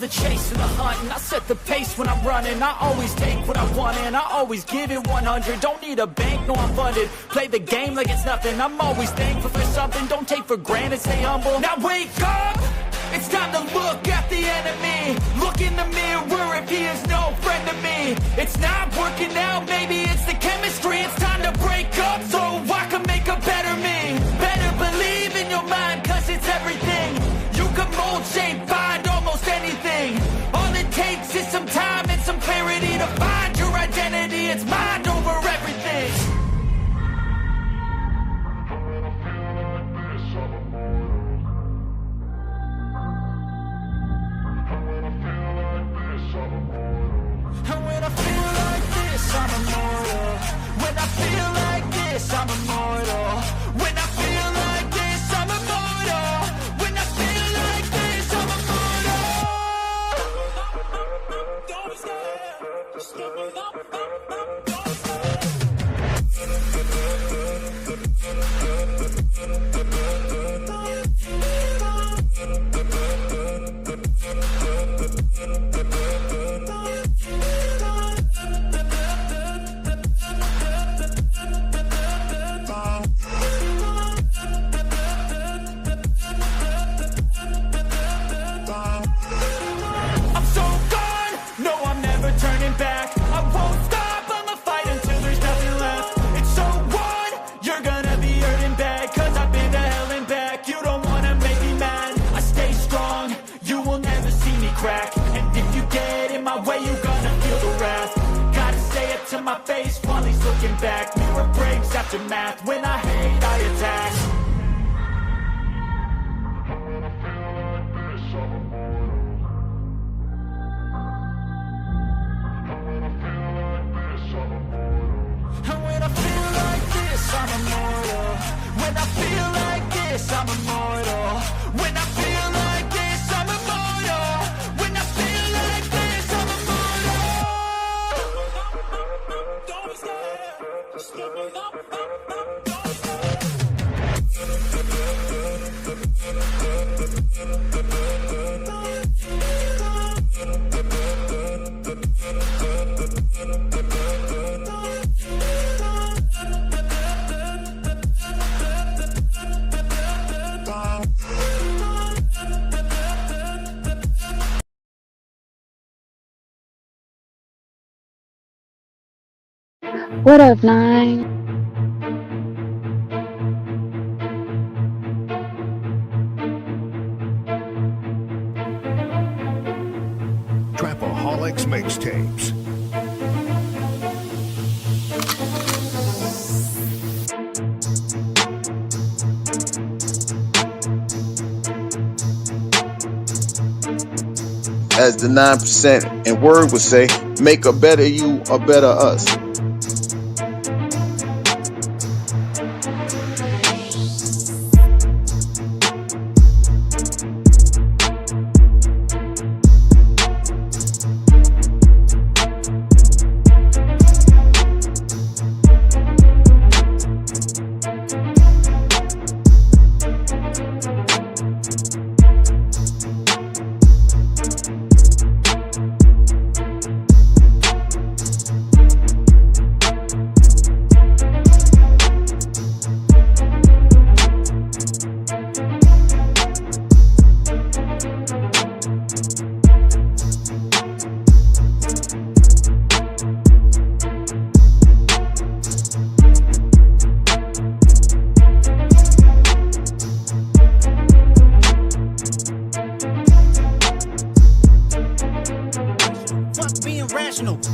the chase and the hunt, and I set the pace when I'm running. I always take what I want and I always give it 100. Don't need a bank, no I'm funded. Play the game like it's nothing. I'm always thankful for something. Don't take for granted, stay humble. Now wake up! It's time to look at the enemy. Look in the mirror if he is no friend to me. It's not working out, maybe it's the chemistry. It's time to break up so I can make a better me. Better believe in your mind, cause it's everything. You can mold, shape, find almost anything. All it takes is some time and some clarity to find your identity. It's mind over everything. And when I feel like this, I'm immortal. When I feel like this, I'm immortal. When I feel like this, I'm immortal. When I feel like this, I'm immortal. Don't stop. Just give it up. Don't stop. I'm so gone, no I'm never turning back. I won't stop, I'ma fight until there's nothing left. It's so on, you're gonna be hurting bad. Cause I've been to hell and back. You don't wanna make me mad. I stay strong, you will never see me crack. And if you get in my way, you're gonna feel the wrath. Gotta say it to my face while he's looking back. Mirror breaks after math, when I hate I attack. And when I feel like this, I'm immortal. When I feel like this, I'm immortal. When I feel like this, I'm immortal. When I feel like this, I'm immortal. Don't stop. Just give it up. Don't What up, Nine? Trapaholics Mixtapes. As the 9% and word would say, make a better you, a better us.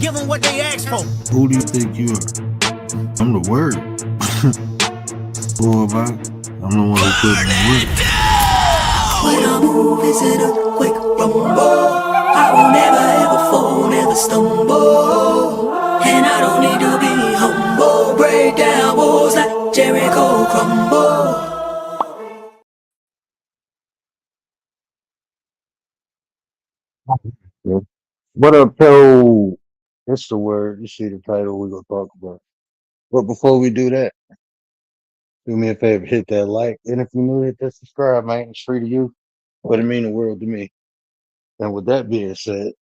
Give them what they ask for. Who do you think you are? I'm the word. Boy, I'm the one who put in the work. When I move, is it a quick rumble? I will never ever fall, never stumble. And I don't need to be humble. Break down walls like Jericho crumble. What up, Joe? That's the word. You see the title we're gonna talk about. But before we do that, do me a favor, hit that like. And if you're new, hit that subscribe, man. It's free to you. But it mean the world to me. And with that being said,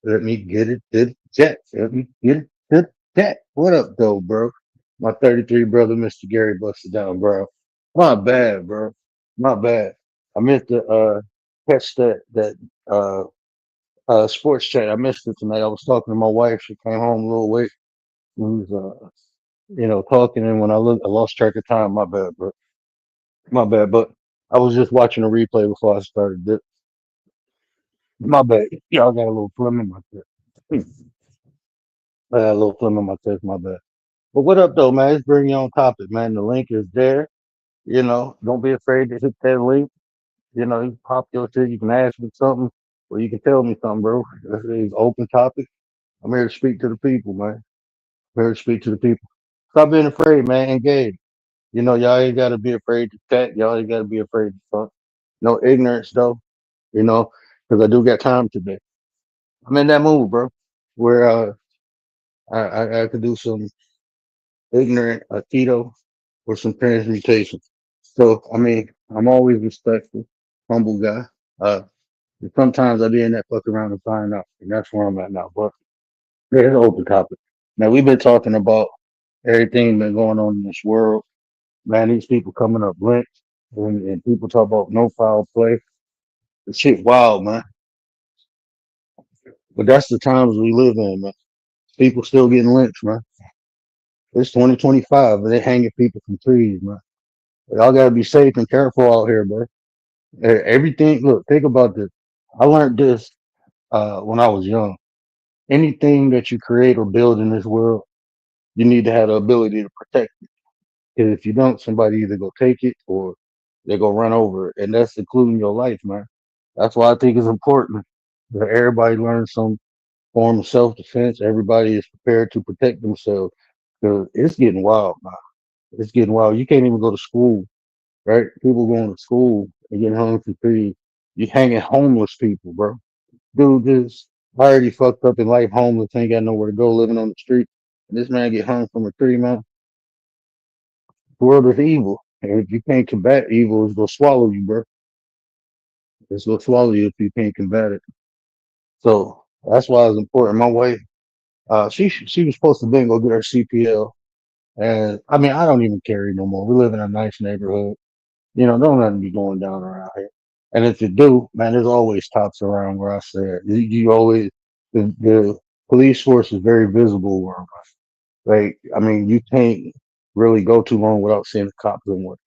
let me get it to the chat. Let me get it to the chat. What up, though, bro? My 33 brother, Mr. Gary, busted down, bro. My bad, bro. My bad. I meant to catch that uh sports chat. I missed it tonight. I was talking to my wife. She came home a little late. We was talking, and when I lost track of time. My bad, bro. My bad. But I was just watching a replay before I started this. My bad. Y'all got a little phlegm in my chest. I got a little phlegm in my chest. My bad. But what up, though, man? Let's bring you on topic, man. The link is there. Don't be afraid to hit that link. You pop your shit. You can ask me something, or you can tell me something, bro. This is open topic. I'm here to speak to the people, man. I'm here to speak to the people. Stop being afraid, man. Engage. Y'all ain't got to be afraid to chat. Y'all ain't got to be afraid to talk. No ignorance, though. You know, because I do got time today. I'm in that mood, bro. Where I could do some ignorant keto or some transmutation. So I mean, I'm always respectful, humble guy. Uh, and sometimes I be in that fuck around and find out, and that's where I'm at now. But yeah, it's an open topic. Now we've been talking about everything been going on in this world. Man, these people coming up lynched, and people talk about no foul play. The shit wild, man. But that's the times we live in, man. People still getting lynched, man. It's 2025, and they hanging people from trees, man. Y'all gotta be safe and careful out here, bro. Everything. Look, think about this. I learned this when I was young. Anything that you create or build in this world, you need to have the ability to protect it. Because if you don't, somebody either go take it or they go run over it, and that's including your life, man. That's why I think it's important that everybody learns some form of self defense. Everybody is prepared to protect themselves because it's getting wild, man. It's getting wild. You can't even go to school, right? People going to school and getting hung for trees. You hanging homeless people, bro. Dude just already fucked up in life, homeless, ain't got nowhere to go, living on the street. And this man get hung from a tree, man. The world is evil. And if you can't combat evil, it's gonna swallow you, bro. It's gonna swallow you if you can't combat it. So that's why it's important. My wife, she was supposed to be go get her CPL. And I mean, I don't even carry no more. We live in a nice neighborhood. Don't nothing be going down around here. And if you do, man, there's always cops around where I stay at. You always the police force is very visible where I'm at. Like, I mean, you can't really go too long without seeing the cops somewhere.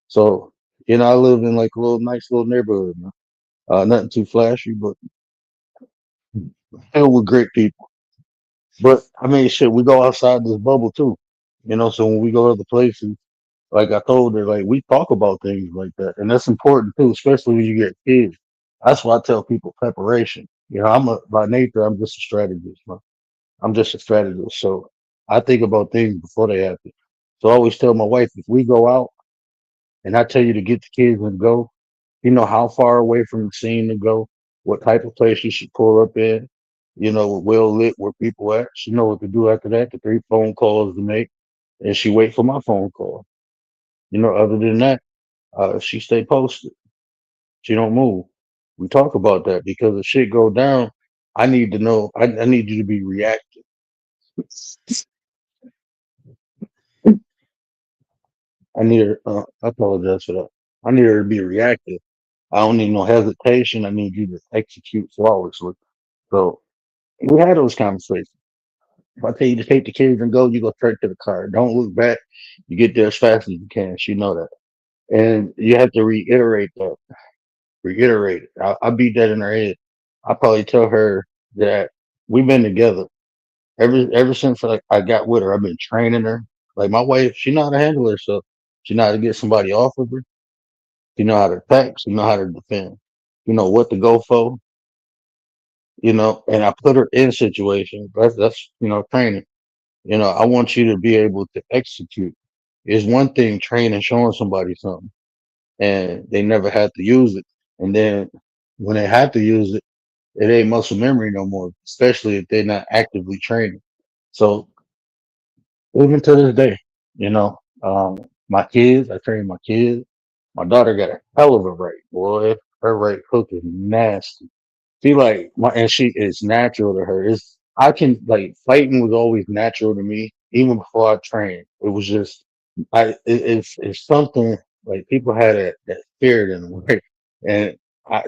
So, I live in like a little nice little neighborhood, man. Nothing too flashy, but filled with great people. But I mean, shit, we go outside this bubble too. So when we go other places, like I told her, like we talk about things like that, and that's important too, especially when you get kids. That's why I tell people preparation. By nature, I'm just a strategist. Man. I'm just a strategist, so I think about things before they happen. So I always tell my wife, if we go out and I tell you to get the kids and go, you know how far away from the scene to go, what type of place you should pull up in, well lit where people at. She know what to do after that, the 3 phone calls to make, and she wait for my phone call. Other than that, she stay posted. She don't move. We talk about that because if shit go down, I need to know. I need you to be reactive. I need her. I apologize for that. I need her to be reactive. I don't need no hesitation. I need you to execute flawlessly. So we had those conversations. If I tell you to take the kids and go, you go straight to the car. Don't look back. You get there as fast as you can. She know that, and you have to reiterate that. Reiterate it. I beat that in her head. I probably tell her that we've been together ever since I got with her. I've been training her. Like my wife, she know how to handle herself. She know how to get somebody off of her. She know how to attack. She know how to defend. You know what to go for. And I put her in situations. That's training. I want you to be able to execute. It's one thing training, showing somebody something, and they never had to use it. And then when they have to use it, it ain't muscle memory no more, especially if they're not actively training. So even to this day, my kids, I train my kids. My daughter got a hell of a right, boy. Her right hook is nasty. She like my and she it's natural to her. It's I can like fighting was always natural to me, even before I trained. It was just it's something like people had that spirit in them, right? And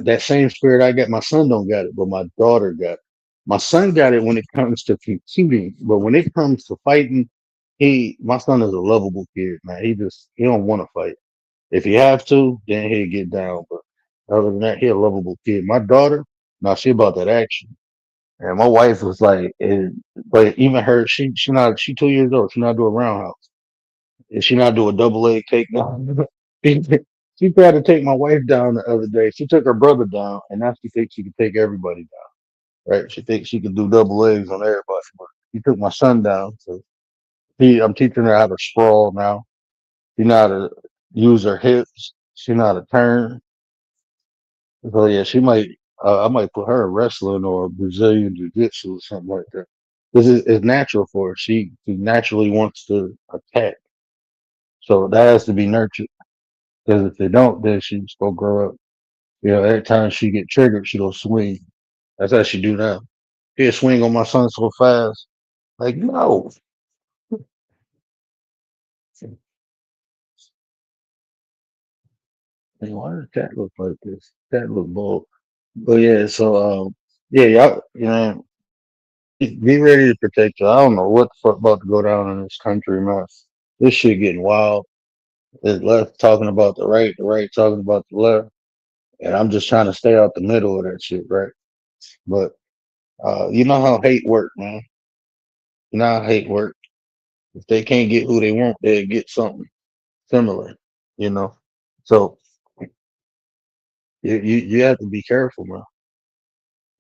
that same spirit I got, my son don't got it, but my daughter got it. My son got it when it comes to competing, but when it comes to fighting, my son is a lovable kid, man. He don't want to fight. If you have to, then he'll get down. But other than that, he a lovable kid. My daughter, now she about that action. And my wife was like, but even her, she 2 years old. She not do a roundhouse. And she not do a double leg takedown. she, she tried to take my wife down the other day. She took her brother down, and now she thinks she can take everybody down. Right? She thinks she can do double legs on everybody. But she took my son down. So I'm teaching her how to sprawl now. She know how to use her hips. She know how to turn. So yeah, she might. I might put her in wrestling or Brazilian jiu-jitsu or something like that. This is natural for her. She naturally wants to attack. So that has to be nurtured. Because if they don't, then she's gonna grow up. Every time she get triggered, she gonna swing. That's how she do now. She'll swing on my son so fast. Like no. Hey, why does cat look like this? Cat look bold. But yeah, so yeah, y'all, be ready to protect you. I don't know what the fuck about to go down in this country, man. This shit getting wild. The left talking about the right talking about the left, and I'm just trying to stay out the middle of that shit, right? But you know how hate work, man. You know how hate work. If they can't get who they want, they get something similar, you know. So you have to be careful, man.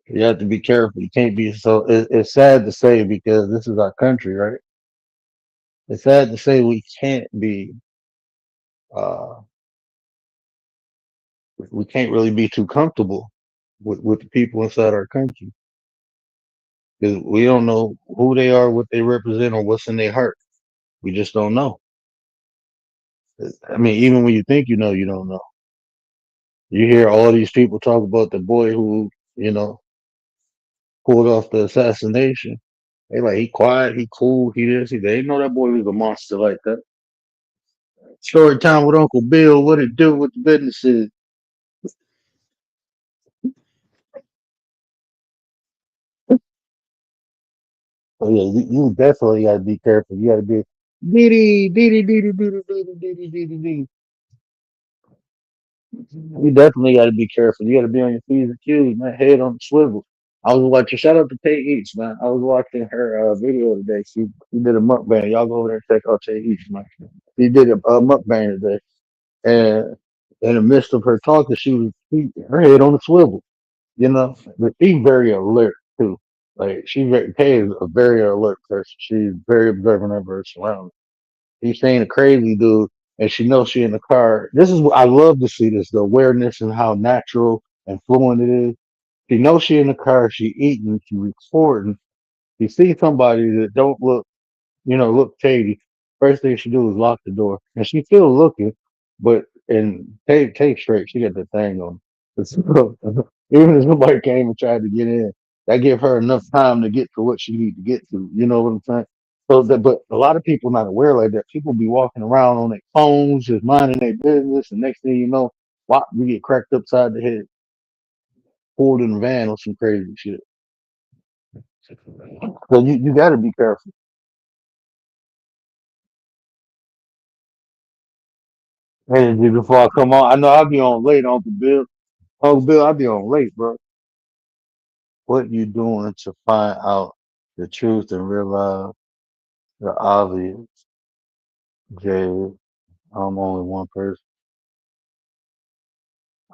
You have to be careful. You can't be so. It's sad to say because this is our country, right? It's sad to say we can't be. Uh, we can't really be too comfortable with the people inside our country because we don't know who they are, what they represent, or what's in their heart. We just don't know. I mean, even when you think you know, you don't know. You hear all these people talk about the boy who, you know, pulled off the assassination. They like he quiet, he cool, he this, he they didn't know that boy was a monster like that. Story time with Uncle Bill. What it do with the businesses? So yeah, you definitely gotta be careful. You gotta be dee dee dee dee dee dee dee dee dee dee dee. You definitely got to be careful. You got to be on your P's and Q's, man. Head on the swivel. I was watching. Shout out to Tay Eats, man. I was watching her video today. She did a mukbang. Y'all go over there and check out Tay Eats, man. She did a mukbang today, and in the midst of her talking, her head on the swivel. But she's very alert too. Like Tay is a very alert person. She's very observant of her surroundings. He's saying a crazy dude, and she knows she in the car. This is what I love to see this the awareness and how natural and fluent it is. She knows she in the car, she eating, she recording. She sees somebody that don't look shady. First thing she do is lock the door, and she's still looking, but and take straight. She got the thing on. So, even if somebody came and tried to get in, that give her enough time to get to what she need to get to. You know what I'm saying? But a lot of people not aware like that. People be walking around on their phones, just minding their business, and next thing you know, whop, you get cracked upside the head, pulled in a van or some crazy shit. So you got to be careful. Hey, before I come on, I know I'll be on late, Uncle Bill. Uncle Bill, I'll be on late, bro. What you doing to find out the truth and realize the obvious, Jay? I'm only one person.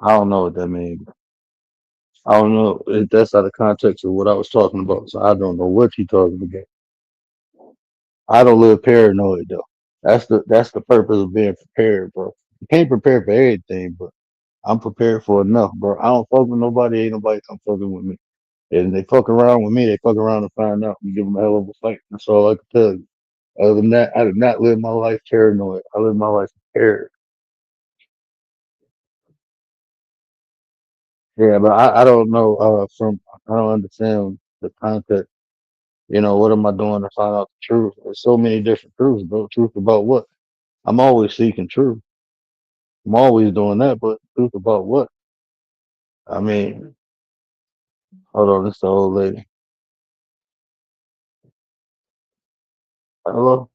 I don't know what that means. I don't know if that's out of context of what I was talking about, so I don't know what you're talking about. I don't live paranoid though. That's the purpose of being prepared, bro. You can't prepare for everything, but I'm prepared for enough, bro. I don't fuck with nobody. Ain't nobody come fucking with me. And they fuck around with me. They fuck around and find out. We give them a hell of a fight. That's all I can tell you. Other than that, I did not live my life paranoid. I live my life prepared. Yeah, but I don't know. I don't understand the context. What am I doing to find out the truth? There's so many different truths, bro. Truth about what? I'm always seeking truth. I'm always doing that, but truth about what? I mean, hold on, this the old lady. Hello.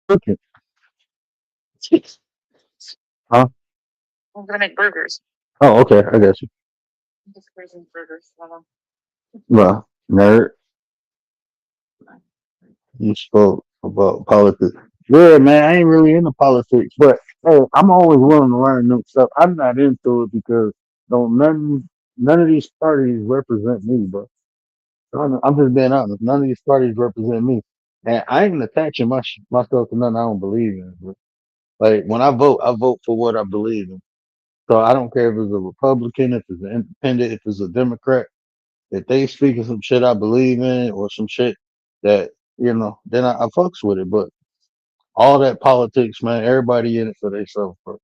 Okay. Huh? Oh, okay. I got you. Well, nerd, you spoke about politics. Yeah, man, I ain't really into politics, but hey, I'm always willing to learn new stuff. I'm not into it because don't none of these parties represent me, bro. I'm just being honest. None of these parties represent me, and I ain't attaching myself to nothing I don't believe in. Bro. Like when I vote for what I believe in. So I don't care if it's a Republican, if it's an independent, if it's a Democrat. If they speaking some shit I believe in or some shit that then I fucks with it. But all that politics, man, everybody in it for themselves, bro.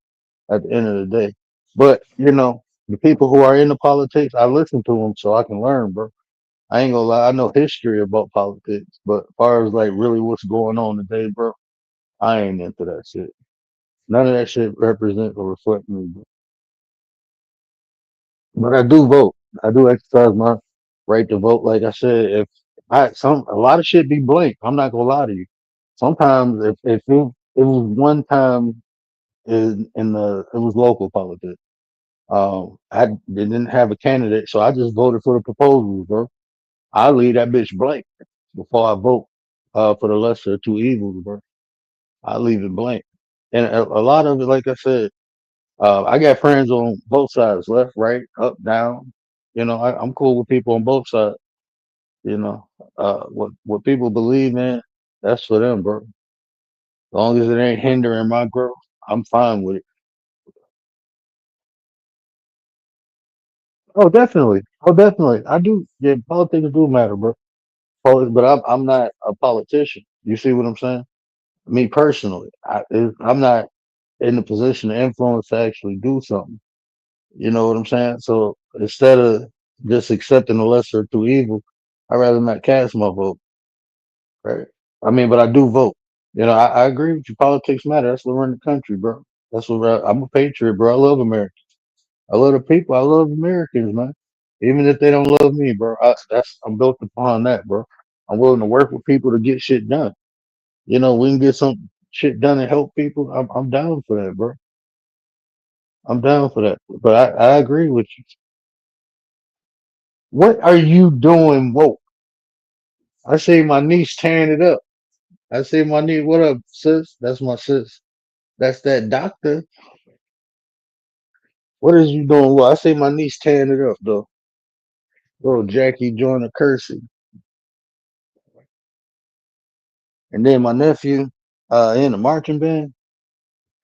At the end of the day, but the people who are in the politics, I listen to them so I can learn, bro. I ain't gonna lie, I know history about politics, but as far as like really what's going on today, bro, I ain't into that shit. None of that shit represent or reflect me, bro. But I do vote. I do exercise my right to vote. Like I said, if a lot of shit be blank. I'm not gonna lie to you. Sometimes if it was one time in the it was local politics. I didn't have a candidate, so I just voted for the proposals, bro. I leave that bitch blank before I vote for the lesser of two evils, bro. I leave it blank. And a lot of it, like I said, I got friends on both sides, left, right, up, down. I'm cool with people on both sides. You know, what people believe in, that's for them, bro. As long as it ain't hindering my growth, I'm fine with it. Oh, definitely. Oh, definitely. I do. Yeah, politics do matter, bro. But I'm not a politician. You see what I'm saying? Me personally, I'm not in the position to influence to actually do something. You know what I'm saying? So instead of just accepting the lesser of two evils, I'd rather not cast my vote. Right? I mean, but I do vote. I agree with you. Politics matter. That's what run the country, bro. I'm a patriot, bro. I love America. I love the people. I love Americans, man. Even if they don't love me, bro. I'm built upon that, bro. I'm willing to work with people to get shit done. We can get some shit done and help people. I'm down for that, bro. I'm down for that. But I agree with you. What are you doing, woke? I see my niece tearing it up. I see my niece. What up, sis? That's my sis. That's that doctor. What is you doing? Well, I see my niece tearing it up though. Little Jackie joined the cursing, and then my nephew in the marching band.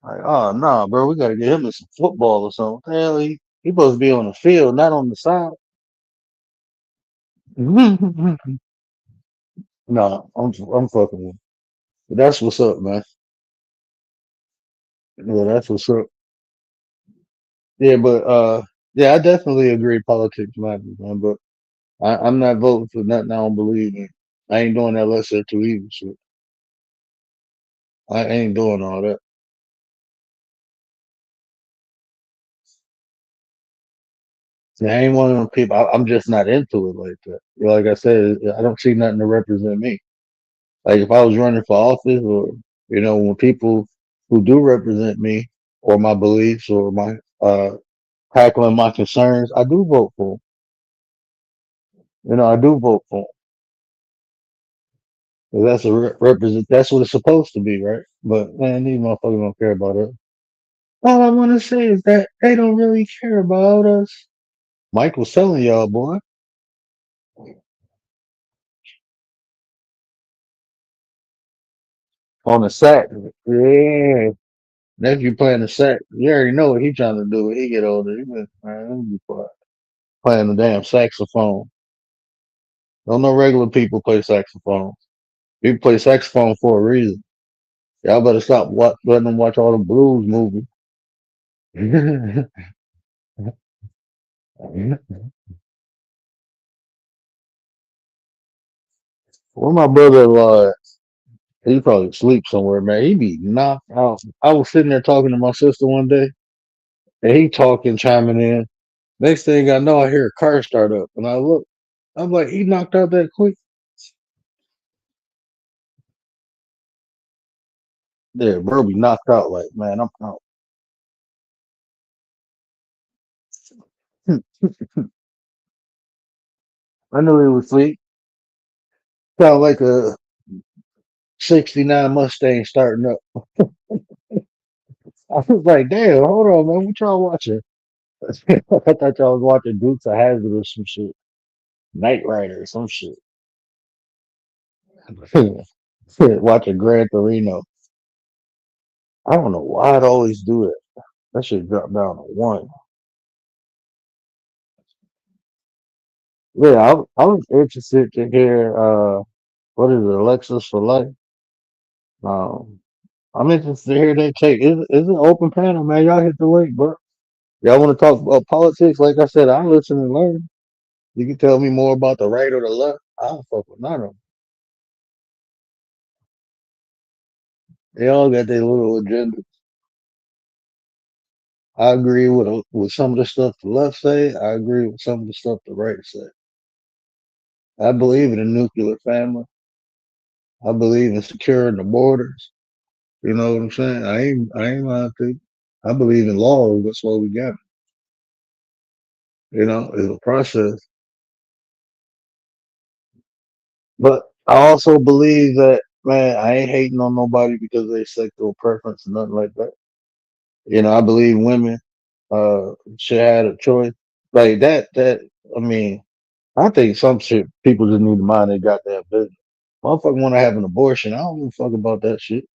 Like, oh no, bro, we gotta get him in some football or something. What the hell, he supposed to be on the field, not on the side. No, I'm fucking with him. But that's what's up, man. Yeah, that's what's up. Yeah, but yeah, I definitely agree politics matters, man. But I'm not voting for nothing I don't believe in. I ain't doing that lesser of two evils shit. I ain't doing all that. See, I ain't one of them people. I'm just not into it like that. Like I said, I don't see nothing to represent me. Like if I was running for office, or when people who do represent me or my beliefs or my tackling my concerns, I do vote for 'em. I do vote for 'em. 'Cause that's a represent. That's what it's supposed to be, right? But man, these motherfuckers don't care about it. All I want to say is that they don't really care about us. Mike was telling y'all, boy, on the sack. Yeah, nephew playing the sack. You already know what he trying to do when he get older. He been, man, let me be quiet. Playing the damn saxophone. Don't no regular people play saxophone. People play saxophone for a reason. Y'all better stop letting them watch all the blues movies. Where my brother-in-law at? He probably asleep somewhere, man. He be knocked out. I was sitting there talking to my sister one day, and he talking, chiming in. Next thing I know, I hear a car start up, and I look. I'm like, he knocked out that quick. Yeah, bro, be knocked out. Like, man, I'm out. I knew he was asleep. Sound like a '69 Mustang starting up. I was like, damn, hold on, man. What y'all watching? I thought y'all was watching Dukes of Hazzard or some shit. Knight Rider or some shit. Watching Gran Torino. I don't know why I'd always do it. That should drop down to one. Yeah, I was interested to hear what is it, Alexis for Life? Um, I'm interested to hear their take. It's an open panel, man. Y'all hit the link, bro. Y'all want to talk about politics? Like I said, I listen and learn. You can tell me more about the right or the left. I don't fuck with none of them. They all got their little agenda. I agree with some of the stuff the left say. I agree with some of the stuff the right say. I believe in a nuclear family. I believe in securing the borders. You know what I'm saying? I ain't lying to you. I believe in law. That's what we got. You know, it's a process. But I also believe that, man, I ain't hating on nobody because of their sexual preference or nothing like that. You know, I believe women should have a choice. Like that I mean, I think some shit people just need to mind their goddamn business. Motherfucker wanna have an abortion. I don't give a fuck about that shit.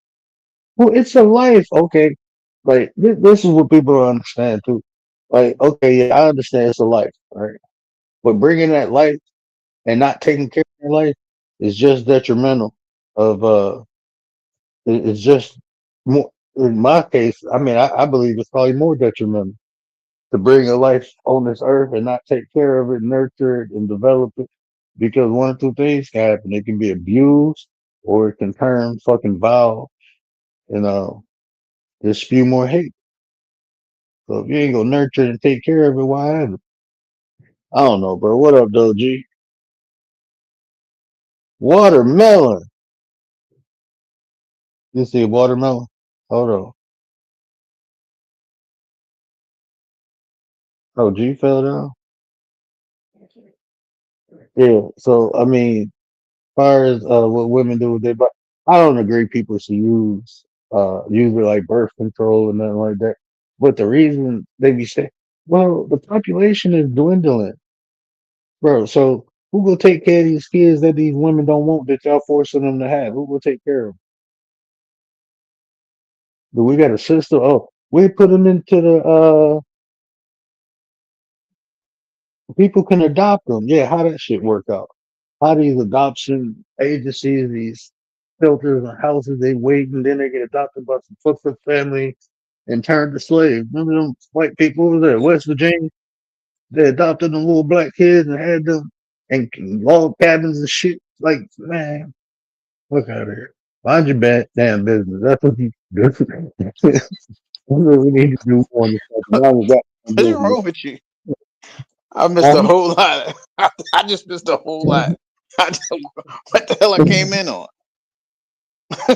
Well, it's a life, okay. Like this is what people don't understand too. Like, okay, yeah, I understand it's a life, right? But bringing that life and not taking care of your life is just detrimental. Of it's just more. In my case, I mean, I believe it's probably more detrimental to bring a life on this earth and not take care of it, nurture it, and develop it. Because one or two things can happen. It can be abused, or it can turn fucking vile, you know, just spew more hate. So if you ain't gonna nurture it and take care of it, why have it? I don't know, bro. What up, though, G? Watermelon. You see watermelon? Hold on. Oh, G fell down? Yeah. So, I mean, far as what women do with their body, I don't agree people should use it like birth control and nothing like that. But the reason they be saying, well, the population is dwindling, bro. So who will take care of these kids that these women don't want that y'all forcing them to have? Who will take care of them? Do we got a system? Oh, we put them into the people can adopt them. Yeah, how that shit work out? How these adoption agencies, these shelters and houses, they wait and then they get adopted by some footprint family and turned to slaves. Remember them white people over there, West Virginia? They adopted them little black kids and had them in log cabins and shit. Like, man, look out here. Mind your bad damn business. That's what you do. That's what we need to do on this fucking mind your goddamn What's business. wrong with you? I missed a Huh? whole lot. I just missed a whole lot. What the hell I came in on?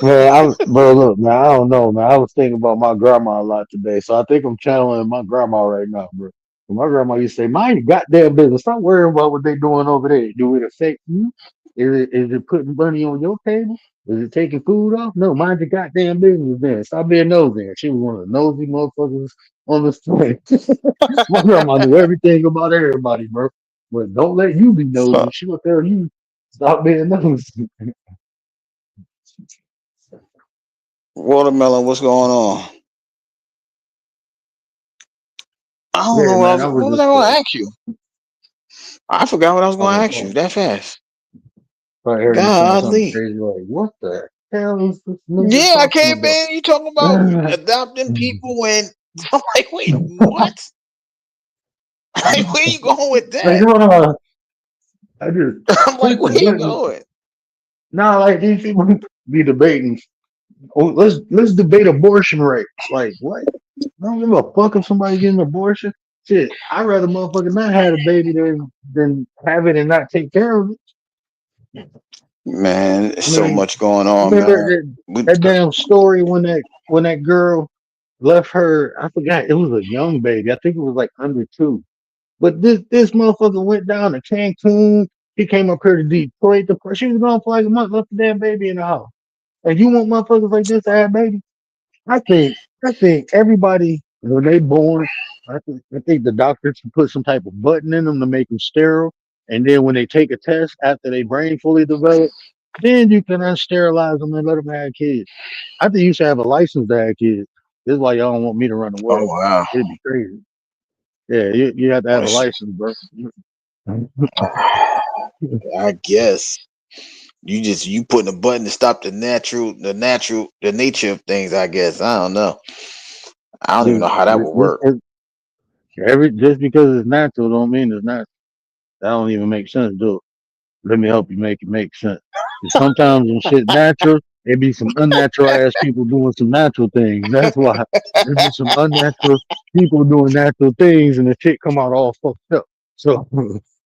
Man, bro, look, man, I don't know, man. I was thinking about my grandma a lot today, so I think I'm channeling my grandma right now, bro. My grandma used to say, "Mind your goddamn business. Stop worrying about what they doing over there. Do it affect you? Is it putting money on your table? Is it taking food off? No, mind your goddamn business, then. Stop being nosy." And she was one of the nosy motherfuckers on the street. My grandma knew everything about everybody, bro. But don't let you be nosy. So, She will tell you stop being nosy. watermelon, what's going on? I don't Yeah, know man, I was what was just I going to ask you? I forgot what I was on going the to ask you phone. that fast. I heard you saying something Golly. crazy like, "What the hell is this nigga Yeah, I talking can't, about?" man. You talking about adopting people and I'm like, wait, what? Like, where you going with Like, that? hold on, I just I'm like, where listen, you listen. going? Now, like these people be debating. Oh, let's debate abortion rates. Like, what? I don't give a fuck if somebody getting an abortion. Shit, I'd rather motherfucker not have a baby than have it and not take care of it. Man, there's I so mean, much going on, remember man. that We, that damn story when that girl left her? I forgot it was a young baby. I think it was like under two. But this motherfucker went down to Cancun. He came up here to Detroit. She was gone for like a month, left the damn baby in the house. And you want motherfuckers like this to have babies? I think everybody when they born, I think the doctor should put some type of button in them to make them sterile, and then when they take a test after they brain fully developed, then you can unsterilize them and let them have kids. I think you should have a license to have kids. This is why y'all don't want me to run the oh world. wow. It'd be crazy. Yeah, you have to have Well, a license, bro. I guess you putting a button to stop the nature of things. I guess I don't know. I don't even Just, know how that would work. just because it's natural don't mean it's not. That don't even make sense, do it. Let me help you make it make sense. 'Cause sometimes when shit natural, it be some unnatural ass people doing some natural things. That's why there be some unnatural people doing natural things, and the shit come out all fucked up. So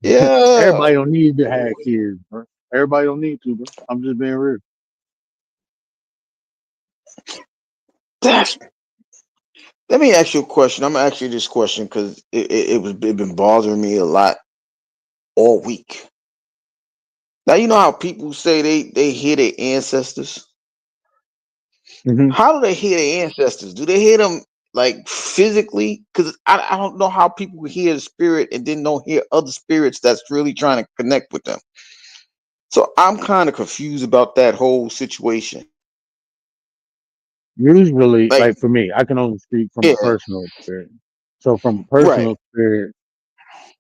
Yeah. everybody don't need to have kids, bro. Everybody don't need to, bro. I'm just being real. That's, let me ask you a question. I'm gonna ask you this question because it been bothering me a lot all week. Now you know how people say they hear their ancestors. Hmm. How do they hear their ancestors? Do they hear them like physically? Because I don't know how people hear the spirit and then don't hear other spirits that's really trying to connect with them. So I'm kind of confused about that whole situation. Usually, Like, like for me, I can only speak from a yeah, personal experience. So from a right. personal experience,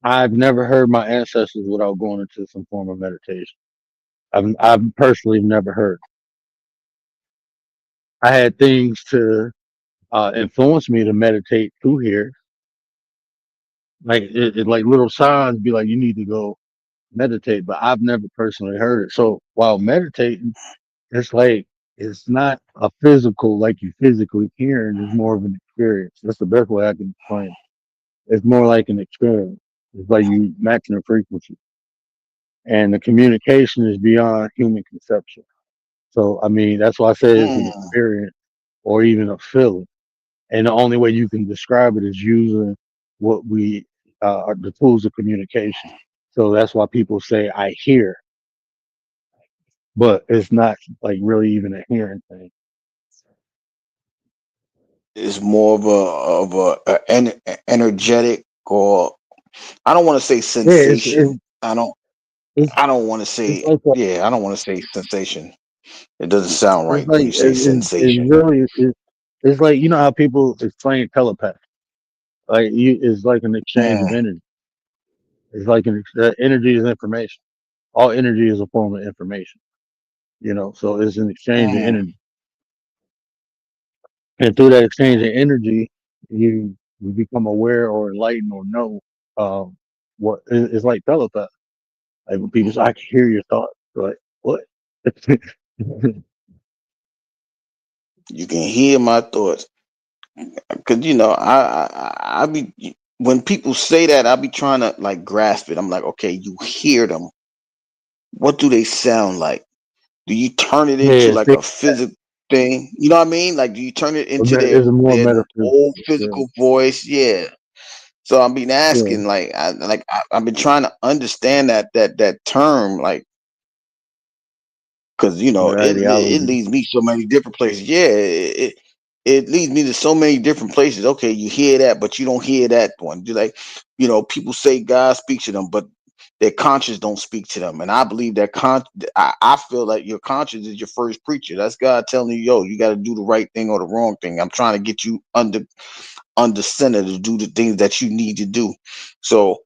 I've never heard my ancestors without going into some form of meditation. I've personally never heard. I had things to influence me to meditate through here. Like like little signs be like, you need to go meditate, but I've never personally heard it. So while meditating, it's like it's not a physical like you physically hearing. It's more of an experience. That's the best way I can explain it. It's more like an experience. It's like you matching a frequency, and the communication is beyond human conception. So I mean, that's why I say it's an Mm, experience or even a feeling. And the only way you can describe it is using what we are the tools of communication. So that's why people say I hear, but it's not like really even a hearing thing. it's more of a energetic, or I don't want to say Yeah, it's it's sensation. it's, I don't want to it's say, like a, yeah, I don't want to say sensation. It doesn't sound it's right like when you say it's sensation. really it's like you know how people explain telepathy. Like it's like an exchange of Mm, energy. It's like energy is information. All energy is a form of information. So it's an exchange of mm. energy. And through that exchange of energy, you become aware or enlightened or know what it's like telepathy. Like when people say, "I can hear your thoughts," like what? You can hear my thoughts. Because I be when people say that, I be trying to like grasp it. I'm like, okay, you hear them. What do they sound like? Do you turn it into Yeah, like see, a physical thing? You know what I mean? Like, do you turn it into it's a more their metaphysical. old Yeah, physical voice? Yeah. So I've been yeah, asking, I've been trying to understand that term, like, because that it ideology. leads me so many different places. Yeah, it leads me to so many different places. Okay, you hear that, but you don't hear that one. You like, people say God speaks to them, but their conscience don't speak to them. And I believe that I feel like your conscience is your first preacher. That's God telling you, yo, you got to do the right thing or the wrong thing. I'm trying to get you under center to do the things that you need to do. So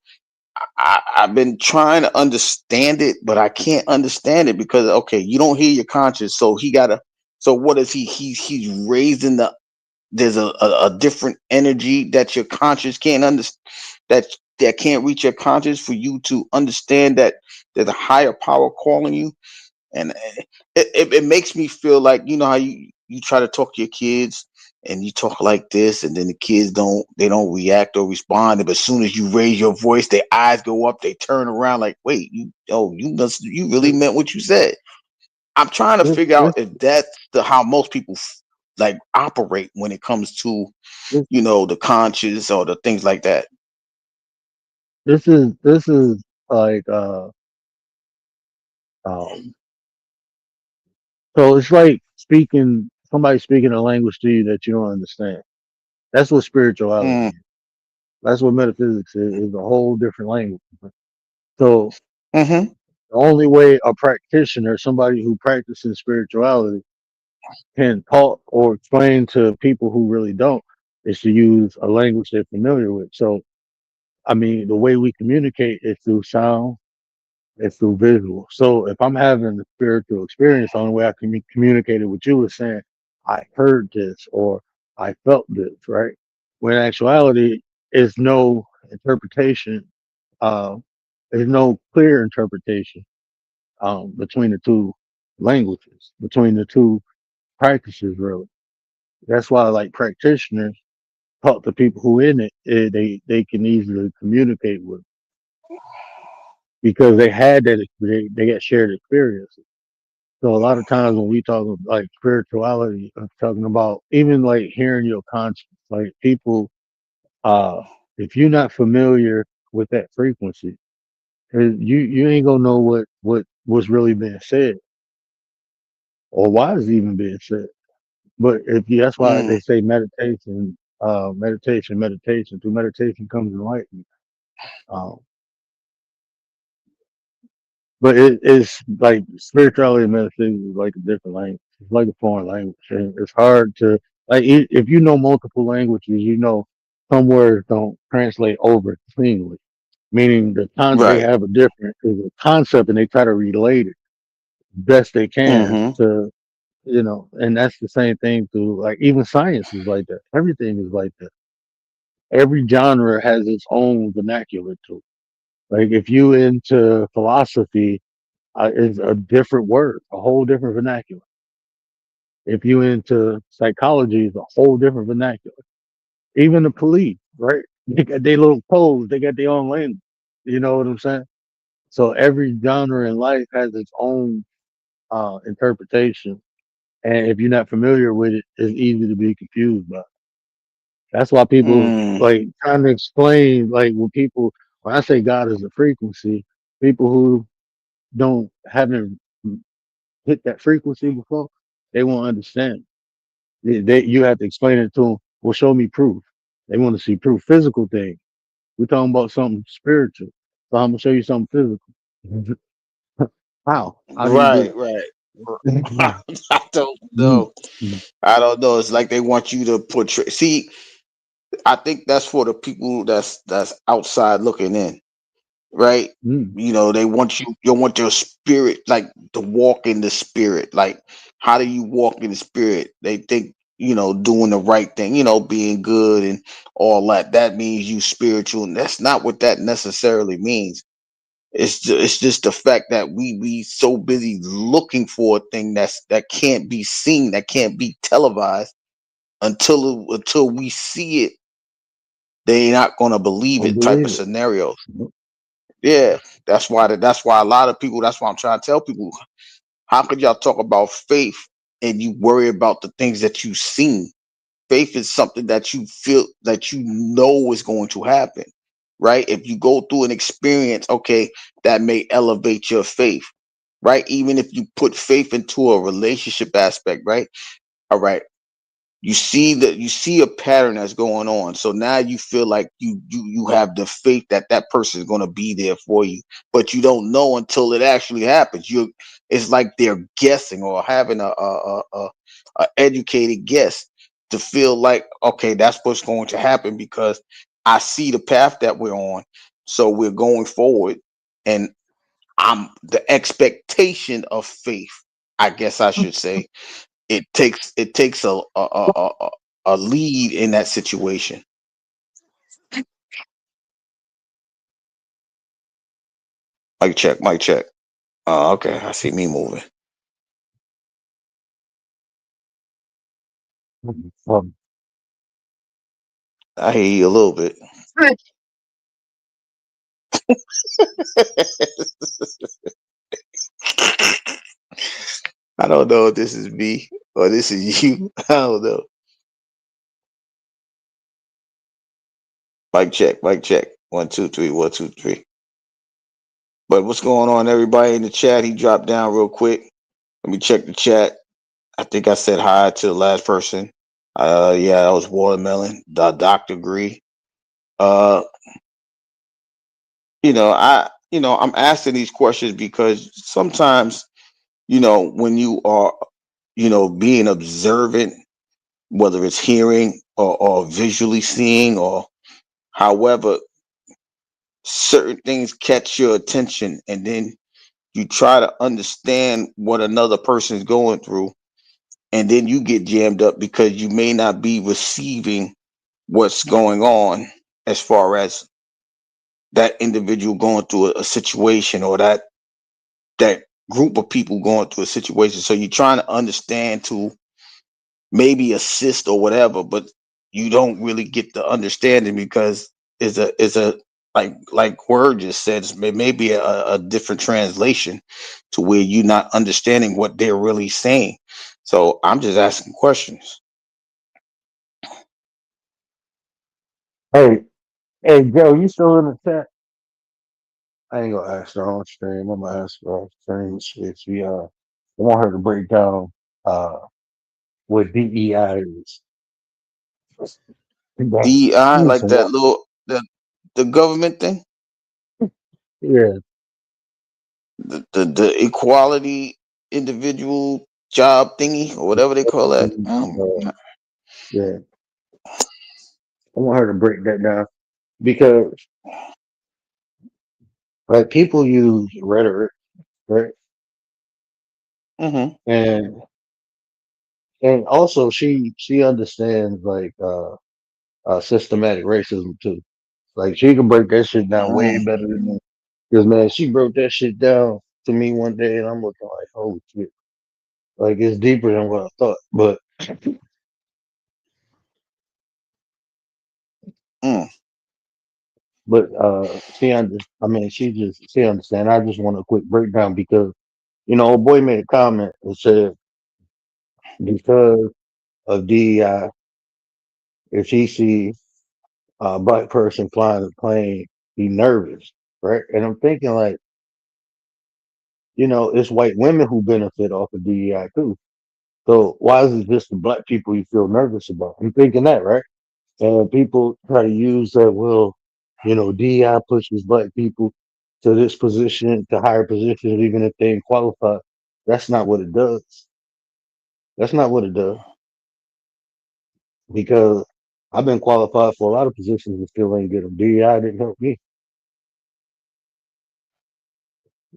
I've been trying to understand it, but I can't understand it because okay, you don't hear your conscience, so he gotta. So what is he? He's raising the. There's a different energy that your conscience can't understand. That can't reach your conscience for you to understand that there's a higher power calling you, and it makes me feel like you know how you try to talk to your kids and you talk like this and then the kids don't react or respond, but as soon as you raise your voice their eyes go up, they turn around like wait, you really This, meant what you said. I'm trying to this, figure out this, if that's the how most people like operate when it comes to this, the conscious or the things like that. this is like um. So it's like speaking somebody speaking a language to you that you don't understand. That's what spirituality Mm, is. That's what metaphysics is a whole different language. So mm-hmm. the only way a practitioner, somebody who practices spirituality, can talk or explain to people who really don't is to use a language they're familiar with. So I mean, the way we communicate is through sound, it's through visual. So if I'm having a spiritual experience, the only way I can communicate it with you is saying, I heard this or I felt this, right? When in actuality, is no interpretation, uh, there's no clear interpretation between the two languages, between the two practices, really. That's why, like practitioners, talk to people who in it, they can easily communicate with because they had that they got shared experiences. So a lot of times when we talk about like spirituality, I'm talking about even like hearing your conscience, like people, uh, if you're not familiar with that frequency, you ain't gonna know what was really being said or why it's even being said. But if you, that's why Mm, they say meditation, meditation. Through meditation comes enlightenment. Um, but it's like spirituality and metaphysics is like a different language. It's like a foreign language, and it's hard to like if you know multiple languages, you know some words don't translate over cleanly. Meaning they right. have a different there's a concept, and they try to relate it best they can Mm-hmm. to and that's the same thing through like even science is like that. Everything is like that. Every genre has its own vernacular to it. Like if you into philosophy, is a different word, a whole different vernacular. If you into psychology, it's a whole different vernacular. Even the police, right? They got their little codes, they got their own language. You know what I'm saying? So every genre in life has its own interpretation, and if you're not familiar with it, it's easy to be confused by. That's why people Mm, like trying to explain, like when I say God is a frequency, people who don't haven't hit that frequency before, they won't understand. You have to explain it to them. Well, show me proof. They want to see proof. Physical thing. We're talking about something spiritual. So I'm gonna show you something physical. How? How do you do right, right. that? I don't Mm, know. mm, I don't know. It's like they want you to portray. See, I think that's for the people that's outside looking in, right? mm. They want you want your spirit like to walk in the spirit. Like, how do you walk in the spirit? They think, doing the right thing, being good and all that. That means you spiritual. And that's not what that necessarily means. It's just the fact that we so busy looking for a thing that can't be seen, that can't be televised until we see it, they not gonna believe Don't it type of believe it. scenarios. Nope. Yeah, that's why a lot of people. That's why I'm trying to tell people. How could y'all talk about faith and you worry about the things that you've seen? Faith is something that you feel that you know is going to happen, right? If you go through an experience, okay, that may elevate your faith, right? Even if you put faith into a relationship aspect, right? All right, you see a pattern that's going on, so now you feel like you have the faith that that person is going to be there for you, but you don't know until it actually happens. It's like they're guessing or having a educated guess to feel like, okay, that's what's going to happen because I see the path that we're on, So we're going forward, and I'm the expectation of faith. I guess I should say it takes a lead in that situation. Mic check, mic check. Okay, I see me moving. Um, I hear you a little bit. I don't know if this is me or this is you. I don't know. Mic check, mic check. 1 2 3, 1 2 3. But what's going on, everybody in the chat? He dropped down real quick. Let me check the chat. I think I said hi to the last person. Yeah, that was Watermelon. Dr. Gree. Uh, I'm asking these questions because sometimes, when you are, being observant, whether it's hearing or visually seeing or however, certain things catch your attention, and then you try to understand what another person is going through, and then you get jammed up because you may not be receiving what's going on as far as that individual going through a situation, or that group of people going through a situation. So you're trying to understand to maybe assist or whatever, but you don't really get the understanding because it's a like word just said, maybe a different translation to where you're not understanding what they're really saying. So I'm just asking questions. hey, hey, Joe, you still in the chat? I ain't gonna ask her on stream. I'm gonna ask her on stream. I want her to break down uh what DEI is. That, DEI, mm, like so that what- little the government thing, yeah, the equality individual job thingy or whatever they call that. uh, yeah. I want her to break that down because like people use rhetoric, right? Mm-hmm. And also she understands like systematic racism too. Like she can break that shit down way Mm. better than me. Because man, she broke that shit down to me one day, and I'm looking like, holy shit! Like it's deeper than what I thought. Mm. But I mean, she understand. I just want a quick breakdown because old boy made a comment and said because of DEI, if he see a black person flying a plane, he nervous, right? And I'm thinking like, it's white women who benefit off of DEI too. So why is it just the black people you feel nervous about? I'm thinking that, right? And people try to use that, well, DEI pushes black people to this position, to higher positions, even if they ain't qualified. That's not what it does. That's not what it does. Because I've been qualified for a lot of positions and still ain't get them. DEI didn't help me.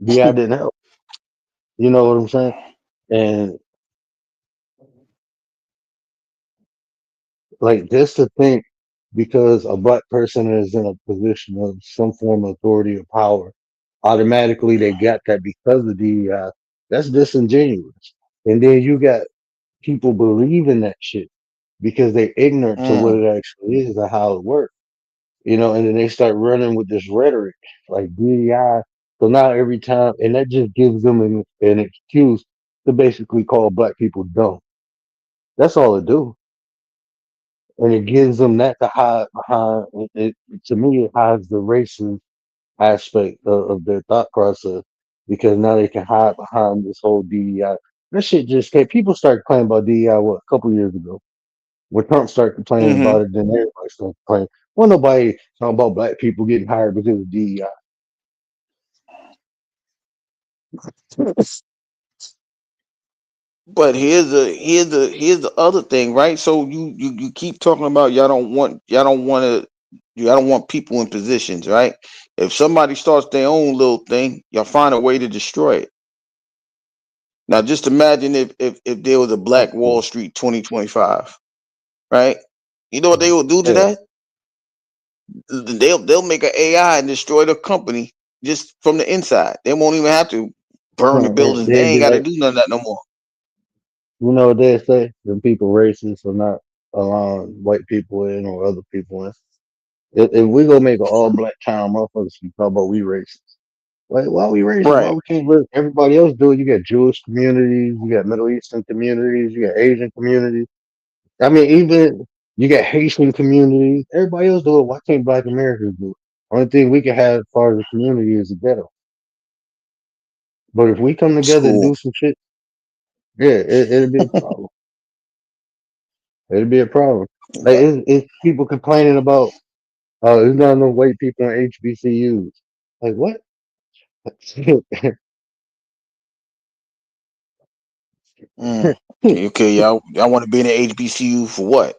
DEI didn't help. You know what I'm saying? And like just to think because a black person is in a position of some form of authority or power, automatically they got that because of DEI. That's disingenuous. And then you got people believing that shit because they ignorant to what Mm. it actually is and how it works. And then they start running with this rhetoric like DEI. So now every time, and that just gives them an excuse to basically call black people dumb. That's all it do. And it gives them that to hide behind. To me, it hides the racist aspect of their thought process because now they can hide behind this whole DEI. That shit just came. People started complaining about DEI a couple years ago. When Trump started complaining Mm-hmm. about it, then everybody started complaining. Well, nobody talking about black people getting hired because of DEI. But here's the other thing, right? So you keep talking about y'all don't want to I don't want people in positions, right? If somebody starts their own little thing, y'all find a way to destroy it. Now, just imagine if there was a Black Wall Street 2025, right? You know what they will do to Yeah, that? They'll make an AI and destroy the company just from the inside. They won't even have to burn the buildings. They they'd ain't be got to like, do none of that no more. you know what they say? Them people racist or not allowing white people in or other people in. If we go make an all black town, motherfuckers can talk about we racist. Like, why we racist? Why Right. we can't let everybody else do it? You got Jewish communities, you got Middle Eastern communities, you got Asian communities. I mean, even you got Haitian communities. Everybody else do it. Why can't Black Americans do it? Only thing we can have as far as a community is a ghetto. But if we come together and School. do some shit, yeah, it'll be a problem. It'll be a problem. Like Yeah. it's people complaining about, oh, there's not enough white people in HBCUs. Like what? I Mm. Okay, y'all want to be in the HBCU for what?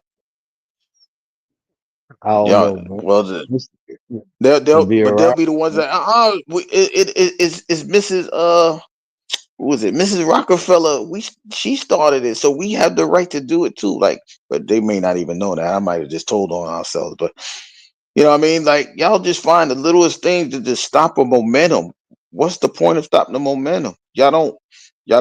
don't Y'all, know, man. well, Just they'll be but they'll around. be the ones that it's Mrs. Who was it? Mrs. Rockefeller. She started it, so we have the right to do it too. Like, but they may not even know that. I might have just told on ourselves, but you know what I mean? Like, y'all just find the littlest things to just stop a momentum. What's the point of stopping the momentum? Y'all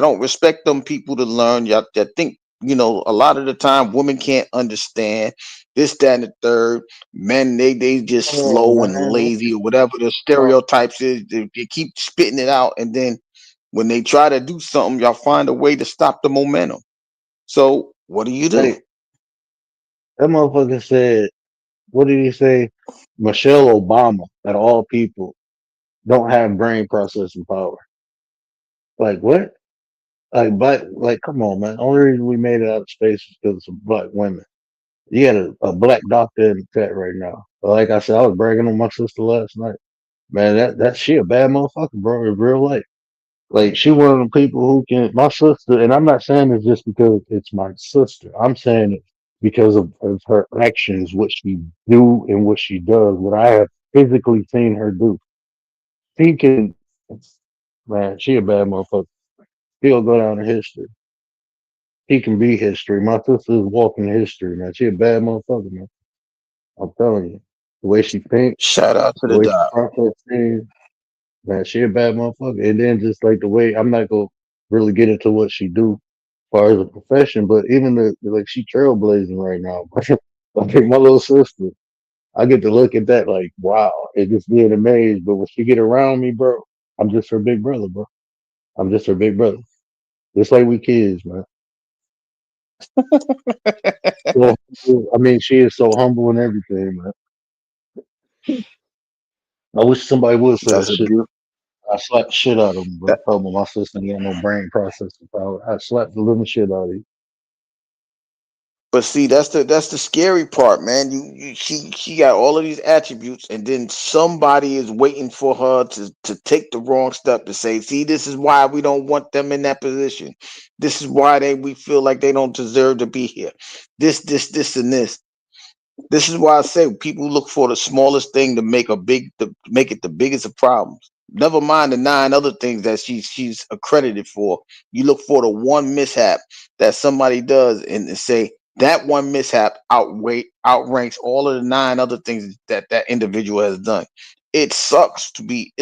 don't respect them people to learn. Y'all think, a lot of the time women can't understand this, that, and the third. Men, they just Oh slow and man, lazy or whatever the uh, stereotypes is. They keep spitting it out, and then when they try to do something, y'all find a way to stop the momentum. So what do you do? like that motherfucker said. What did he say? Michelle Obama, at all people, don't have brain processing power. Like what? Like black? Like come on, man. Only reason we made it out of space is because of black women. You got a black doctor in the chat right now. But like I said, I was bragging on my sister last night. Man, that she a bad motherfucker, bro, in real life. Like she one of the people who can my sister, and I'm not saying it just because it's my sister. I'm saying it because of her actions, what she do and what she does, what I have physically seen her do. She can man, she a bad motherfucker. She'll go down in history. He can be history. My sister is walking history, man. She a bad motherfucker, man. I'm telling you. The way she thinks, Shout out to the the way she doc. processes things, man, she a bad motherfucker. And then just like the way I'm not gonna really get into what she do as far as a profession, but even like she trailblazing right now. Like my little sister, I get to look at that like wow, it just being amazed. But when she get around me, bro, I'm just her big brother, bro. I'm just her big brother. Just like we kids, man. So, I mean, she is so humble and everything, man. I wish somebody would say that That's a shit. beautiful. I slapped the shit out of him, bro. Told me my sister ain't got no brain processing power. I slapped the living shit out of you. But see, that's the scary part, man. She got all of these attributes, and then somebody is waiting for her to take the wrong step to say, "See, this is why we don't want them in that position. This is why we feel like they don't deserve to be here. This, and this." This is why I say people look for the smallest thing to make it the biggest of problems. Never mind the nine other things that she's accredited for. You look for the one mishap that somebody does and say that one mishap outranks all of the nine other things that individual has done. It sucks to be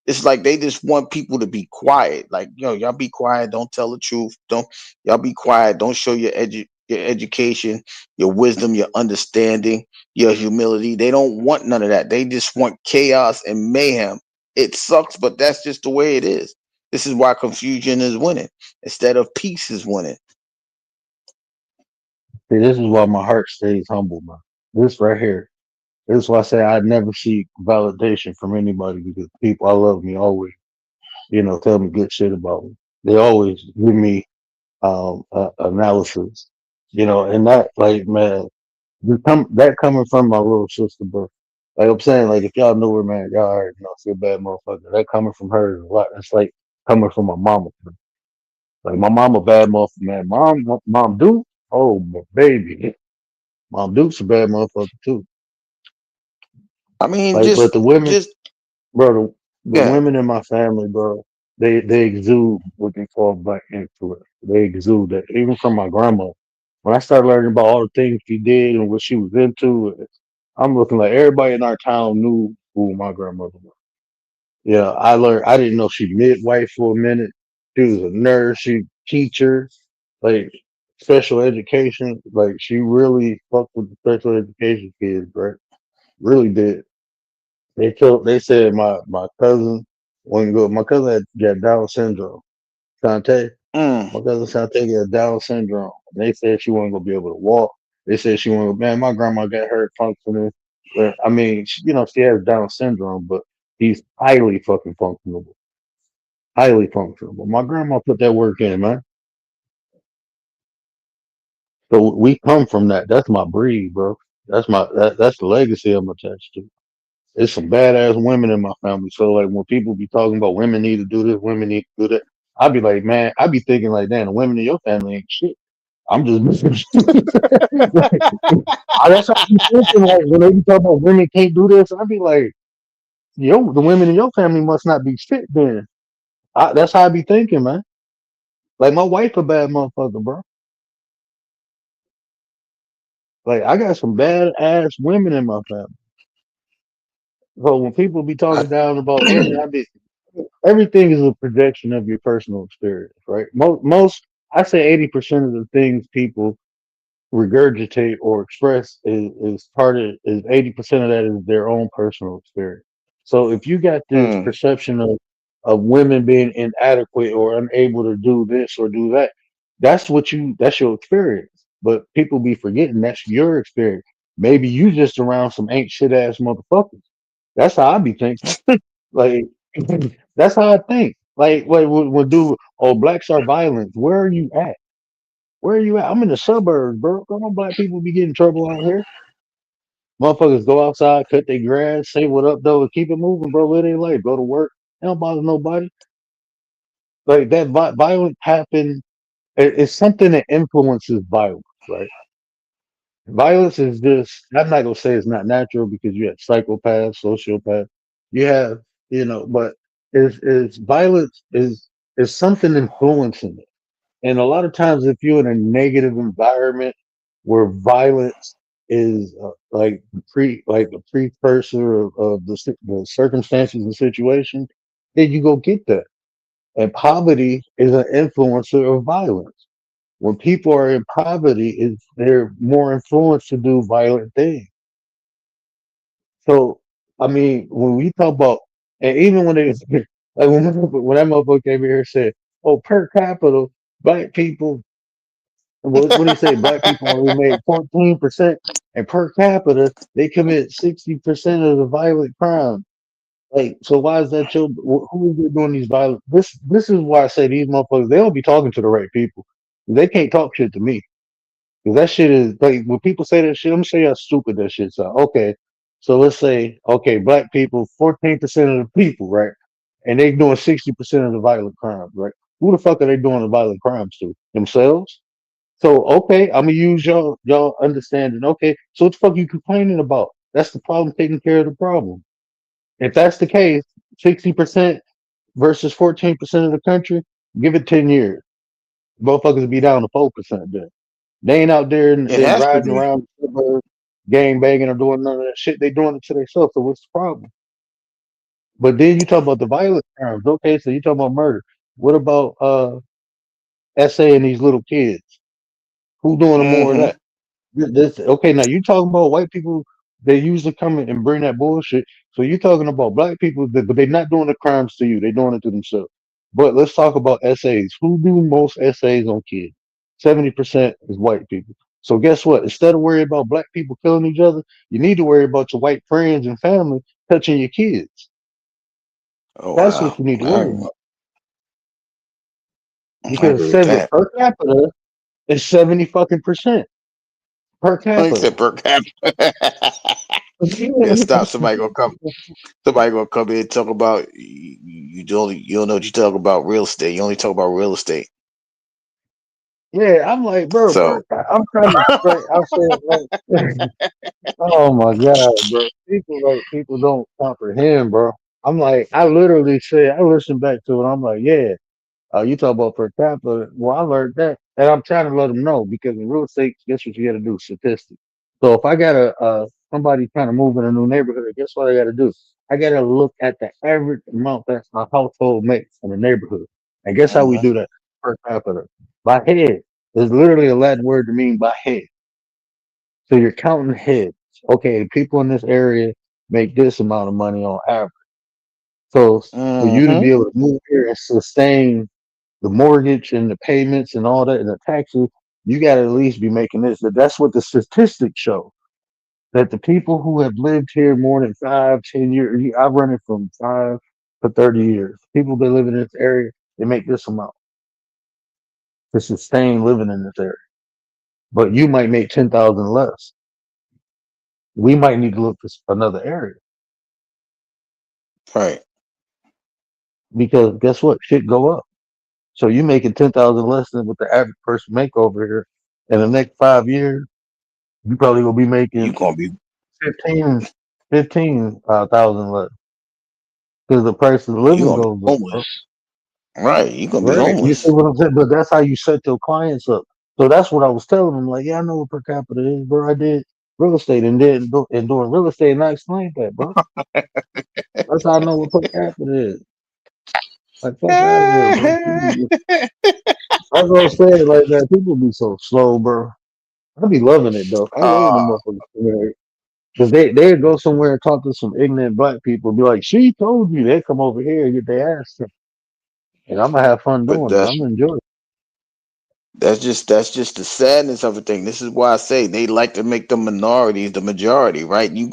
it's like they just want people to be quiet. Like, y'all be quiet, don't tell the truth. Don't y'all be quiet, don't show your education, your wisdom, your understanding, your humility. They don't want none of that. They just want chaos and mayhem. It sucks, but that's just the way it is. This is why confusion is winning instead of peace is winning. See, this is why my heart stays humble, man. This right here. This is why I say I never seek validation from anybody because people I love me always, tell me good shit about me. They always give me analysis, and that like man, that coming from my little sister, bro. Like I'm saying, like if y'all knew her, man, y'all already know she a bad motherfucker. That coming from her is a lot. It's like coming from my mama. Bro. Like my mama bad motherfucker, man. Mom Duke, oh my baby, Mom Duke's a bad motherfucker too. I mean, Like, but the women, just bro, the yeah. women in my family, bro, they exude what they call black influence. They exude that. Even from my grandma. When I started learning about all the things she did and what she was into, I'm looking like everybody in our town knew who my grandmother was. Yeah, I learned. I didn't know she midwife for a minute. She was a nurse. She teacher, like special education. Like she really fucked with the special education kids, right? Really did. They said my cousin wasn't good. My cousin had got Down syndrome. Sante, Mm. my cousin Sante got Down syndrome. And they said she wasn't gonna be able to walk. They said she wasn't. Man, my grandma got hurt functioning. I mean, she has Down syndrome, but he's highly fucking functional. Highly functional. But my grandma put that work in, man. So we come from that. That's my breed, bro. That's the legacy I'm attached to. There's some badass women in my family. So like when people be talking about women need to do this, women need to do that, I'd be like, man, I'd be thinking like, damn, the women in your family ain't shit. I'm just missing. Like, that's how I be thinking. Like when they be talking about women can't do this, I'd be like, yo, the women in your family must not be shit. Then that's how I be thinking, man. Like my wife a bad motherfucker, bro. Like I got some bad ass women in my family. So when people be I, talking down about women, I be everything is a projection of your personal experience, right? Most I say 80% of the things people regurgitate or express is part of is 80% of that is their own personal experience. So if you got this mm, perception of women being inadequate or unable to do this or do that, that's your experience. But people be forgetting that's your experience. Maybe you just around some ain't shit ass motherfuckers. That's how I be thinking. Like that's how I think. Like when do oh blacks are violent. Where are you at? Where are you at? I'm in the suburbs, bro. Come on, black people be getting in trouble out here. Motherfuckers go outside, cut their grass, say what up though, and keep it moving, bro. Live their life, go to work. They don't bother nobody. Like that violence happen. It's something that influences violence, right? Violence is just. I'm not gonna say it's not natural because you have psychopaths, sociopaths. You have, but is violence is something influencing it. And a lot of times, if you're in a negative environment where violence is like the precursor of the circumstances and situations, then you go get that. And poverty is an influencer of violence. When people are in poverty, they're more influenced to do violent things. So, I mean, when we talk about, and even when they, like when that motherfucker came here and said, "Oh, per capita, black people." What do you say? Black people only made 14%, and per capita they commit 60% of the violent crime. Like, so why is that your? Who is doing these violent? This is why I say these motherfuckers they don't be talking to the right people. They can't talk shit to me because that shit is like when people say that shit. I'm gonna show you how stupid that shit sound. Okay, so let's say okay, black people 14% of the people, right? And they doing 60% of the violent crimes, right? Who the fuck are they doing the violent crimes to? Themselves? So okay, I'm gonna use y'all understanding. Okay, so what the fuck you complaining about? That's the problem. Taking care of the problem. If that's the case, 60% versus 14% of the country, give it 10 years. Motherfuckers be down to 4% then. They ain't out there it and has to riding be. around the suburbs, gang banging or doing none of that shit. They doing it to themselves. So what's the problem? But then you talk about the violent crimes. Okay, so you talk about murder. What about SA and these little kids? Who doing more of Hmm. that? Okay, now you talking about white people. They usually come in and bring that bullshit. So you're talking about black people, but they're not doing the crimes to you. They're doing it to themselves. But let's talk about essays. Who do most essays on kids? 70% is white people. So guess what? Instead of worrying about black people killing each other, you need to worry about your white friends and family touching your kids. Oh That's wow, what you need to worry about. I Because agree with seven that. per capita is 70 fucking percent per Like I capita. said, per capita. Yeah, stop. Somebody gonna come. Somebody gonna come in and talk about you don't know what you talk about real estate. You only talk about real estate. Yeah, I'm like, bro, So I'm trying to explain. I'm saying like, oh my god, bro. People don't comprehend, bro. I'm like, I literally said, I listened back to it. I'm like, yeah. You talk about per capita. Well, I learned that, and I'm trying to let them know because in real estate, guess what you got to do? Statistics. So if I got somebody trying to move in a new neighborhood, guess what I got to do? I got to look at the average amount that a household makes in the neighborhood, and guess how we mhm, do that? Per capita, by head. There's literally a Latin word to mean by head. So you're counting heads. Okay, people in this area make this amount of money on average. So for you to mhm, be able to move here and sustain the mortgage and the payments and all that and the taxes, you got to at least be making this. That's what the statistics show. That the people who have lived here more than 5, 10 years, I run it from 5 to 30 years. People that live in this area, they make this amount to sustain living in this area. But you might make 10,000 less. We might need to look for another area right. because guess what? Shit go up. So you making 10,000 less than what the average person make over here. In the next 5 years, you probably gonna be You making gonna be 15, 15,000 less because the price of you living gonna be goes up, bro. homeless. Right. You gonna be Right? You see homeless. what I'm saying? But that's how you set your clients up. So that's what I was telling them. Like, yeah, I know what per capita is, bro. I did real estate and doing real estate, and I explained that, bro. That's how I know what per capita is. Like, fuck out of here, bro. I was gonna say, like, man, people be so slow, bro. I be loving it though. I love when the uh, motherfuckers because they go somewhere and talk to some ignorant black people, be like, "She told you." They come over here and get their ass kicked. And I'm gonna have fun but doing it. I'm gonna enjoy it. that's just the sadness of the thing. This is why I say they like to make the minorities the majority, right? You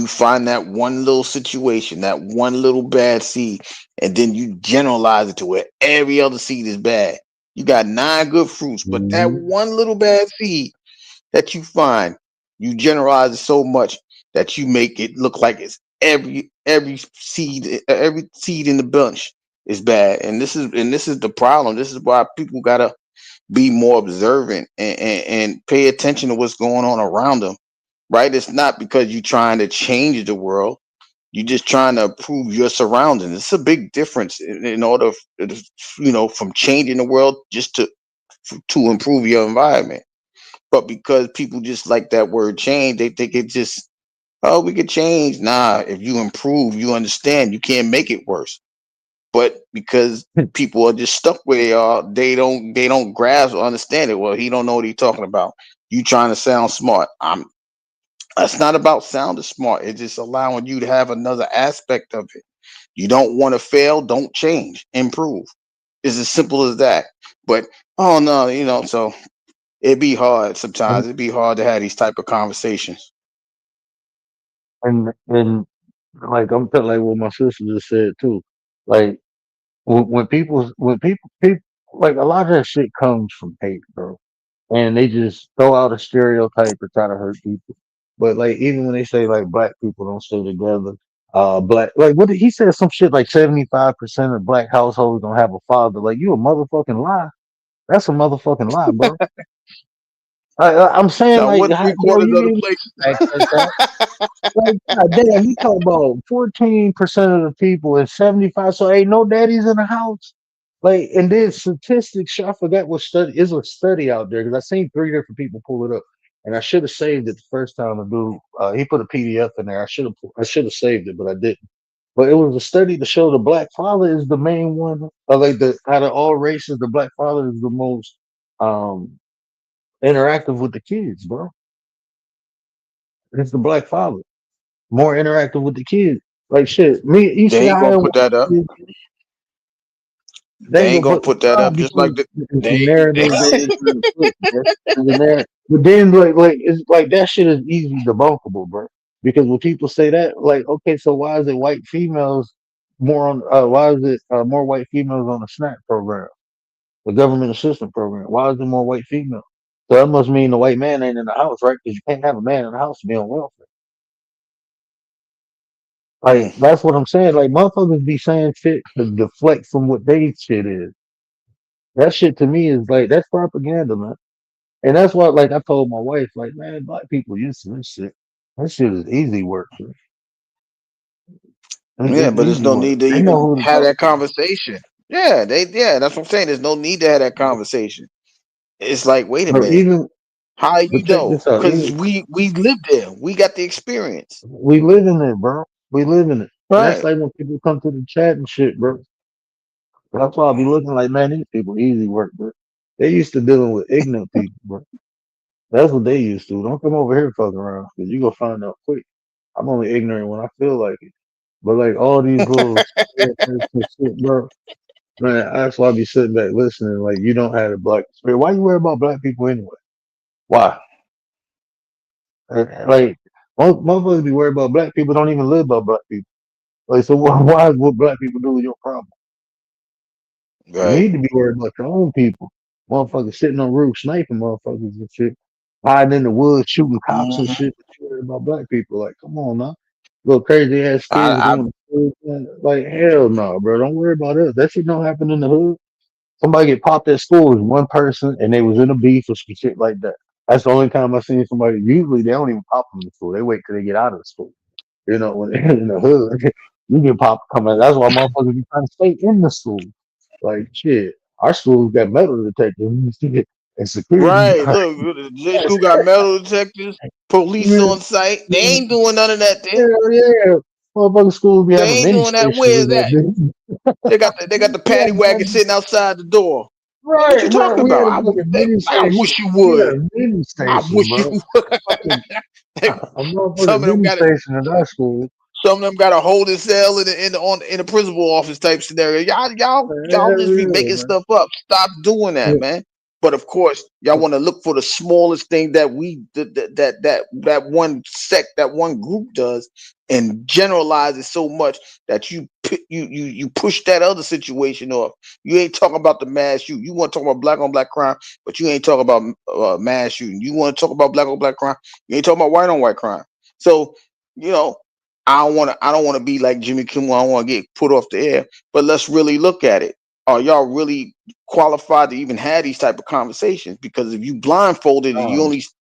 find that one little situation, that one little bad seed, and then you generalize it to where every other seed is bad. You got nine good fruits, but that Hmm. one little bad seed that you find, you generalize it so much that you make it look like it's every seed in the bunch is bad. And this is the problem. This is why people gotta be more observant and pay attention to what's going on around them. Right? It's not because you're trying to change the world. You're just trying to improve your surroundings. It's a big difference in order, from changing the world just to improve your environment. But because people just like that word change, they think it just, oh, we could change. Nah, if you improve, you understand you can't make it worse. But because people are just stuck where they are, they don't grasp or understand it. Well, he don't know what he's talking about. You trying to sound smart. That's not about sounding smart. It's just allowing you to have another aspect of it. You don't want to fail, don't change. Improve. It's as simple as that. But oh no, so it'd be hard And sometimes. It'd be hard to have these type of conversations. and like I'm telling like what my sister just said too. Like when people like a lot of that shit comes from hate, bro. And they just throw out a stereotype or try to hurt people. But like even when they say like black people don't stay together, black like what did he said some shit like 75% of black households don't have a father. Like you a motherfucking lie. That's a motherfucking lie, bro. I'm saying Now, like, what three bro, quarters you of the didn't places? fact check that. Like, God damn, you talk about 14% of the people and 75. So ain't no daddies in the house. Like, and then statistics, I forgot what study is a study out there because I seen three different people pull it up. And I should have saved it the first time the dude he put a PDF in there. I should have saved it, but I didn't. But it was a study to show the black father is the main one. Like the out of all races, the black father is the most um interactive with the kids, bro. It's the black father more interactive with the kids. Like shit, me, you They see ain't how I gonna am put with that up. kids? They They ain't ain't gonna gonna put put that up. Just like because it's the they narrative they trying to put, bro. It's the narrative. But then like it's like that shit is easy debunkable, bro. Because when people say that, like, okay, so why is it white females more on why is it more white females on the SNAP program, the government assistance program? Why is there more white females? So that must mean the white man ain't in the house, right? Because you can't have a man in the house to be on welfare. Like mm, that's what I'm saying. Like motherfuckers be saying shit to deflect from what they shit is. That shit to me is like that's propaganda, man. And that's what like I told my wife, like, man, black people used to this shit. That shit is easy work, bro. Yeah, It's but there's easy no work. need to They know even who to have talk that to. conversation. Yeah, that's what I'm saying. There's no need to have that conversation. It's like, wait a But minute, even how you but check know? this out. Because Even we lived there. We got the experience. we live in it, bro. We live in it. And that's Right. like when people come to the chat and shit, bro. That's why I be looking like, man, these people easy work, bro. They used to dealing with ignorant people, bro. That's what they used to. Don't come over here fucking around, cause you gonna find out quick. I'm only ignorant when I feel like it. But like all these little shit, bro. Man, that's why I be sitting back listening. Like you don't have a black spirit. Why you worry about black people anyway? Why? Like most motherfuckers be worried about black people. Don't even live by black people. Like so, why is what black people do with your problem? You Right. need to be worried about your own people. Motherfuckers sitting on roofs sniping motherfuckers and shit, hiding in the woods shooting cops and Hmm. shit. But you worried about black people? Like, come on now. Little crazy ass kids I going to school. Man. Like, hell no, bro. Don't worry about us. That shit don't happen in the hood. Somebody get popped at school is one person and they was in a beef or some shit like that. That's the only time I seen somebody. Usually they don't even pop them in school. They wait till they get out of the school. You know, when they're in the hood, you get popped coming. That's why motherfuckers be trying to stay in the school. Like shit, our schools got metal detectors and security right. guards. Look, the school got metal detectors, police Man, on site. They ain't doing none of that there. hell yeah, motherfucking schools be They having ain't mini doing that. stations Where in is that that? bitch. They got the We paddy had wagon mini, sitting outside the door. Like, what right, you bro. talking We about? had a fucking mini I station. wish you We had would. a mini I station, wish you bro. A fucking would. a motherfucking Some of them mini got it. station in our school. Some of them got a holding cell in the principal office type scenario. Y'all Hell just be yeah, making man. stuff up. Stop doing that, man. But of course, y'all want to look for the smallest thing that that one sect, that one group does, and generalize it so much that you push that other situation off. You ain't talking about the mass shooting. You want to talk about black on black crime, but you ain't talking about mass shooting. You want to talk about black on black crime. You ain't talking about white on white crime. So you know, I don't want to be like Jimmy Kimmel. I don't want to get put off the air. But let's really look at it. Are y'all really qualified to even have these type of conversations? Because if you blindfolded and Um,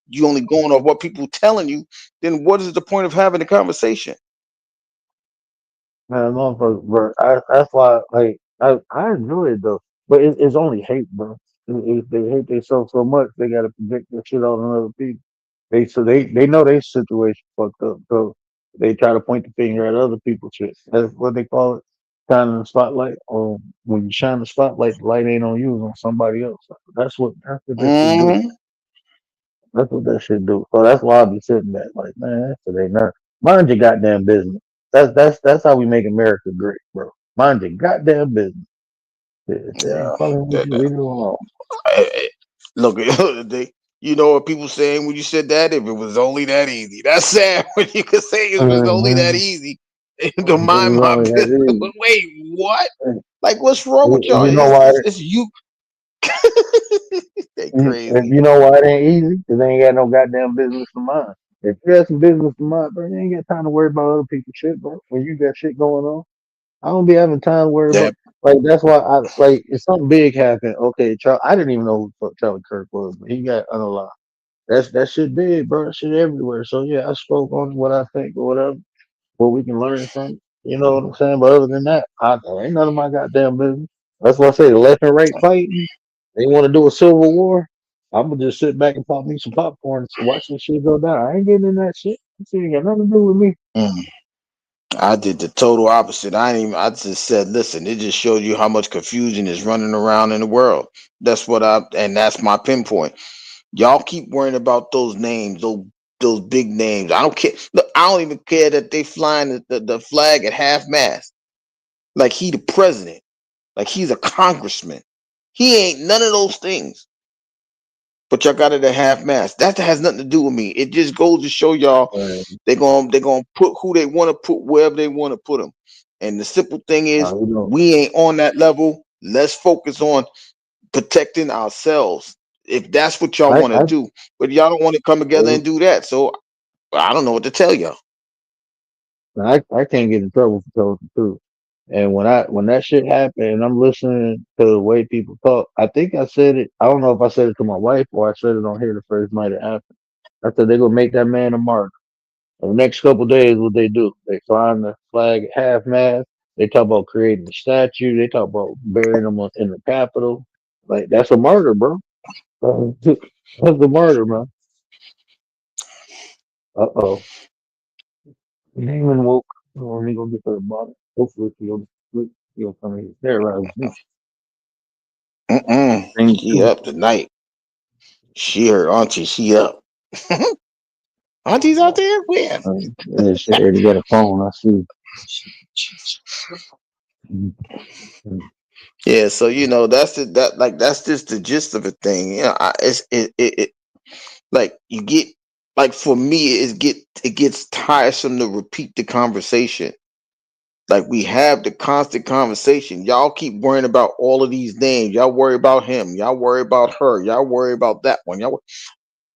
you only going off what people telling you, then what is the point of having the conversation? Man, motherfucker, bro. That's why, like, I enjoy it though, but it's only hate, bro. They hate themselves so much, they gotta project their shit out on other people. They know their situation fucked up, so they try to point the finger at other people's shit. That's what they call it, shining the spotlight. Or when you shine the spotlight, the light ain't on you, it's on somebody else. That's what that should do. Hmm. That's what that should do. So that's why I be sitting back like, man, that's what they not. Mind your goddamn business. That's how we make America great, bro. Mind your goddamn business. If they ain't Yeah. fucking with you, leave it alone. Eh, eh, Look, they, you know what people saying when you said that? If it was only that easy, that's sad. When you could say it was only that Mhm. easy, to mind You my only had business. these. Wait, what? Like, what's wrong with y'all? You know why? It's you. They If crazy. you know why it ain't easy, because they ain't got no goddamn business to mind. If you got some business to mind, bro, you ain't got time to worry about other people's shit, bro. When you got shit going on. I don't be having time to worry about That. like that's why I like if something big happened. Okay, I didn't even know who the fuck Charlie Kirk was, but he got unalive. That shit big, bro. That shit everywhere. So yeah, I spoke on what I think or whatever, what we can learn from. You know what I'm saying? But other than that, ain't none of my goddamn business. That's why I say the left and right fighting. They want to do a civil war. I'm gonna just sit back and pop me some popcorn and watch this shit go down. I ain't getting in that shit. That shit ain't got nothing to do with me. Mm. I did the total opposite. I ain't even. I just said, listen. It just showed you how much confusion is running around in the world. And that's my pinpoint. Y'all keep worrying about those names, those big names. I don't care. Look, I don't even care that they flying the flag at half mast. Like he the president. Like he's a congressman. He ain't none of those things. But y'all got it at half mast. That has nothing to do with me. It just goes to show y'all they gonna put who they want to put wherever they want to put them. And the simple thing is, You know, we ain't on that level. Let's focus on protecting ourselves. If that's what y'all I want to do, but y'all don't want to come together I and do that. So I don't know what to tell y'all. I can't get in trouble for telling the truth. And when that shit happened, and I'm listening to the way people talk, I think I said it. I don't know if I said it to my wife or I said it on here the first night it happened. I said they're gonna make that man a martyr. And the next couple days, what they do? They flying the flag at half mast. They talk about creating a statue. They talk about burying him in the Capitol. Like that's a murder, bro. That's a murder, man. Uh-oh. Naaman woke. Oh, let me go get to the bottom. Hopefully he'll come in. There, right. Thing She too. up tonight. She her auntie. She up. Auntie's out there. Where? Yeah, shit, to get a phone. I see. Yeah. So that's that's just the gist of a thing. It like you get like for me it gets tiresome to repeat the conversation. Like we have the constant conversation. Y'all keep worrying about all of these names. Y'all worry about him. Y'all worry about her. Y'all worry about that one.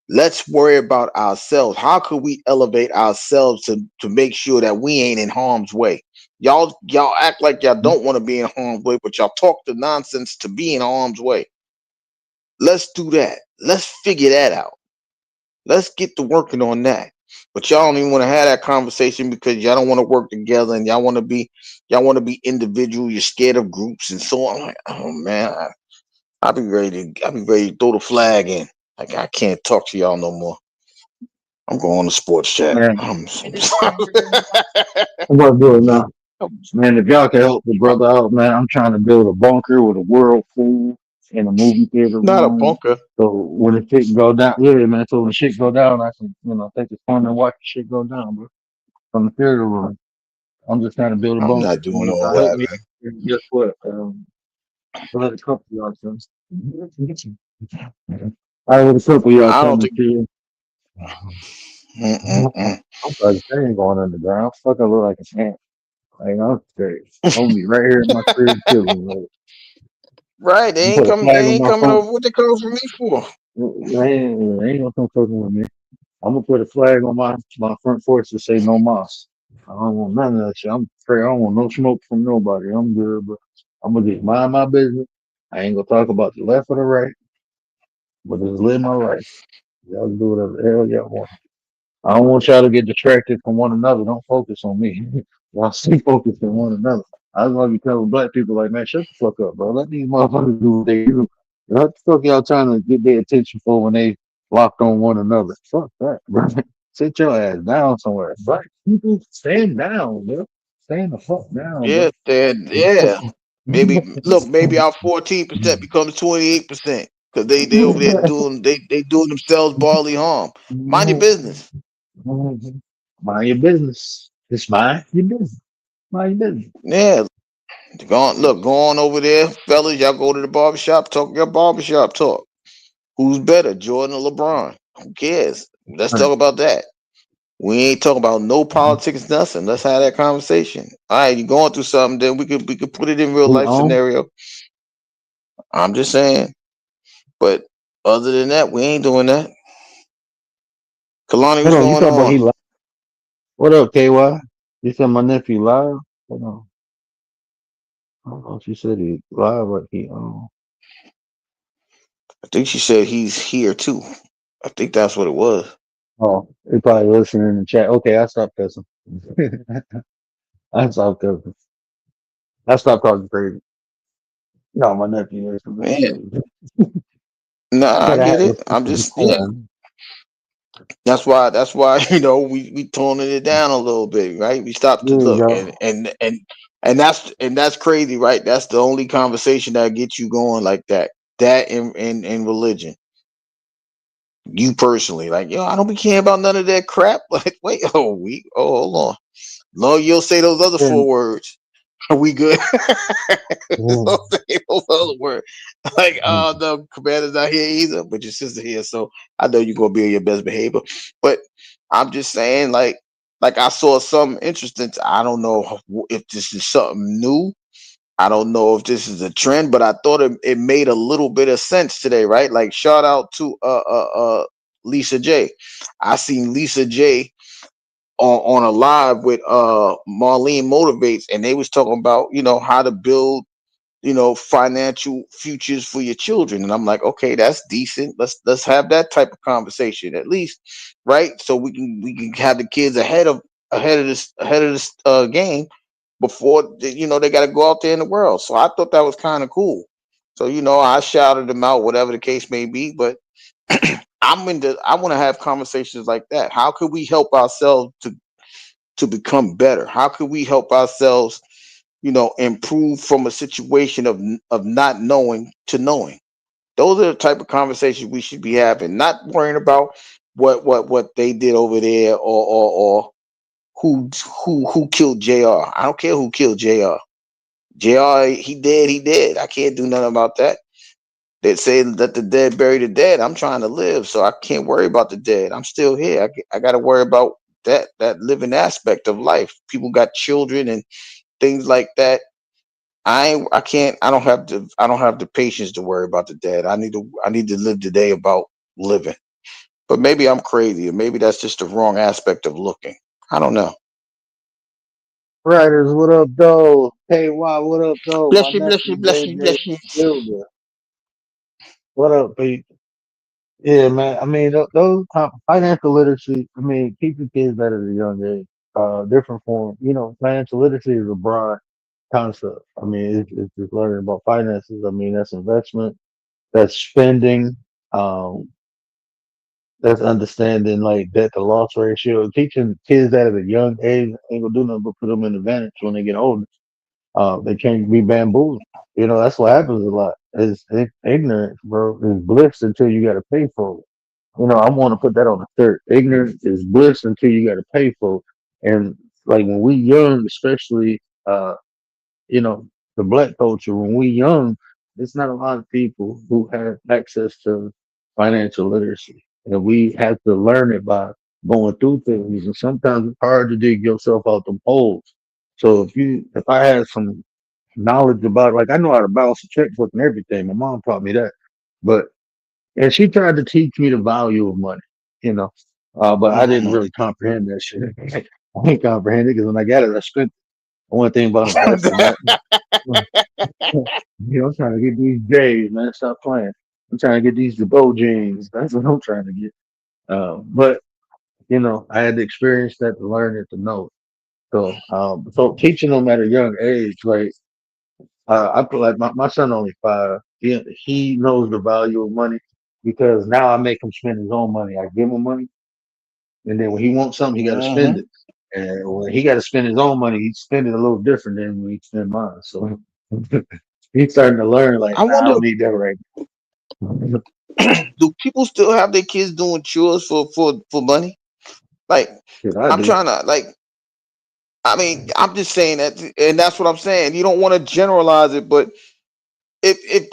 Let's worry about ourselves. How could we elevate ourselves to make sure that we ain't in harm's way? Y'all act like y'all don't want to be in harm's way, but y'all talk the nonsense to be in harm's way. Let's do that. Let's figure that out. Let's get to working on that. But y'all don't even want to have that conversation because y'all don't want to work together and y'all want to be individual. You're scared of groups and so on. I'm like, oh man, I'll be ready to throw the flag in. Like I can't talk to y'all no more. I'm going to sports chat. Man, I'm I'm gonna do it now. Man, if y'all can help the brother out, man, I'm trying to build a bunker with a whirlpool in a movie theater not a room. bunker. So when the shit go down, yeah, man. So when the shit go down, I can, take the fun and watch the shit go down, bro, from the theater room. I'm just trying to build a I'm bunker. not doing all Y'all help that, me. man. And guess what? I'll let a couple of y'all come. I let a couple of y'all I come don't and think. see. Mm-mm-mm. I'm sorry, they ain't going underground. Fuck, I look like a ant. Like, I'm straight. I'm gonna be right here in my crib chilling. Like, Right? They you ain't put a coming. flag They on ain't my coming front. over. What they coming for me for? They ain't gonna come fucking with me. I'm gonna put a flag on my front porch to say no moss. I don't want none of that shit. I'm straight. I don't want no smoke from nobody. I'm good, but I'm gonna just mind my business. I ain't gonna talk about the left or the right, but just live my life. Y'all can do whatever the hell y'all want. I don't want y'all to get distracted from one another. Don't focus on me. Y'all stay focused on one another. I was gonna be telling black people like, man, shut the fuck up, bro. Let these motherfuckers do what they do. What the fuck y'all trying to get their attention for when they locked on one another? Fuck that, bro. Sit your ass down somewhere. Black people, stand down, bro. Stand the fuck down, bro. Yeah, yeah. Maybe our 14% becomes 28% because they over there they doing themselves bodily harm. Mind your business. Mind your business. Just mind your business. Mind your business. Yeah, go on over there, fellas. Y'all go to the barbershop, talk your barbershop talk. Who's better, Jordan or LeBron? Who cares? Let's talk about that. We ain't talking about no politics, nothing. Let's have that conversation. All right, you going through something? Then we could put it in real Who life on? scenario. I'm just saying. But other than that, we ain't doing that. Kalani, Hold what's on, you going talking about on? he live? What up, KY? You said my nephew live? Hold on. I don't know if you said he live or he on. I think she said he's here too. I think that's what it was. Oh, he probably listening in the chat. Okay, I stopped cussing. I stopped cussing. I stopped talking crazy. No, my nephew is. Yeah. Nah, You I gotta get have it. respect I'm for just yeah. decorum. That's why we toning it down a little bit, right? We stopped to There you look go. and that's crazy, right? That's the only conversation that gets you going like that. That in religion. You personally, like, yo, I don't be caring about none of that crap. Like, wait, hold on. No, you'll say those other And, four words. Are we good? mm, Don't say those other words. Like, mm. the commander's not here either, but your sister here, so I know you're gonna be on your best behavior. But I'm just saying, like I saw something interesting. I don't know if this is something new. I don't know if this is a trend, but I thought it made a little bit of sense today, right? Like shout out to Lisa J. I seen Lisa J on a live with Marlene Motivates, and they was talking about how to build financial futures for your children. And I'm like, okay, that's decent. Let's have that type of conversation at least, right? So we can have the kids ahead of this game before they got to go out there in the world. So I thought that was kind of cool. So I shouted them out, whatever the case may be. But I want to have conversations like that. How could we help ourselves to become better? How could we help ourselves improve from a situation of not knowing to knowing? Those are the type of conversations we should be having, not worrying about what they did over there, or who who killed JR. I don't care who killed JR. JR, he dead, he dead. I can't do nothing about that. They say that the dead bury the dead. I'm trying to live, so I can't worry about the dead. I'm still here. I got to worry about that living aspect of life. People got children and things like that. I can't. I don't have the patience to worry about the dead. I need to live today about living. But maybe I'm crazy, or maybe that's just the wrong aspect of looking. I don't know. Riders, what up, though? Hey, why, what up, though? My Bless you, bless nephew you, bless you, JJ bless you. Builder. What up, Pete? Yeah, man. I mean, those financial literacy. I mean, teaching kids that at a young age. Different form. Financial literacy is a broad concept. I mean, it's just learning about finances. I mean, that's investment, that's spending, um, that's understanding like debt to loss ratio. Teaching kids that at a young age ain't gonna do nothing but put them in advantage when they get older. They can't be bamboozled. That's what happens a lot. Is ignorance, bro, is bliss until you got to pay for it. I want to put that on a shirt. Ignorance is bliss until you got to pay for it. And like when we young, especially, you know, the black culture, when we young, there's not a lot of people who have access to financial literacy. And we have to learn it by going through things. And sometimes it's hard to dig yourself out the holes. So if I had some knowledge about it, like I know how to balance a checkbook and everything. My mom taught me that. But and she tried to teach me the value of money, you know. But I didn't Hmm. really comprehend that shit. I didn't comprehend it because when I got it, I spent it. I want to think about investing that. I'm trying to get these J's, man. Stop playing. I'm trying to get these DeBo jeans. That's what I'm trying to get. But I had to experience that to learn it to know. So teaching them at a young age, like I feel like my son only 5. He knows the value of money because now I make him spend his own money. I give him money, and then when he wants something, he got to spend Hmm. it. And when he got to spend his own money, he spend it a little different than when he spend mine. So he's starting to learn like, I nah, I wonder, don't need that right now. do people still have their kids doing chores for money? Like, Shit, I I'm do. trying to like. I mean, I'm just saying that, and that's what I'm saying. You don't want to generalize it, but if if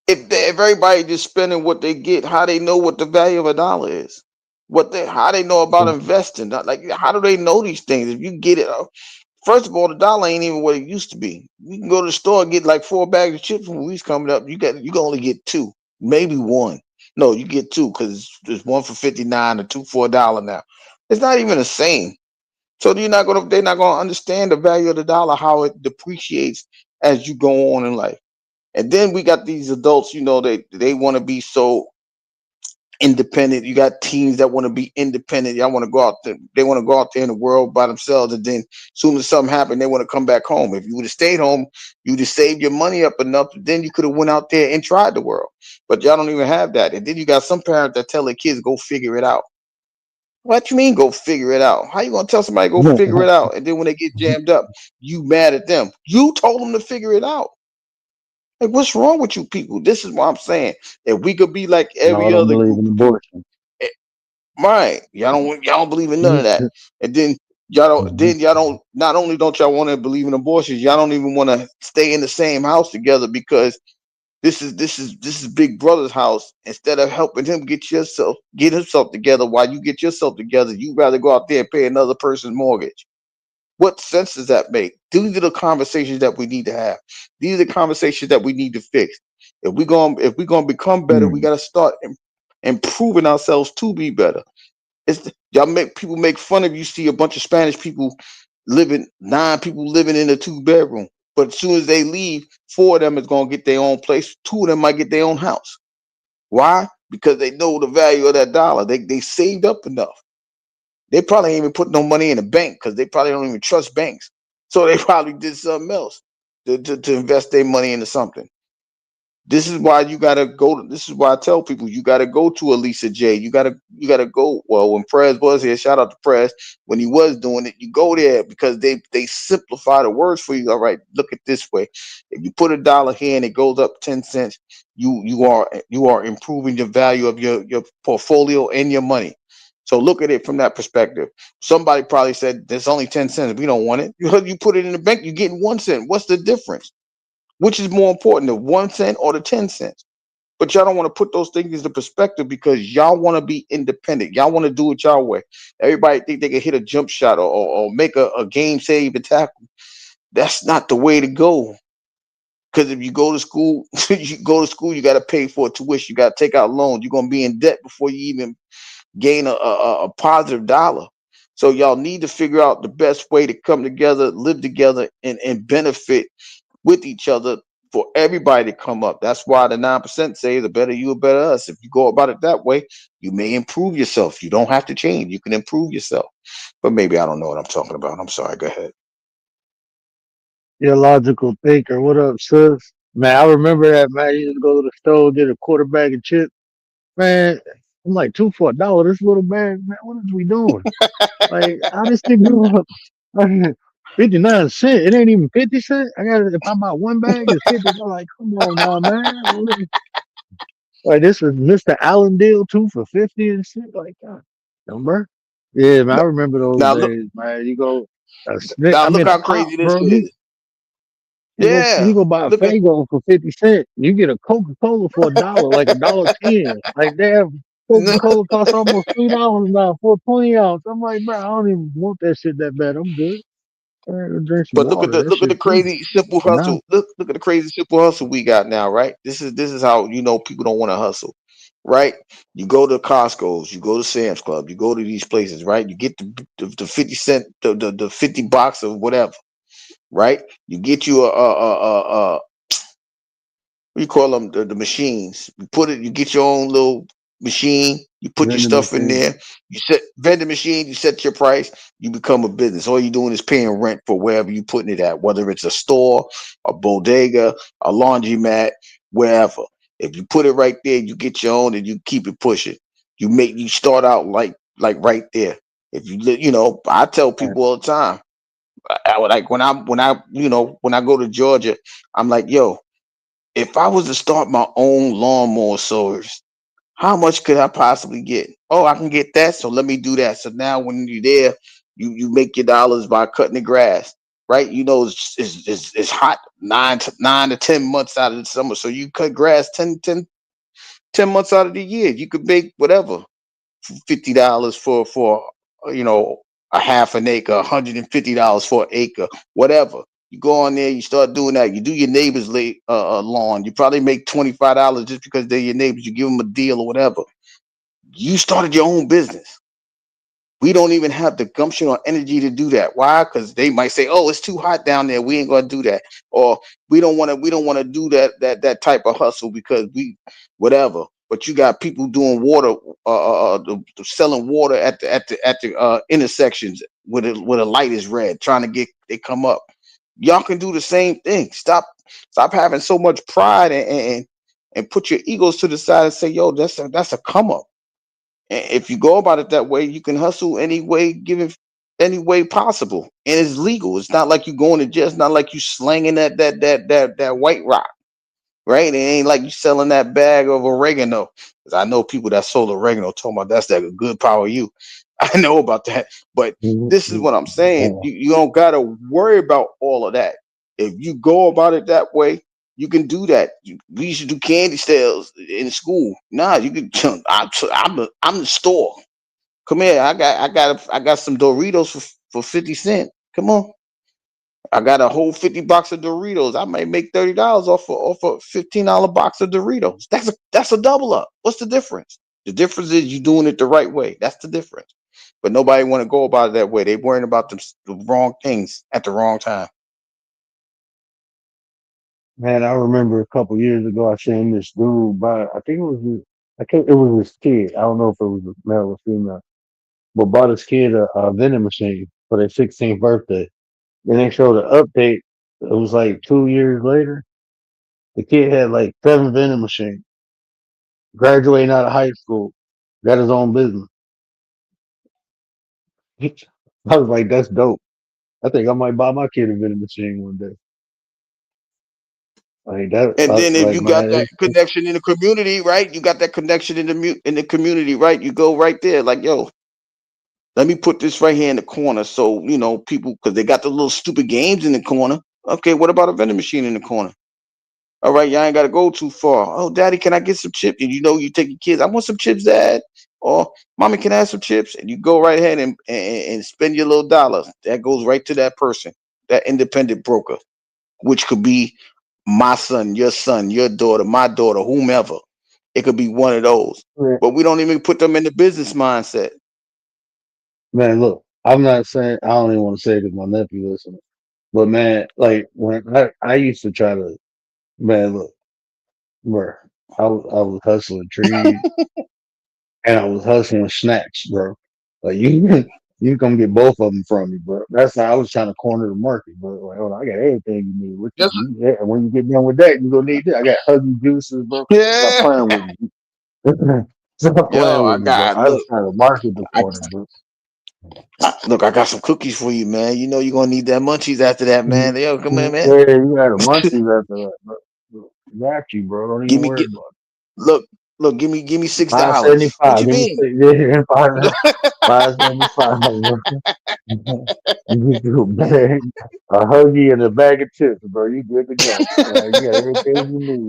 if everybody just spending what they get, how they know what the value of a dollar is? How they know about investing? Like, how do they know these things? If you get it, first of all, the dollar ain't even what it used to be. You can go to the store and get like 4 bags of chips when we's coming up. You can only get two, maybe one. No, you get two because there's one for 59 or two for $1 now. It's not even the same. So they're not gonna understand the value of the dollar, how it depreciates as you go on in life. And then we got these adults, they want to be so independent. You got teens that want to be independent. Y'all want to go out there. They want to go out there in the world by themselves. And then as soon as something happened, they want to come back home. If you would have stayed home, you'd have saved your money up enough. Then you could have went out there and tried the world. But y'all don't even have that. And then you got some parents that tell their kids go figure it out. What you mean go figure it out? How you gonna tell somebody go figure it out? And then when they get jammed up, you mad at them. You told them to figure it out. Like, what's wrong with you people? This is what I'm saying. If we could be like No, I every don't other believe group in of people, abortion. eh, right? Y'all don't believe in none of that. And then y'all don't not only don't y'all want to believe in abortions, y'all don't even want to stay in the same house together because this is Big Brother's house. Instead of helping him get himself together while you get yourself together, you rather go out there and pay another person's mortgage. What sense does that make? These are the conversations that we need to have. These are the conversations that we need to fix. If we're gonna become better, we Hmm. got to start improving ourselves to be better. Y'all make people make fun of you. See a bunch of Spanish people living, 9 people living in a 2 bedroom, but as soon as they leave, 4 of them is gonna get their own place. 2 of them might get their own house. Why? Because they know the value of that dollar. They saved up enough. They probably ain't even put no money in the bank because they probably don't even trust banks. So they probably did something else to invest their money into something. This is why you gotta go. This is why I tell people you gotta go to a Lisa J. You gotta go. Well, when Prez was here, shout out to Prez. When he was doing it, you go there because they simplify the words for you. All right, look at this way. If you put $1 here and it goes up 10 cents, you are improving the value of your portfolio and your money. So look at it from that perspective. Somebody probably said there's only 10 cents. We don't want it. You put it in the bank, you're getting 1 cent. What's the difference? Which is more important, the 1 cent or the 10 cents? But y'all don't want to put those things into perspective because y'all want to be independent. Y'all want to do it y'all way. Everybody think they can hit a jump shot or make a game save and tackle. That's not the way to go. Because if you go to school, you got to pay for a tuition. You got to take out loans. You're gonna be in debt before you even gain a positive dollar. So y'all need to figure out the best way to come together, live together, and benefit with each other for everybody to come up. That's why the 9% say the better you, the better us. If you go about it that way, you may improve yourself. You don't have to change. You can improve yourself. But maybe I don't know what I'm talking about. I'm sorry. Go ahead. Your logical thinker. What up, sis? Man, I remember that, man. You just go to the store, get a quarter bag of chips. Man, I'm like, two for $1. This little bag, man, what is we doing? Like, how this thing go up? 59 cents. It ain't even 50 cents. I got it. If I buy one bag, it's 50. I'm like, come on now, man. Like, this is Mr. Allen deal, two for 50 and shit. Like, God, number. Yeah, man, I remember those Now look, days, man. You go, a snick, now I look mean, a how pop, crazy this bro. is. You Yeah. go buy a Look at Fago for 50 cents. You get a Coca Cola for $1, like $1.10. Like damn, Coca Cola costs almost $3 now for a 20 ounce. I'm like, bro, I don't even want that shit that bad. I'm good. I ain't drink some but look at water. the That look at the shit cool. crazy simple But now, hustle. Look at the crazy simple hustle we got now, right? This is how people don't want to hustle, right? You go to Costco's, you go to Sam's Club, you go to these places, right? You get the 50 cent, the 50 box of whatever, right? You get you a what do you call them, the machines. You get your own little machine, you put your vending stuff in machine. there, you set vending machine, you set your price, you become a business. All you're doing is paying rent for wherever you putting it at, whether it's a store, a bodega, a laundromat, wherever. If you put it right there, you get your own and you keep it pushing. You start out like right there. If I tell Right. people all the time, I would like when I go to Georgia, I'm like, yo, if I was to start my own lawnmower sewers, how much could I possibly get? Oh, I can get that, so let me do that. So now when you're there, you make your dollars by cutting the grass, right? It's hot 9 to 10 months out of the summer, so you cut grass 10 months out of the year. You could make whatever, $50 for you know a half an acre, $150 for an acre, whatever. You go on there, you start doing that. You do your neighbor's lawn. You probably make $25 just because they're your neighbors. You give them a deal or whatever. You started your own business. We don't even have the gumption or energy to do that. Why? Because they might say, "Oh, it's too hot down there. We ain't gonna do that," or "We don't want to. We don't want to do that type of hustle because whatever." But you got people doing water, selling water at the intersections where the light is red, trying to get they come up. Y'all can do the same thing. Stop having so much pride and put your egos to the side and say, "Yo, that's a come up." If you go about it that way, you can hustle any way, given any way possible, and it's legal. It's not like you going to jail. It's not like you slanging that white rock, right? It ain't like you selling that bag of oregano. Because I know people that sold oregano talking about that's that good power you. I know about that, but Mhm, this is mhm. what I'm saying. Yeah. You don't gotta worry about all of that. If you go about it that way, you can do that. We used to do candy sales in school. Nah, you can. I'm the store. Come here. I got some Doritos for 50 cents. Come on. I got a whole 50 box of Doritos. I might make $30 off a $15 box of Doritos. That's a double up. What's the difference? The difference is you doing it the right way. That's the difference. but nobody want to go about it that way. They worrying about the wrong things at the wrong time. Man, I remember a couple years ago I seen this dude buy. I think it was I think it was his kid. I don't know if it was a male or female, but bought his kid a vending machine for their 16th birthday. Then they showed an update. It was like 2 years later. The kid had like 7 vending machines. Graduating out of high school, got his own business. I was like, that's dope. I think I might buy my kid a vending machine one day. Like that, And then if like you got man, that connection in the community, right? You got that connection in the in the community, right? You go right there, like, yo, let me put this right here in the corner, so people, because they got the little stupid games in the corner. Okay, what about a vending machine in the corner? All right, y'all ain't got to go too far. Oh, daddy, can I get some chips? And you take your kids. I want some chips, dad. Or mommy, can I have some chips? And you go right ahead and spend your little dollar. That goes right to that person, that independent broker, which could be my son, your daughter, my daughter, whomever. It could be one of those. But we don't even put them in the business mindset. man, look, I'm not saying I don't even want to say it to my nephew listening, but man, like when I used to try to, man, look, bro, I was hustling trees and I was hustling snacks, bro. Like you come get both of them from me, bro. That's how I was trying to corner the market, bro. Like, hold on, I got everything you need. What Yes. yeah, and when you get done with that, you gonna need that. I got huggy juices, bro. Stop Yeah. playing with me. Stop Yo, playing I with me, bro. got I was look. trying to market the I, corner, bro. look, I got some cookies for you, man. You know you're gonna need that munchies after that, man. Yo, come on, man. Yeah, you got a munchies after that, bro. Got you, bro. Don't Give even me worry get about it. look, look, give me $6. What 5.75. you Give me mean? yeah, 5.75, bro. You get you a bag, a huggy, and a bag of chips, bro. You good to go. You got everything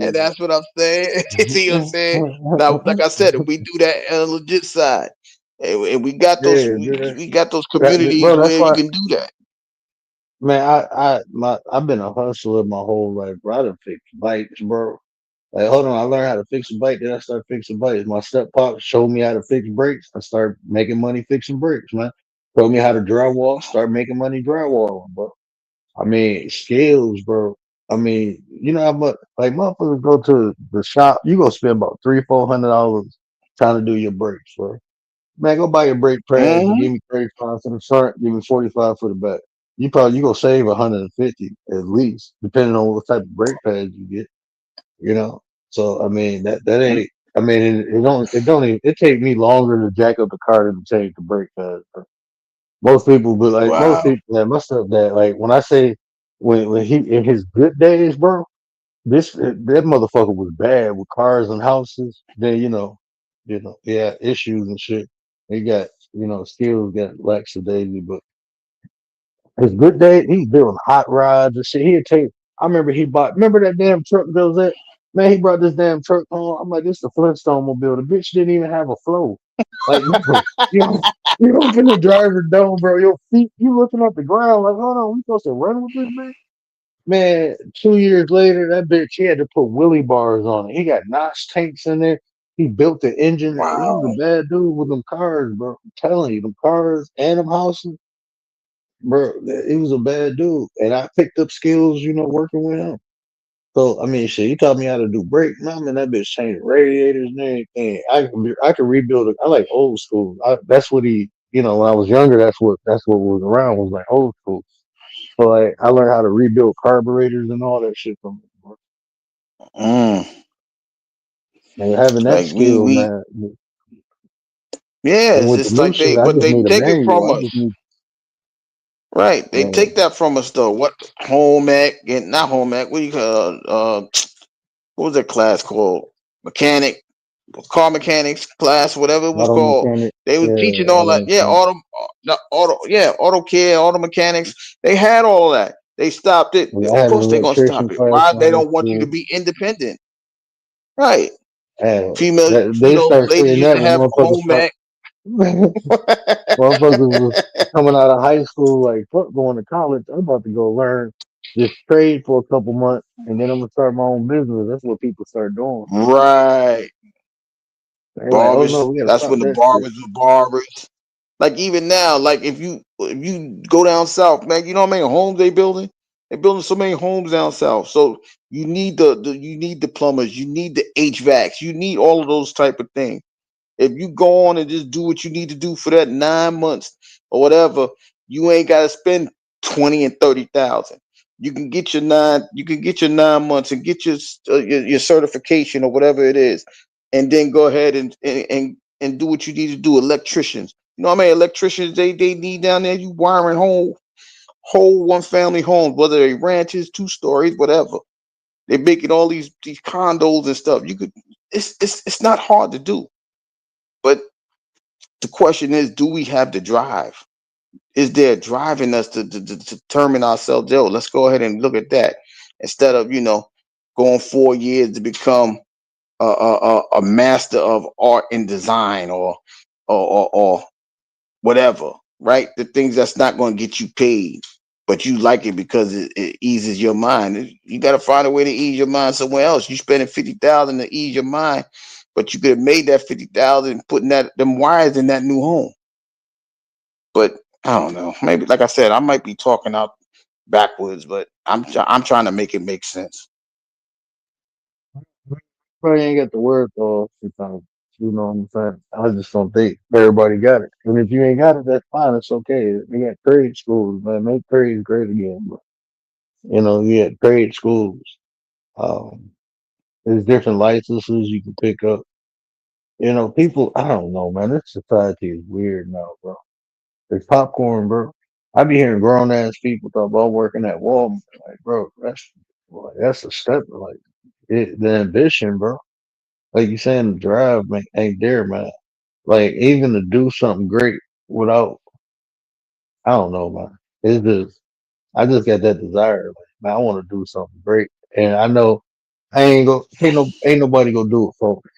And you that's what I'm saying. You see what I'm saying? Now, like I said, if need. we do that on a legit side, and we got those, Yeah, do that we shit. got those communities Bro, that's where you why, can do that. man. I've been a hustler my whole life, bro. I done fixed bikes, bro. Like, hold on, I learned how to fix a bike. Then I started fixing bikes. My step pop showed me how to fix brakes. I started making money fixing brakes, man. Showed me how to drywall. Start making money drywalling, bro. I mean, skills, bro. I mean, you know how much like motherfuckers go to the shop. You gonna spend about $300-400 trying to do your brakes, bro. Man, go buy your brake pads and Hmm. give me 35 for the front, give me 45 for the back. You gonna save 150 at least, depending on what type of brake pads you get. You know, so I mean that ain't. I mean it don't even, it take me longer to jack up the car than to change the brake pads. Bro. Most people, but like most Wow. people, man, my stepdad, like when I say when he in his good days, bro, that motherfucker was bad with cars and houses. Then yeah, issues and shit. He got skills got lackadaisy, but his good day, he's building hot rods and shit. He'd take. I remember he bought. Remember that damn truck that was at? Man, he brought this damn truck home. I'm like, this the Flintstone mobile. The bitch didn't even have a flow. Like you open the driver door, bro. Your feet, you looking at the ground. Like, hold on, we supposed to run with this bitch? Man, 2 years later, that bitch he had to put wheelie bars on it. He got notch tanks in there. He built the engine. He was a Wow. bad dude with them cars, bro. I'm telling you, them cars and them houses. Bro, he was a bad dude, and I picked up skills, working with him. So I mean, shit, he taught me how to do brake. Man, man, that bitch changed radiators and everything. I can rebuild it. I like old school. That's what when I was younger, that's what was around was like old school. So like, I learned how to rebuild carburetors and all that shit from him, bro. Mm. And having that Like skill, man. yeah, And it's with the just new like shit, I but just they need a take it manual. from I us. just need, Right. They man, take that from us though. What home ec and not home ec, what do you call what was that class called? Mechanic, car mechanics class, whatever it was auto called. mechanic. They were Yeah, teaching all auto that. Yeah, mechanic. auto care, auto mechanics. They had all that. They stopped it. Yeah, I Of had an course they're gonna electrician stop it. class Why? in They high don't want you to school. be independent. Right. And Female, they start ladies seeing used that to when have motherfuckers home start ec. motherfuckers was coming out of high school like fuck going to college. I'm about to go learn this trade for a couple months and then I'm gonna start my own business. That's what people start doing. Right. They're like, oh no, Barbers. we gotta That's stop when the that shit. barbers were barbers. Like even now, like if you go down south, man, you know how many homes they building? They're building so many homes down south. So you need you need the plumbers, you need the HVACs, you need all of those type of things. If you go on and just do what you need to do for that 9 months or whatever, you ain't got to spend 20 and 30,000. You can get your 9 months and get your certification or whatever it is, and then go ahead and do what you need to do. Electricians, you know how many electricians they need down there? You wiring whole one family homes, whether they ranches, 2 stories, whatever. They're making all these condos and stuff. You could it's not hard to do, but the question is, do we have the drive? Is there driving us to determine ourselves? Yo, let's go ahead and look at that instead of going 4 years to become a master of art and design or whatever, right? The things that's not going to get you paid, but you like it because it eases your mind. You got to find a way to ease your mind somewhere else. You spending 50,000 to ease your mind, but you could have made that 50,000 putting them wires in that new home. But I don't know. Maybe, like I said, I might be talking out backwards, but I'm trying to make it make sense. Probably ain't got the word though sometimes. You know what I'm saying? I just don't think everybody got it. And if you ain't got it, that's fine. It's okay. We got trade schools, man. Make trades great again, bro. You got trade schools. Um, there's different licenses you can pick up. People, I don't know, man. This society is weird now, bro. It's popcorn, bro. I be hearing grown ass people talk about working at Walmart. Like, bro, that's a step. Like, the ambition, bro. Like you saying, the drive man, ain't there, man. Like, even to do something great without, I don't know, man. It's just, I just got that desire. Like, man, I want to do something great, and I know I ain't nobody gonna do it for me.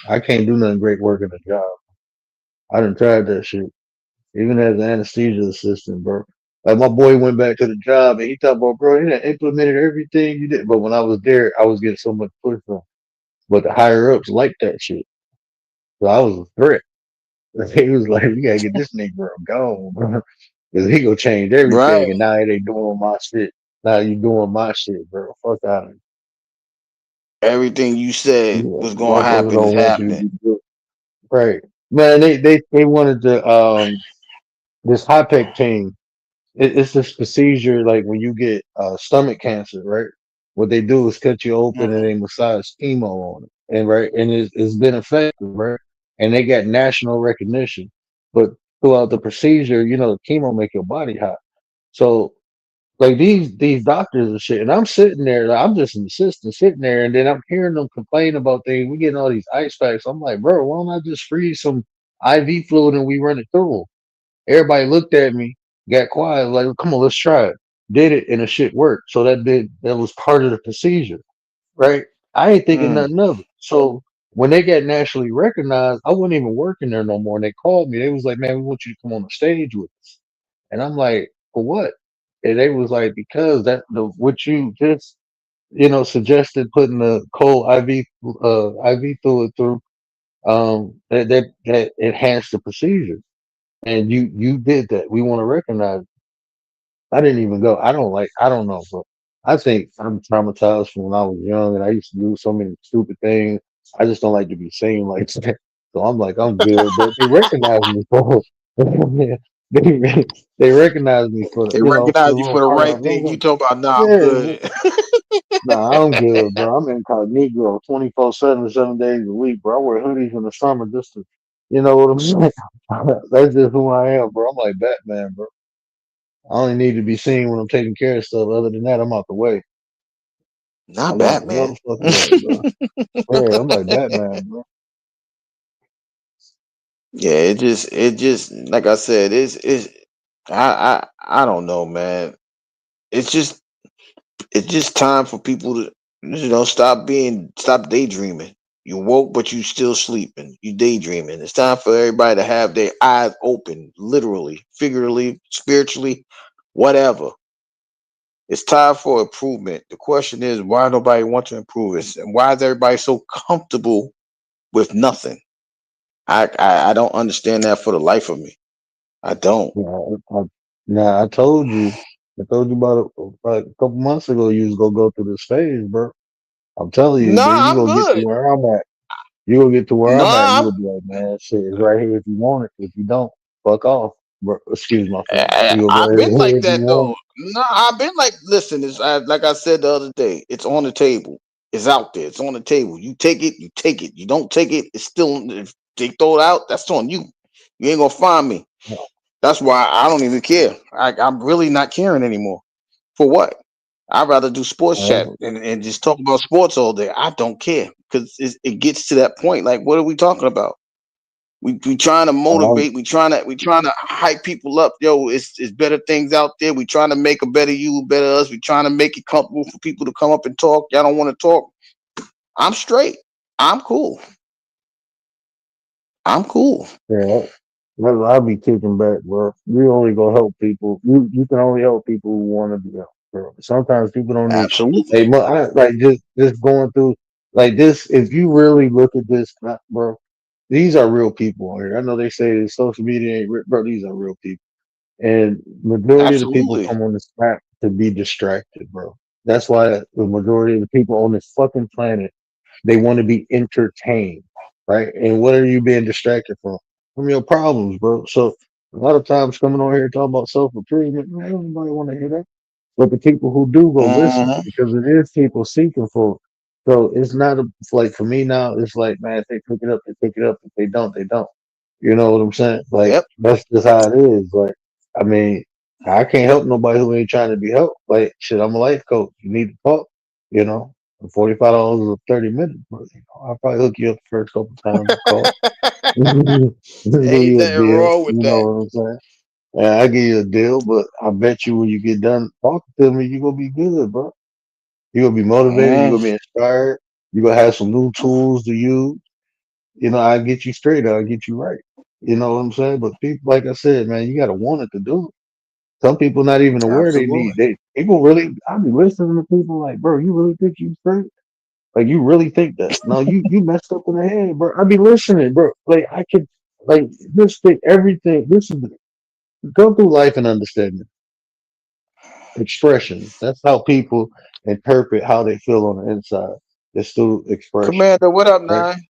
I can't do nothing great working a job. I done tried that shit. Even as an anesthesia assistant, bro. Like my boy went back to the job and he talked about, bro, he done implemented everything you did. But when I was there, I was getting so much pushback. But the higher ups liked that shit. So I was a threat. He was like, we gotta get this nigga gone, bro. Because he gonna change everything. And Right. now they doing my shit. Now you doing my shit, bro. Fuck out of here. Everything you said Yeah, was gonna motherfuckers happen is don't want you to happening. be good. Right. Man, they wanted to this high tech team. It's this procedure like when you get stomach cancer, right? What they do is cut you open and Mhm. they massage chemo on it, and right, and it's been effective, right? And they got national recognition. But throughout the procedure, the chemo make your body hot. So like these doctors and shit, and I'm sitting there, like, I'm just an assistant sitting there, and then I'm hearing them complain about things. We getting all these ice packs. I'm like, bro, why don't I just freeze some IV fluid and we run it through 'em? Everybody looked at me, got quiet, like, come on, let's try it. Did it, and the shit worked. So that was part of the procedure, right? I ain't thinking Mm. nothing of it. So when they got nationally recognized, I wasn't even working there no more. And they called me. They was like, man, we want you to come on the stage with us. And I'm like, for what? And they was like, because what you just suggested putting the cold IV fluid through that enhanced the procedure. And you did that. We want to recognize. I didn't even go. I don't know, bro. I think I'm traumatized from when I was young and I used to do so many stupid things. I just don't like to be seen like that. So I'm like, I'm good, but they recognize me for they they recognize me for They for the recognize you little for the part right I thing. know. You talk about, nah, I'm Yeah, good. nah, I'm good, bro. I'm incognito 24/7, 7 days a week, bro. I wear hoodies in the summer just to, you know what I'm saying? That's just who I am, bro. I'm like Batman, bro. I only need to be seen when I'm taking care of stuff. Other than that, I'm out the way. Not I'm out the Batman. motherfucking way, bro. Yeah, I'm like Batman, bro. Yeah, it just like I said, it's I don't know, man. It's just time for people to stop daydreaming. You woke, but you still sleeping. You daydreaming. It's time for everybody to have their eyes open, literally, figuratively, spiritually, whatever. It's time for improvement. The question is, why nobody want to improve it, and why is everybody so comfortable with nothing? I don't understand that for the life of me. I don't. Now I told you about a couple months ago. You was gonna go through this phase, bro. I'm telling you, man. Nah, You I'm gonna get to good. where I'm at. You gonna get to where I'm at. You Nah, gonna be like, man, shit is right here if you want it. If you don't, fuck off. Bro, excuse my French. You gonna go I've been ahead like if you that want though. it. No, I've been like, listen, like I said the other day, it's on the table. It's out there. It's on the table. You take it, you take it. You don't take it, it's still, if they throw it out, that's on you. You ain't gonna find me. That's why I don't even care. I'm really not caring anymore. For what? I'd rather do sports chat Uh, and just talk about sports all day. I don't care because it gets to that point. Like, what are we talking about? We trying to uh, motivate. We trying to hype people up. Yo, it's better things out there. We trying to make a better you, better us. We trying to make it comfortable for people to come up and talk. Y'all don't want to talk. I'm straight. I'm cool. I'm cool. yeah, I'll be kicking back, bro. You only gonna help people. You can only help people who want to be helped, bro. Sometimes people don't need. Absolutely. Hey, like just going through like this. If you really look at this, bro, these are real people on here. I know they say social media ain't real, bro. These are real people. And majority of the people Absolutely. come on this app to be distracted, bro. That's why the majority of the people on this fucking planet, they want to be entertained, right? And what are you being distracted from? From your problems, bro. So a lot of times coming on here talking about self improvement, man, everybody want to hear that. But the people who do go listen Hmm. because it is people seeking for. So it's not it's like for me now. It's like, man, if they pick it up, they pick it up. If they don't, they don't. You know what I'm saying? Like Yep. that's just how it is. Like I mean, I can't help nobody who ain't trying to be helped. Like shit, I'm a life coach. You need to talk. You know, $45 or 30 minutes. But, I'll probably hook you up the first couple times you call. Give Ain't you a nothing deal. wrong with You know that. what I'm saying? Yeah, I give you a deal, but I bet you when you get done talking to me, you gonna be good, bro. You gonna be motivated. You Mm. gonna be inspired. You gonna have some new tools to use. You know, I get you straight. I'll get you right. You know what I'm saying? But people, like I said, man, you gotta want it to do it. Some people not even aware they Absolutely. need. They people really. I be listening to people like, bro, you really think you straight? Like you really think that? No, you messed up in the head, bro. I be listening, bro. Like I could, like this thing, everything. This is go through life and understanding expression. That's how people interpret how they feel on the inside. It's through expression, Commander, what up, right? nine?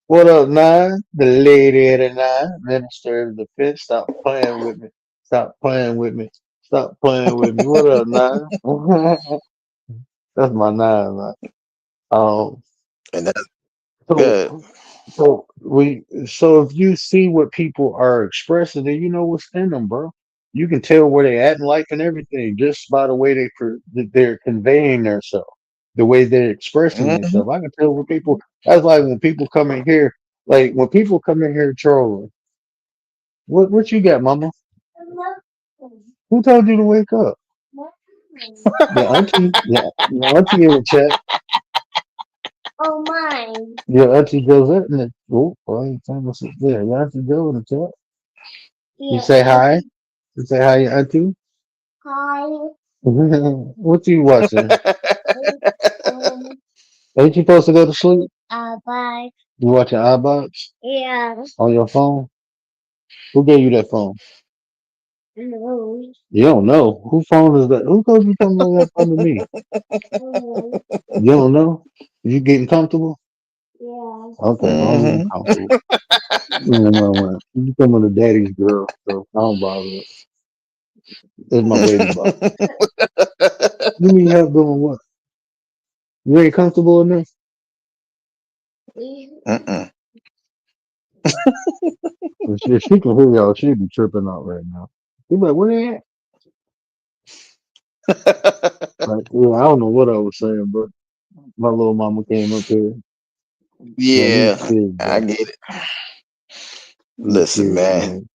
What up, Nine? The lady of the nine, Minister of Defense. Stop playing with me. Stop playing with me. Stop playing with me. What up, Nine? That's my nine, man. Um, And that's so good. so if you see what people are expressing, then you know what's in them, bro. You can tell where they at in life and everything just by the way that they're conveying themselves, the way they're expressing Hmm. themselves. I can tell when people. That's like when people come in here, like when people come in here trolling. What you got, Mama? Who told you to wake up? Your auntie. Yeah, your auntie in the chat. Your auntie goes in the. Oh, boy, you time to sit there. Your auntie go in the chat. You say hi. You say hi, your auntie. What you watching? Ain't you supposed to go to sleep? You watching iBox on your phone? Who gave you that phone? You don't know. Whose phone is that? Who told you something like that phone to me? You don't know? You getting comfortable? Okay, as long as you Hmm. comfortable. You come with a daddy's girl, so I don't bother it. It's my baby box. You need help doing what? You ain't comfortable enough? Mm-mm. If she can hear y'all, she'd be tripping out right now. She be like, where they at? Like, yeah, I don't know what I was saying, but my little mama came up here. Man, these Yeah, kids, I bro. get it. These Listen, kids, man, man.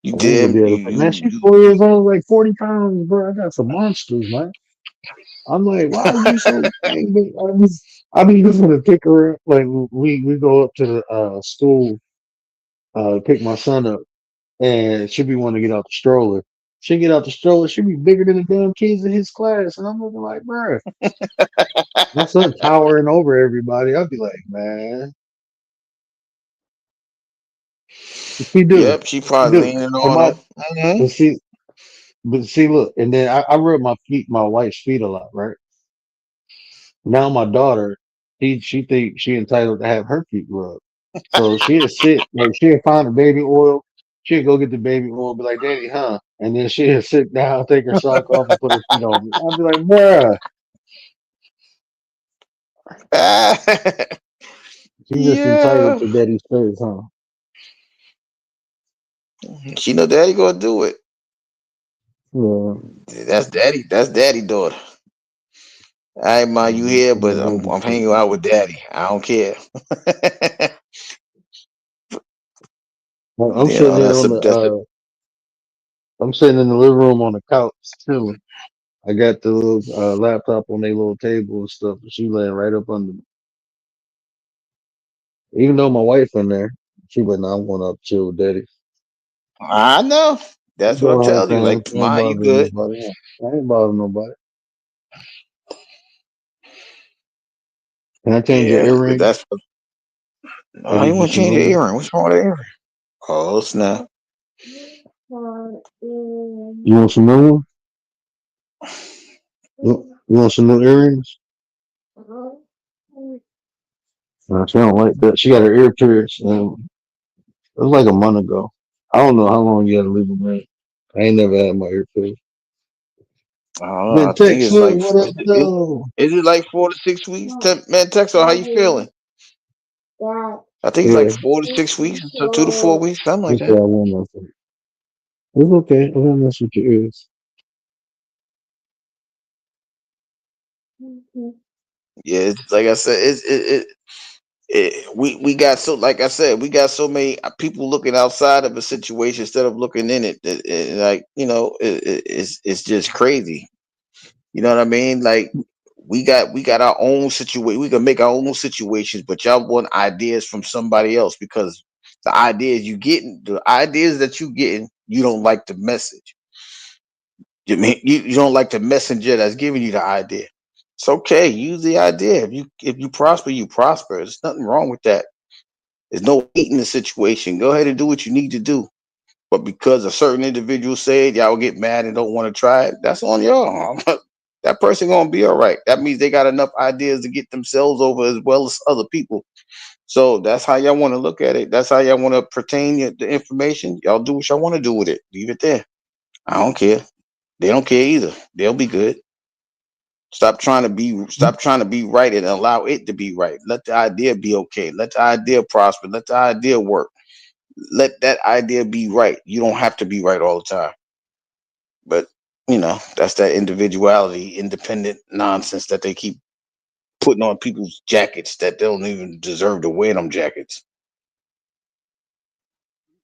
you I ain't gonna did be able to. Man, you she's 4 years old, like 40 pounds, bro. I got some monsters, man. I'm like, why are you so dang big? I be using to pick her up. Like we go up to the school, pick my son up, and she be wanting to get out the stroller. She get out the stroller, she be bigger than the damn kids in his class, and I'm looking like, bro, my son towering over everybody. I'll be like, man, She do. Yep, she She probably do. leaning But on my, him. Hmm. but see, look, and then I rub my feet, my wife's feet a lot, right? Now my daughter, she thinks she entitled to have her feet rubbed. So she'll sit, like she'll find the baby oil. She'll go get the baby oil, be like, "Daddy, huh?" And then she'll sit down, take her sock off, and put her feet on me. I'll be like, "Bruh, she just entitled Yeah, to daddy's face, huh?" she know daddy gonna do it. Yeah. That's daddy. That's daddy daughter. I ain't mind you here, but I'm hanging out with daddy. I don't care. I'm sitting there on the That's a I'm sitting in the living room on the couch chilling. I got the little laptop on their little table and stuff, and she laying right up under me. Even though my wife in there, she went, "No, I'm going up chill with daddy." I know. She That's what I'm doing her telling you. thing. Like, She ain't mine, you bothering good. nobody. I ain't bothering nobody. Can I change your Yeah, but earring? that's. Or I did ain't you want to see change the mine? earring. What's wrong with the earring? Oh snap! You want some new one? You want some new earrings? She don't like that. She got her ear pierced. And it was like a month ago. I don't know how long you gotta leave them in. I ain't never had my ear pierced. I don't know. I Then think text it's look, like what up though? is it like 4 to 6 weeks? Man, Texas, how you feeling? I think it's like Yeah. 4 to 6 weeks, so 2 to 4 weeks, something like That's what that. I want to say. It's okay. I won't mess with your ears. Yeah, it's, like I said, we got so like I said, we got so many people looking outside of a situation instead of looking in it. Like it's just crazy. You know what I mean? Like we got our own situation. We can make our own situations, but y'all want ideas from somebody else because the ideas that you getting, you don't like the message. You don't like the messenger that's giving you the idea. It's okay. Use the idea. If you prosper, you prosper. There's nothing wrong with that. There's no hate in the situation. Go ahead and do what you need to do. But because a certain individual said y'all get mad and don't want to try it, that's on y'all. That person gonna be all right. That means they got enough ideas to get themselves over as well as other people. So that's how y'all want to look at it. That's how y'all want to pertain the information. Y'all do what y'all want to do with it. Leave it there. I don't care. They don't care either. They'll be good. Stop trying to be right and allow it to be right. Let the idea be okay. Let the idea prosper. Let the idea work. Let that idea be right. You don't have to be right all the time. But that's that individuality, independent nonsense that they keep putting on people's jackets that they don't even deserve to wear them jackets.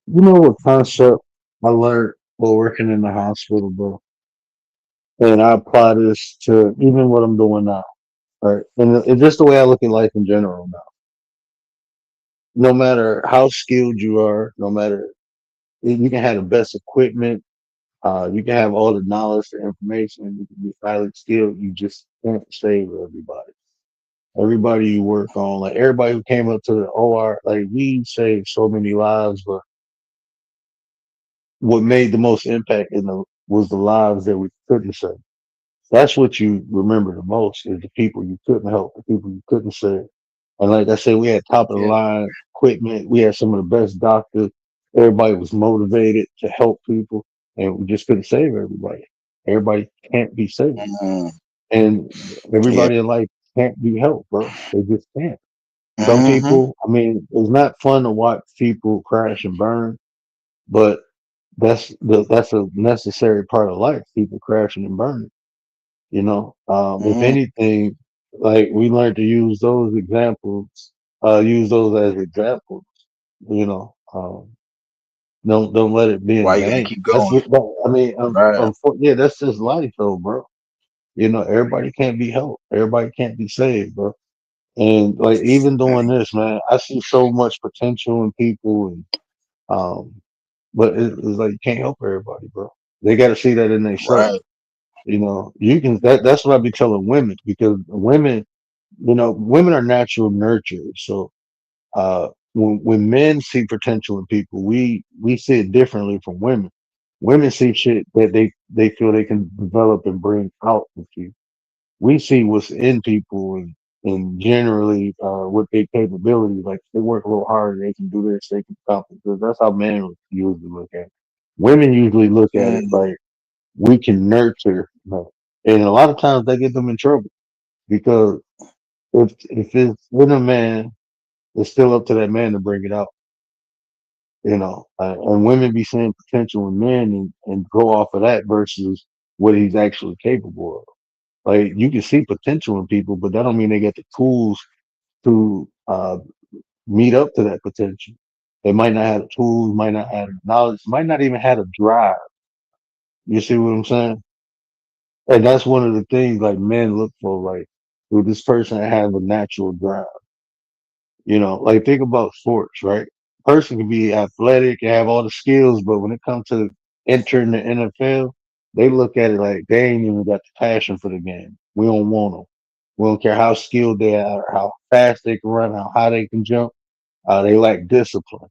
You know what concept I learned while working in the hospital, bro? And I apply this to even what I'm doing now. Right. And it's just the way I look at life in general now. No matter how skilled you are, no matter you can have the best equipment, you can have all the knowledge, the information, you can be highly skilled, you just can't save everybody. Everybody you work on, like everybody who came up to the OR, like we saved so many lives, but what made the most impact was the lives that we couldn't save. That's what you remember the most is the people you couldn't help, the people you couldn't save. And like I said, we had top of the Yeah. line equipment. We had some of the best doctors. Everybody was motivated to help people, and we just couldn't save everybody. Everybody can't be saved, Mm-hmm. and Yeah. everybody in life can't be helped, bro. They just can't. Some Mm-hmm. people, I mean, it's not fun to watch people crash and burn, but that's a necessary part of life. People crashing and burning. If Mm-hmm. anything, like we learned to use those examples, use those as examples. You know, don't let it be Why in you gotta vain. keep That's going? what. I mean, Right. yeah, that's just life, though, bro. Everybody can't be helped. Everybody can't be saved, bro. And like even doing this, man, I see so much potential in people, and but it's like you can't help everybody, bro. They got to see that in themselves. Right. You can. That's what I be telling women because women, women are natural nurturers. So when men see potential in people, we see it differently from women. Women see shit that they feel they can develop and bring out with you. We see what's in people and generally what their capabilities. Like they work a little harder, they can do this, they can accomplish this. That's how men usually look at it. Women usually look at it Mm-hmm. like we can nurture, and a lot of times they get them in trouble because if it's in a man, it's still up to that man to bring it out. And women be seeing potential in men and go off of that versus what he's actually capable of. Like you can see potential in people, but that don't mean they get the tools to meet up to that potential. They might not have the tools, might not have the knowledge, might not even have a drive. You see what I'm saying? And that's one of the things like men look for. Like, will this person have a natural drive? Like think about sports, right? Person can be athletic and have all the skills, but when it comes to entering the NFL, they look at it like they ain't even got the passion for the game. We don't want them. We don't care how skilled they are, how fast they can run, how high they can jump. They lack discipline.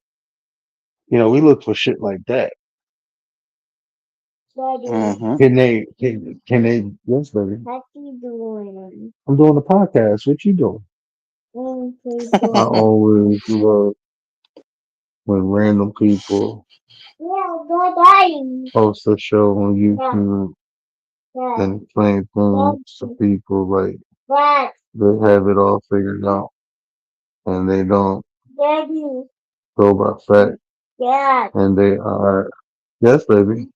We look for shit like that. Daddy, Mm-hmm. can they? Yes, baby. What you doing? I'm doing the podcast. What you doing? I always love when random people host a show on YouTube and explain things to people like they have it all figured out and they don't go by fact and they are, yes, baby,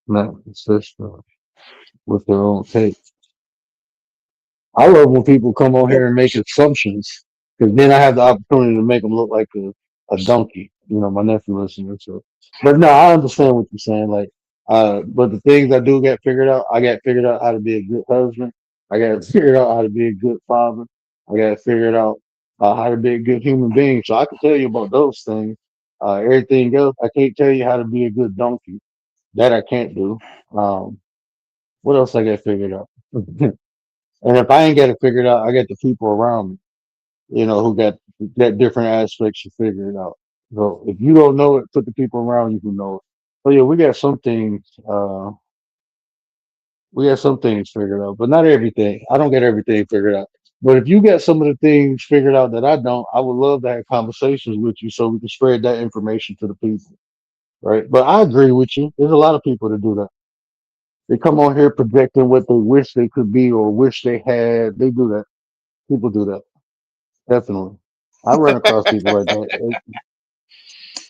not consistent with their own take. I love when people come on Yep. here and make assumptions because then I have the opportunity to make them look like a donkey. My nephew listening to. But no, I understand what you're saying. Like, but the things I do get figured out, I got figured out how to be a good husband. I got figured out how to be a good father. I got figured out how to be a good human being. So I can tell you about those things. Everything else, I can't tell you how to be a good donkey. That I can't do. Um, what else I got figured out? And if I ain't got it figured out, I got the people around me, who got different aspects to figure it out. So if you don't know it, put the people around you who know it. So yeah, we got some things figured out, but not everything. I don't get everything figured out. But if you got some of the things figured out that I don't, I would love to have conversations with you so we can spread that information to the people. Right. But I agree with you. There's a lot of people that do that. They come on here projecting what they wish they could be or wish they had. They do that. People do that. Definitely. I run across people like that.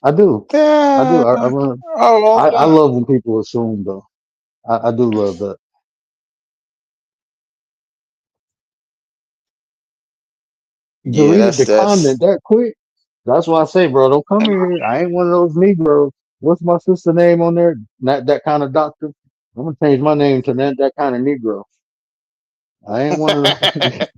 I do. I do. Yeah. I run. Oh, I okay. love when people assume though. I do love that. You Yeah, deleted that's the that's comment that quick. That's why I say, bro, don't come in here. I ain't one of those Negroes. What's my sister name on there? Not that kind of doctor. I'm gonna change my name to that kind of Negro. I ain't one of those.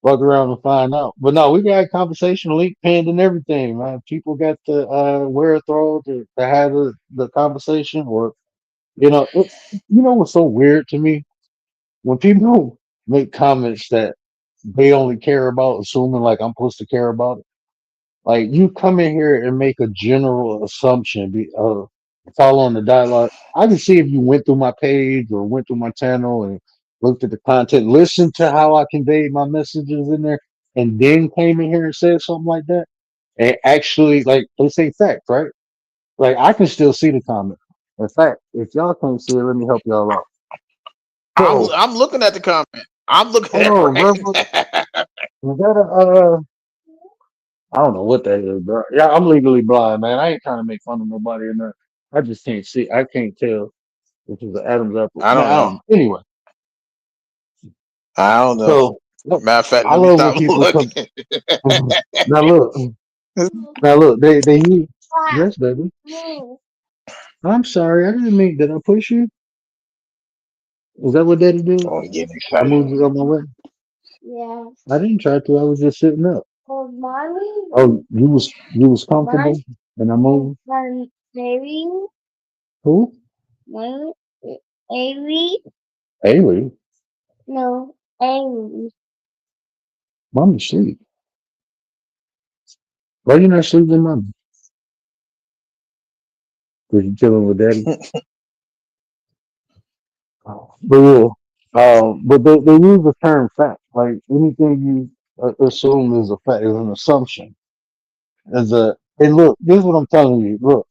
Fuck around and find out. But no, we got a conversation link pinned and everything, man. People got the wherewithal to have the conversation or what's so weird to me? When people make comments that they only care about assuming like I'm supposed to care about it. Like you come in here and make a general assumption, following the dialogue. I can see if you went through my page or went through my channel and looked at the content, listened to how I conveyed my messages in there, and then came in here and said something like that. And actually, like they say facts, right? Like I can still see the comment. In fact, if y'all can't see it, let me help y'all out. So I'm looking at the comment. I'm looking hold at on, bro. right. Was that I don't know what that is, bro. Yeah, I'm legally blind, man. I ain't trying to make fun of nobody or nothing. I just can't see. I can't tell if it's an Adam's apple. I Man, don't I know. don't know. Anyway, I don't know. so look, Matter of fact, I let me love when stop people come. looking. Now look, they use. Yes, baby. I'm sorry. I didn't mean. Did I push you? Is that what Daddy did? Oh, getting I excited. moved you on my way. I didn't try to. I was just sitting up. Oh, you was comfortable, and I moved. Who? Haley. Mommy sleep. Why you not sleeping, mama? Because you chilling with daddy. But yeah, but they use the term fact. Like anything you assume is a fact is an assumption. As a and look, this is what I'm telling you. Look,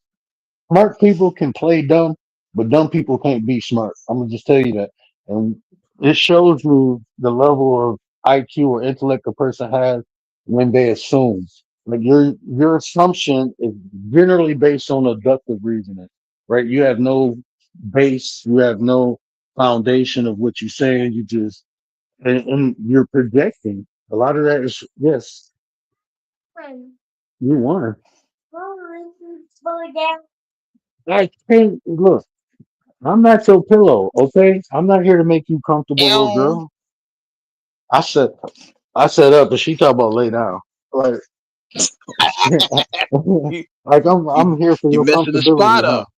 smart people can play dumb, but dumb people can't be smart. I'm gonna just tell you that, and it shows you the level of IQ or intellect a person has when they assume. Like your assumption is generally based on deductive reasoning, right? You have no base, you have no foundation of what you're saying. You just and you're projecting. A lot of that is yes, you won. I can't look. I'm not your pillow, okay? I'm not here to make you comfortable, little Ew. girl. I said I set up, but she talk about lay down. Like, You, like I'm here for you your messing the comfortability, spot huh? up.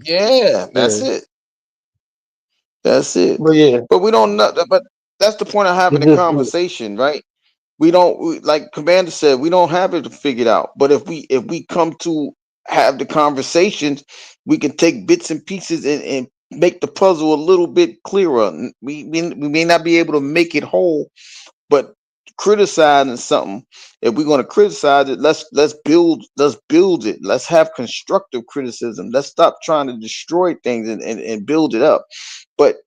Yeah, Yeah, that's it. That's it. but yeah, But we don't know. But that's the point of having it a just conversation, right? Like Commander said, we don't have it figured out. But if we come to have the conversations, we can take bits and pieces and make the puzzle a little bit clearer. We may not be able to make it whole, but criticizing something, if we're going to criticize it, let's build it. Let's have constructive criticism. Let's stop trying to destroy things and build it up. But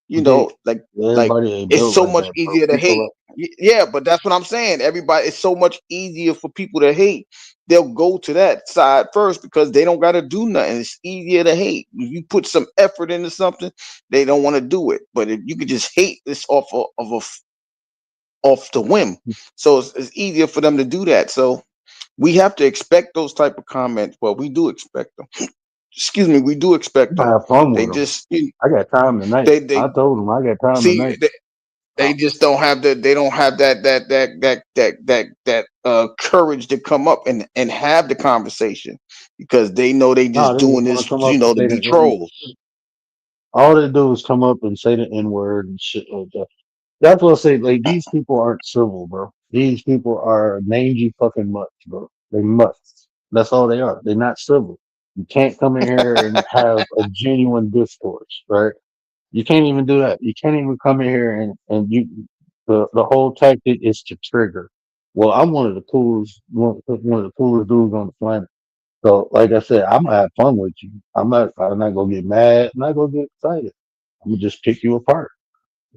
they like everybody ain't it's built so like much that, bro. easier to People hate. Yeah, but that's what I'm saying. Everybody, it's so much easier for people to hate. They'll go to that side first because they don't got to do nothing. It's easier to hate. If you put some effort into something, they don't want to do it. But if you could just hate this off the whim, so it's easier for them to do that. So we have to expect those type of comments. Well, we do expect them. Excuse me, we do expect them. have fun They with them. just I got time tonight. they I told them I got time see tonight. they just don't have they don't have that courage to come up and have the conversation because they know they No, just they just doing want this to come up and to say be that. trolls. All they do is come up and say the N word and shit like that. That's what I say. Like these people aren't civil, bro. These people are mangy fucking mutts, bro. They mutts. That's all they are. They're not civil. You can't come in here and have a genuine discourse, right? You can't even do that. You can't even come in here and you. The whole tactic is to trigger. Well, I'm one of the coolest one of the coolest dudes on the planet. So, like I said, I'm gonna have fun with you. I'm not gonna get mad. I'm not gonna get excited. I'm gonna just pick you apart.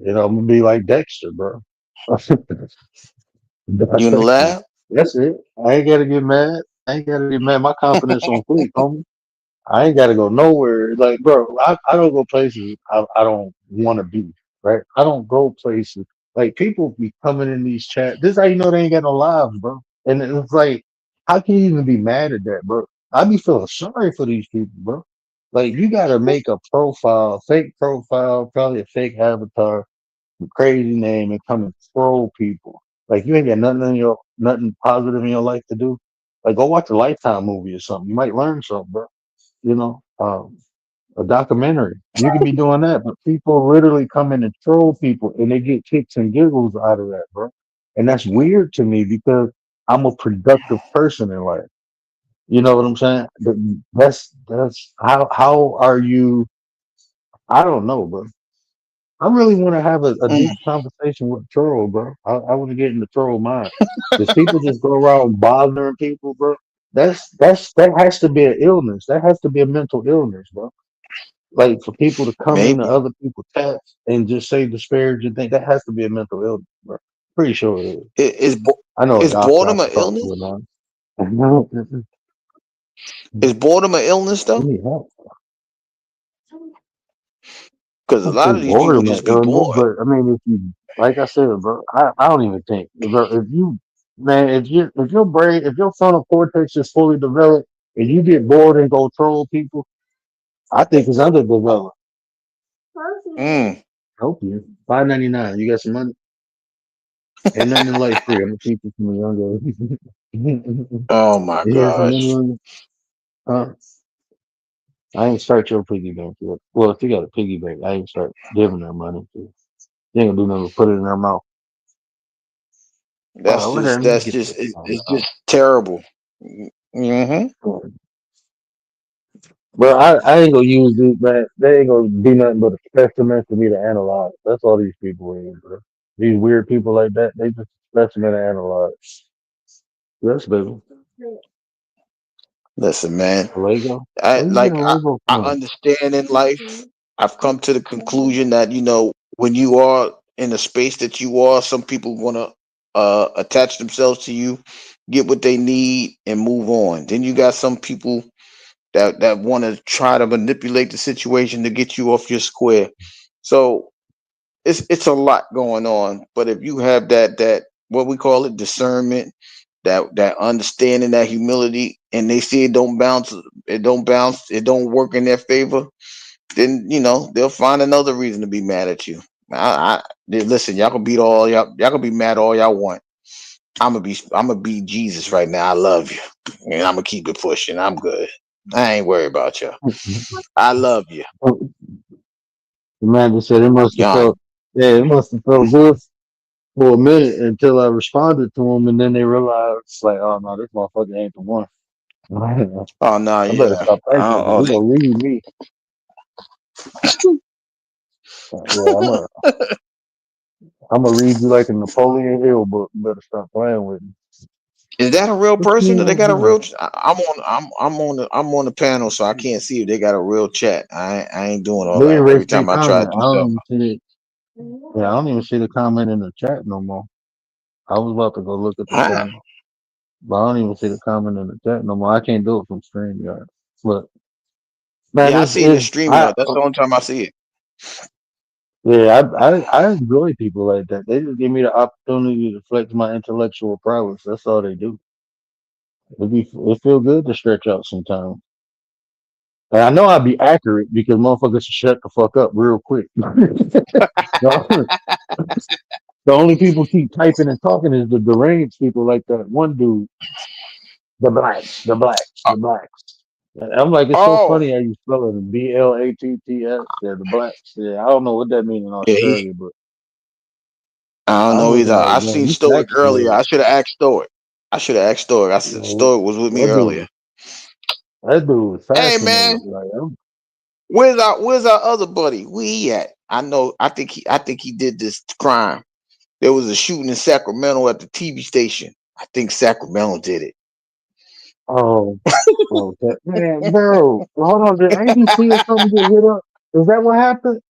You know, I'm gonna be like Dexter, bro. You in the Dissect you. lab? That's it. I ain't gotta get mad. I ain't gotta get mad. My confidence on fleek, homie. I ain't gotta go nowhere. Like, bro, I don't go places I don't want to be. Right? I don't go places. Like people be coming in these chats. This is how you know they ain't got no lives, bro. And it's like, how can you even be mad at that, bro? I be feeling sorry for these people, bro. Like you gotta make a profile, fake profile, probably a fake avatar, a crazy name, and come and troll people. Like you ain't got nothing positive in your life to do. Like go watch a Lifetime movie or something. You might learn something, bro. You know, a documentary. You can be doing that, but people literally come in and troll people, and they get kicks and giggles out of that, bro. And that's weird to me because I'm a productive person in life. You know what I'm saying? But that's how are you? I don't know, bro. I really want to have a Mm, deep conversation with troll, bro. I want to get in the troll mind. Because people just go around bothering people, bro. That has to be an illness. That has to be a mental illness, bro. Like for people to come into maybe other people's chats and just say disparaging things, that has to be a mental illness, bro. Pretty sure it is. I- is bo- I know a is doctor I boredom can an talk to illness? about it. Is boredom an illness Give though? me help. Because a Don't say lot of these people boredom or just be illness, bored. but I mean, if you, like I said, bro, I don't even think, bro, if you, man, if your brain, if your frontal cortex is fully developed and you get bored and go troll people, I think it's underdeveloped. Mm. Help you. $5.99. You got some money? Ain't nothing in life free. I'm gonna teach you from a young age. Oh my You got some money gosh. on you? Huh? I ain't start your piggy bank yet. Well, if you got a piggy bank, I ain't start giving her money. You ain't gonna do nothing but put it in her mouth. That's Whatever. Let me that's get just this. it's just terrible. Mm-hmm. But I ain't gonna use this, man. They ain't gonna be nothing but a specimen for me to analyze. That's all these people is, bro. These weird people like that, they just a specimen to analyze. Yes, baby. Listen, man. Lego. I Where you like getting Lego I from? understand in life. I've come to the conclusion that when you are in the space that you are, some people want to attach themselves to you, get what they need, and move on. Then you got some people that want to try to manipulate the situation to get you off your square. So it's a lot going on. But if you have that what we call it discernment, that understanding, that humility, and they see it don't work in their favor, then they'll find another reason to be mad at you. Listen, y'all can beat all y'all can be mad all y'all want. I'm gonna be Jesus right now. I love you, and I'm gonna keep it pushing. I'm good. I ain't worried about you. I love you, The man just said it must have Yon. felt, yeah, it must have felt good for a minute until I responded to him, and then they realized, like, oh no, this motherfucker ain't the one. Oh no, I better yeah. stop thinking because Oh, he gonna read me. Yeah, I'm gonna read you like a Napoleon Hill book. You better stop playing with me. is that a real What you person? Or they mean? got a real? I'm on the panel, so I can't see if they got a real chat. I ain't doing all They that. Every erased their time I try to comment. do I don't something. even see it. Yeah, I don't even see the comment in the chat no more. I was about to go look at the Ah, panel, but I don't even see the comment in the chat no more. I can't do it from StreamYard. But man, yeah, I this see it in is StreamYard. That's the only time I see it. yeah, I enjoy people like that. They just give me the opportunity to flex my intellectual prowess. That's all they do. It feel good to stretch out sometimes. And I know I'd be accurate because motherfuckers shut the fuck up real quick. the the only people keep typing and talking is the deranged people like that one dude, Uh, the blacks. And I'm like, it's so oh, funny how you spell it, BLATTS. Yeah, the blacks. Yeah, I don't know what that means in yeah. Australia, but I don't I'm know either. looking like, I damn, seen you Stoic fact earlier. smooth. I should have asked Stoic. I should have asked Stoic. I You said know, Stoic was with me earlier. that dude was Hey man, fascinated. Like, where's our other buddy? Where he at? I know. I think he did this crime. There was a shooting in Sacramento at the TV station. I think Sacramento did it. oh, man, bro, hold on, did ABC or something get hit up? Is that what happened?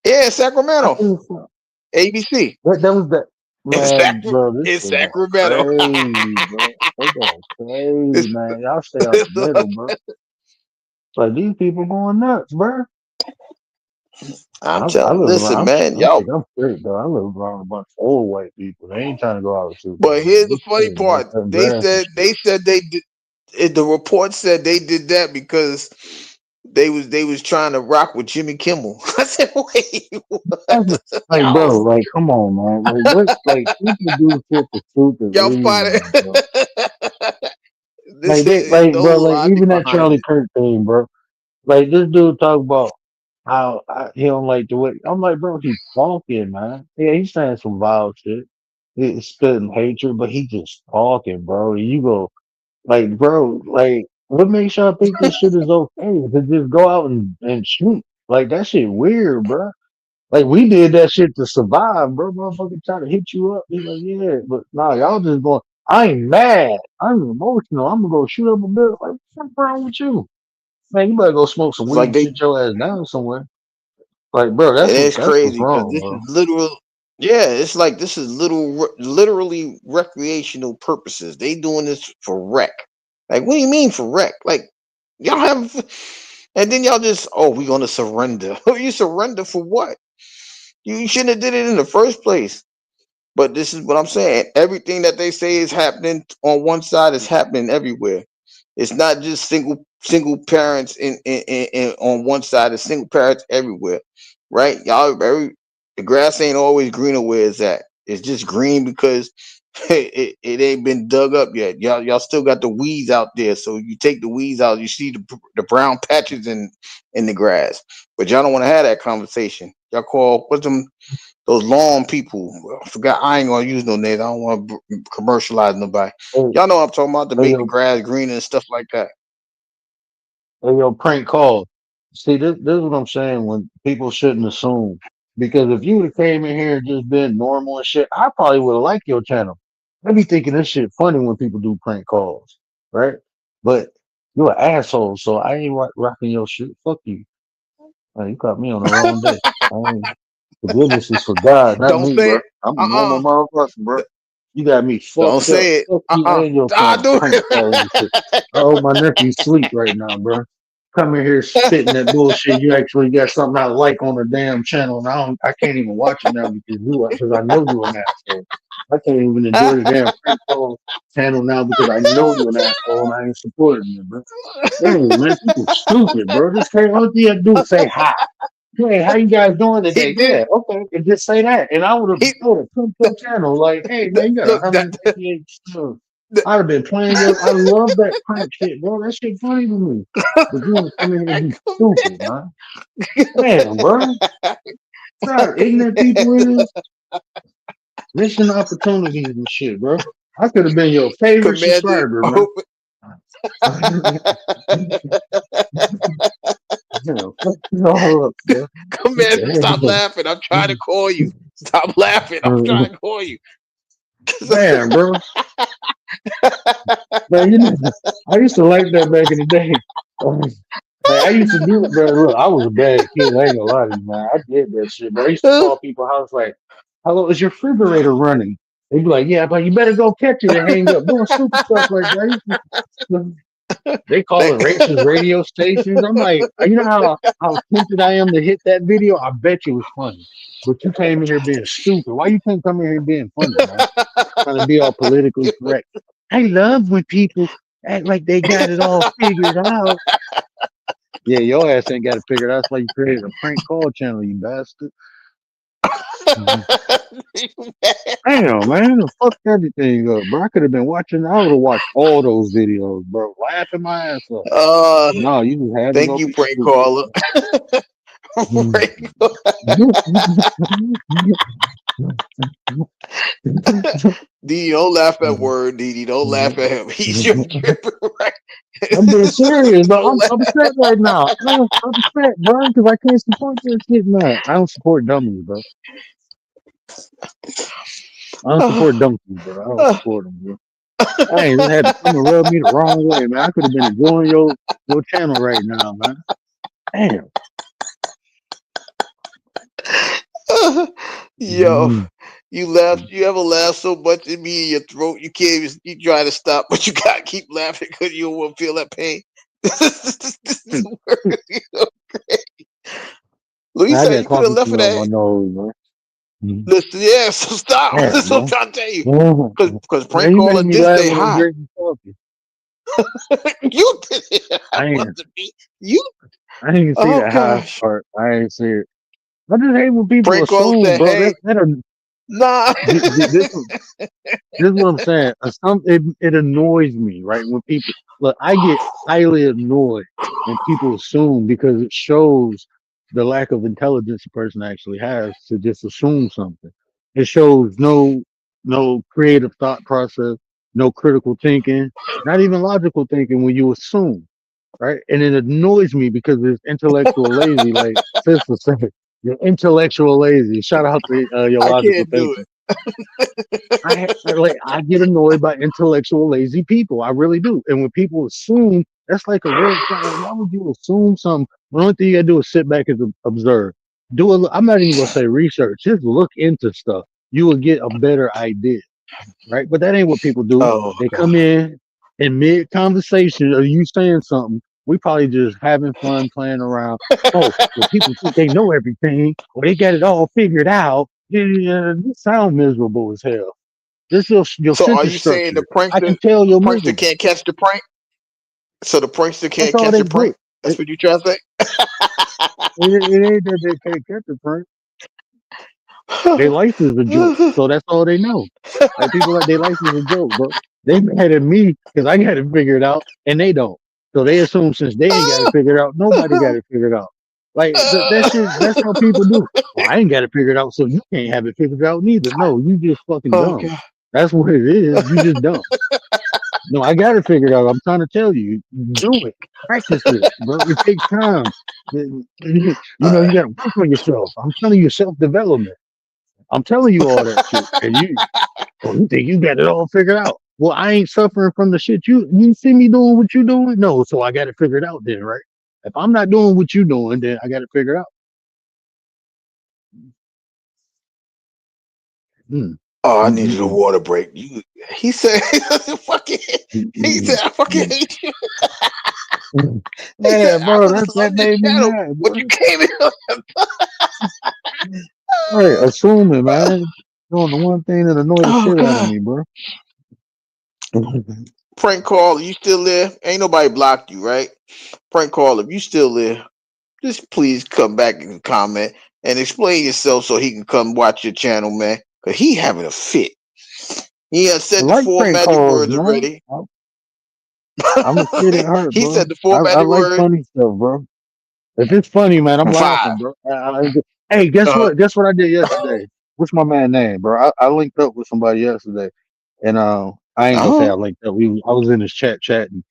Yeah, I Sacramento. think so. ABC. That was that. In, Man, bro, this in shit going Sacramento. crazy, bro. They going crazy, It's- man. Y'all stay out the middle, bro. Like these people going nuts, bro. I'm I telling. live Listen, around. man, I'm y'all. think I'm straight though. I live around a bunch of old white people. They ain't trying to go out with you, But man. here's They the funny straight. They part. cutting They grass and said shit. they said they did. The report said they did that because they was trying to rock with Jimmy Kimmel. I said, wait, That's what? like, y'all bro, like, come on, man. Like, what? Like, people do shit for stupid y'all fight reasons, bro. it. Like, There's no bro, like, logic even that behind Charlie it. Kirk thing, bro. Like, this dude talk about how he don't like the way. I'm like, bro, he's talking, man. Yeah, he's saying some wild shit. It's spitting hatred, but he just talking, bro. You go, like, bro, like, what makes y'all think this shit is okay to just go out and shoot? Like, that shit weird, bro. Like, we did that shit to survive, bro. Motherfucker try to hit you up. He's like, yeah, but nah, y'all just going, I ain't mad. I'm emotional. I'm gonna go shoot up a bill. Like, what's wrong with you? Man, you better go smoke some It's weed like and sit your ass down somewhere. Like, bro, it is that's what's crazy because wrong, this is bro. literal. Yeah, it's like this is literally recreational purposes. They doing this for rec. Like, what do you mean for rec? Like, y'all have, and then y'all just, oh, we gonna surrender. You surrender for what? You shouldn't have did it in the first place. But this is what I'm saying. Everything that they say is happening on one side is happening everywhere. It's not just single parents on one side. It's single parents everywhere, right? The grass ain't always greener where it's at. It's just green because it ain't been dug up yet. Y'all still got the weeds out there. So you take the weeds out, you see the brown patches in the grass. But y'all don't want to have that conversation. Y'all call what's them those lawn people? I forgot. I ain't gonna use no names. I don't want to commercialize nobody. Hey, Y'all know what I'm talking about to hey, make the yo, grass green and stuff like that. hey, yo, prank call. See, this is what I'm saying when people shouldn't assume. Because if you would have came in here and just been normal and shit, I probably would have liked your channel. I be thinking this shit funny when people do prank calls, right? But you're an asshole, so I ain't rocking your shit. Fuck you. You caught me on the wrong day. I ain't, forgiveness is for God, not Don't me, say bro. it. I'm a normal Uh motherfucker, bro. You got me Don't fucked up. say it. Fuck you and your Ah, channel. do Prank calling and shit. it. I hope my nephew sleep right now, bro. Come in here spitting that bullshit. You actually got something I like on the damn channel, and I can't even watch it now because I know you an asshole. I can't even enjoy the damn prank call channel now because I know you an asshole and I ain't supporting you, bro. Damn, man, people stupid, bro. This can't all you have to do is say hi. Hey, how you guys doing He today? did Yeah, it. okay. And just say that. And He I would have pumped your channel like, hey man, you got look that 158 subs. the, I'd have been playing your I love that prank shit, bro. That shit funny to me. But you wanna come in here and be stupid, man. Damn, bro. See how ignorant people is? Missing opportunities and shit, bro. I could have been your favorite commanded. subscriber, man. Fuck you all up, bro. What Commanded, stop the laughing. I'm trying to call you. Stop laughing. I'm hell? trying to call you. Damn, bro. Man, I used to like that back in the day. Like, I used to do it, bro. Look, I was a bad kid. I ain't gonna lie to you, man. I did that shit, bro. I used to call people house like, "Hello, is your refrigerator running?" They'd be like, "Yeah, but you better go catch it and hang up." Doing stupid stuff like that. They call it racist radio stations. I'm like, you know how tempted I am to hit that video. I bet you it was funny, but you came in here being stupid. Why you can't come in here being funny, man? Trying to be all politically correct. I love when people act like they got it all figured out. Yeah, your ass ain't got it figured out. That's why you created a prank call channel, you bastard. Mhm. Damn, man, the fuck everything up, bro. I could have been watching. I would have watched all those videos, bro. Laughing my ass off. uh, No, you just had to thank go you, be prank stupid. caller. Prank- Didi, don't laugh at word. Didi, don't laugh at him. He's your tripping, right? I'm being serious, bro. Don't I'm laugh. upset right now. I'm upset, bro, because I can't support this shit, man. I don't support dummies, bro. I don't support donkeys, bro. I don't support them, bro. I ain't just had to come and rub me the wrong way, man. I could have been enjoying your channel right now, man. Damn. Yo, Mhm. you laugh. You ever laugh so much in me in your throat you can't even. You try to stop, but you gotta keep laughing because you don't want to feel that pain. This is working. I Louisa, got you could have coffee left still it on at. my nose, man. Mhm. Listen, yeah. So stop. This Damn, is what I'm bro. trying to tell you. Mhm. Because Man, prank you make caller me did laugh say when I'm hi. drinking coffee. You did it. I I ain't, wasn't me. You. I didn't even see Oh the high gosh. part. I ain't see it. I just hate when people Prank caller assume, said, bro. That "Hey, that are, nah." this this is what I'm saying. It annoys me, right? When people look, I get highly annoyed when people assume because it shows the lack of intelligence a person actually has to just assume something. It shows no creative thought process, no critical thinking, not even logical thinking when you assume, right? And it annoys me because it's intellectual lazy, like sister said. You're intellectual lazy. Shout out to your I logical can't do thinking. I get annoyed by intellectual lazy people. I really do. And when people assume, that's like a red flag. Like, why would you assume something? The only thing you gotta do is sit back and observe. I'm not even gonna say research. Just look into stuff. You will get a better idea, right? But that ain't what people do. Oh They god. come in mid conversation, or you saying something. We probably just having fun, playing around. Oh, well, people think they know everything, or they got it all figured out. Yeah, this sound miserable as hell. This your So are sentence you saying the structure. I can prankster tell you're prankster miserable. can't catch the prank? So the prankster That's can't all catch they the prank? do. That's what you trying to say? It ain't that they can't catch the prank. Their life is a joke, so that's all they know. Like people like their life is a joke, bro. They mad at me because I got it figured out, and they don't. So they assume since they ain't got it figured out, nobody got it figured out. Like that shit. That's how people do. Well, I ain't got it figured out, so you can't have it figured out neither. No, you just fucking Oh dumb. God. That's what it is. You just dumb. No, I got it figured out. I'm trying to tell you, do it, practice it, bro. It takes time. You got to work on yourself. I'm telling you, self development. I'm telling you all that shit, and you think you got it all figured out. Well, I ain't suffering from the shit you see me doing what you doing. No, so I got it figured out then, right? If I'm not doing what you doing, then I got it figured out. Mm, Oh, I mm, needed a mm, water break. He said, fucking, mm, he said, mm, I fucking mm, hate you. mm. He Yeah, said, I bro, was that on your made me channel, mad, but you bro. came in. Right, assuming, man, doing the one thing that annoyed the Oh shit out of God. me, bro. Prank call, you still there? Ain't nobody blocked you, right? Prank call, if you still there, just please come back and comment and explain yourself so he can come watch your channel, man. Cause he having a fit. He has I said the like prank formatted calls, words man. already. I'm a kid at heart, He bro. said the I formatted like words. funny stuff, bro. If it's funny, man, I'm Five. laughing, bro. Hey, guess Uh, what? Guess what I did yesterday? What's my man name, bro? I linked up with somebody yesterday, and I ain't gonna say uh-huh. I linked up. I was in his chat chatting.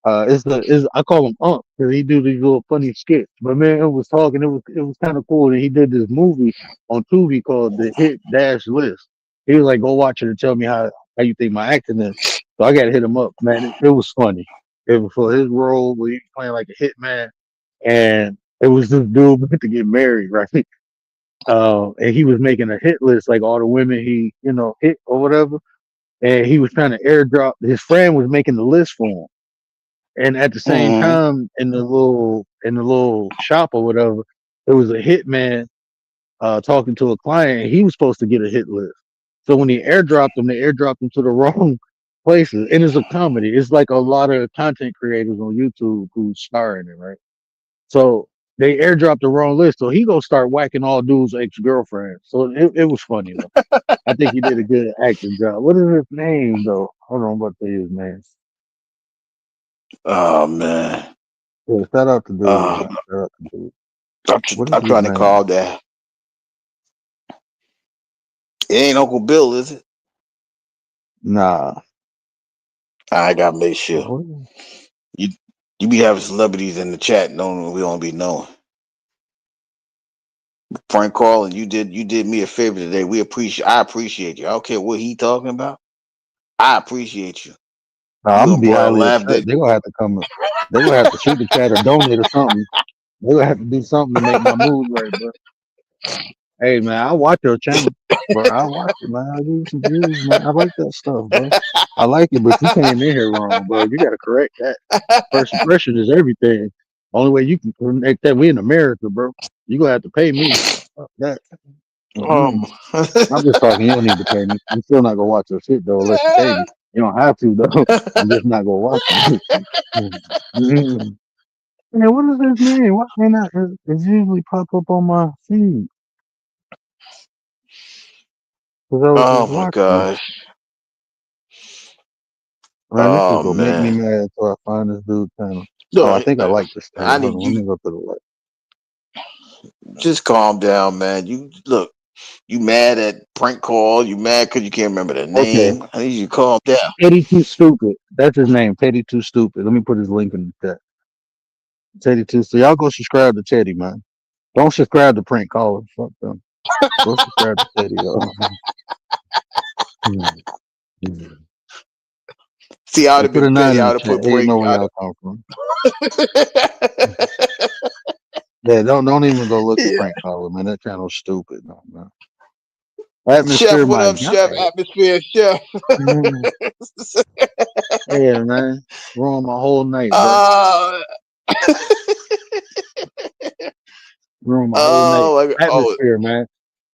Is I call him Unc because he do these little funny skits. But man, it was talking. It was kind of cool. And he did this movie on Tubi called The Hit Dash List. He was like, "Go watch it and tell me how you think my acting is." So I got to hit him up, man. It was funny. It was for his role where he was playing like a hitman, and it was this dude meant to get married, right? And he was making a hit list, like all the women he, hit or whatever. And he was trying to airdrop. His friend was making the list for him. And at the same Mm-hmm. time, in the little shop or whatever, there was a hitman talking to a client. And he was supposed to get a hit list. So when he airdropped them, they airdropped him to the wrong places. And it's a comedy. It's like a lot of content creators on YouTube who star in it, right? So they airdropped the wrong list. So he gonna start whacking all dudes' ex girlfriends. So it was funny though. I think he did a good acting job. What is his name though? Hold on, what his name? Oh man. Yeah, shout out to dude, Uh, man. Shout out to dude. I'm, What is I'm his trying to name? call that. It ain't Uncle Bill, is it? Nah. I gotta make sure. What is- You you be having celebrities in the chat, knowing we don't be knowing. Frank Call, and you did me a favor today. I appreciate you. I don't care what he talking about. I appreciate you. Nah, You I'm done gonna be brought a highly laugh that upset. They're gonna have to come. They're gonna have to shoot the chat or donate or something. They're gonna have to do something to make my mood right, bro. Hey man, I watch your channel, bro. I watch it, man. I give you some views, man. I like that stuff, bro. I like it, but you came in here wrong, bro. You gotta correct that. First impression is everything. Only way you can connect that, we in America, bro. You gonna have to pay me. Fuck that. um Mm-mm. I'm just talking. You don't need to pay me. I'm still not gonna watch your shit though, unless you pay me. You don't have to though. I'm just not gonna watch it. Mm-mm. Man, what is his name? Why can't it usually pop up on my feed? Because I was oh just my watching it. gosh. Man, this is Oh gonna make me man. mad until I find this dude channel. Oh, I Look, think I like this I thing. Hold need on, let you me go to the right. just calm down, man. You look, you mad at prank call, you mad because you can't remember the Okay, name. I need you to calm down. Teddy Too Stupid. That's his name. Teddy Too Stupid. Let me put his link in the chat. Teddy Too. So y'all go subscribe to Teddy, man. Don't subscribe to prank callers. Fuck them. Go subscribe to Teddy, y'all. Mm, mm. See, I would Hey, have put been a nine petty. in I the would have chat. put Hey, you break. know where y'all come from. Yeah, don't even go look at Yeah. prank caller, man. That channel's stupid, no, man. Chef, Atmosphere, what my up, Chef? guy. Atmosphere, Chef. Mm, yeah, man. Ruined my whole night, bro. uh, Ruined my whole night. oh, oh, Atmosphere, man.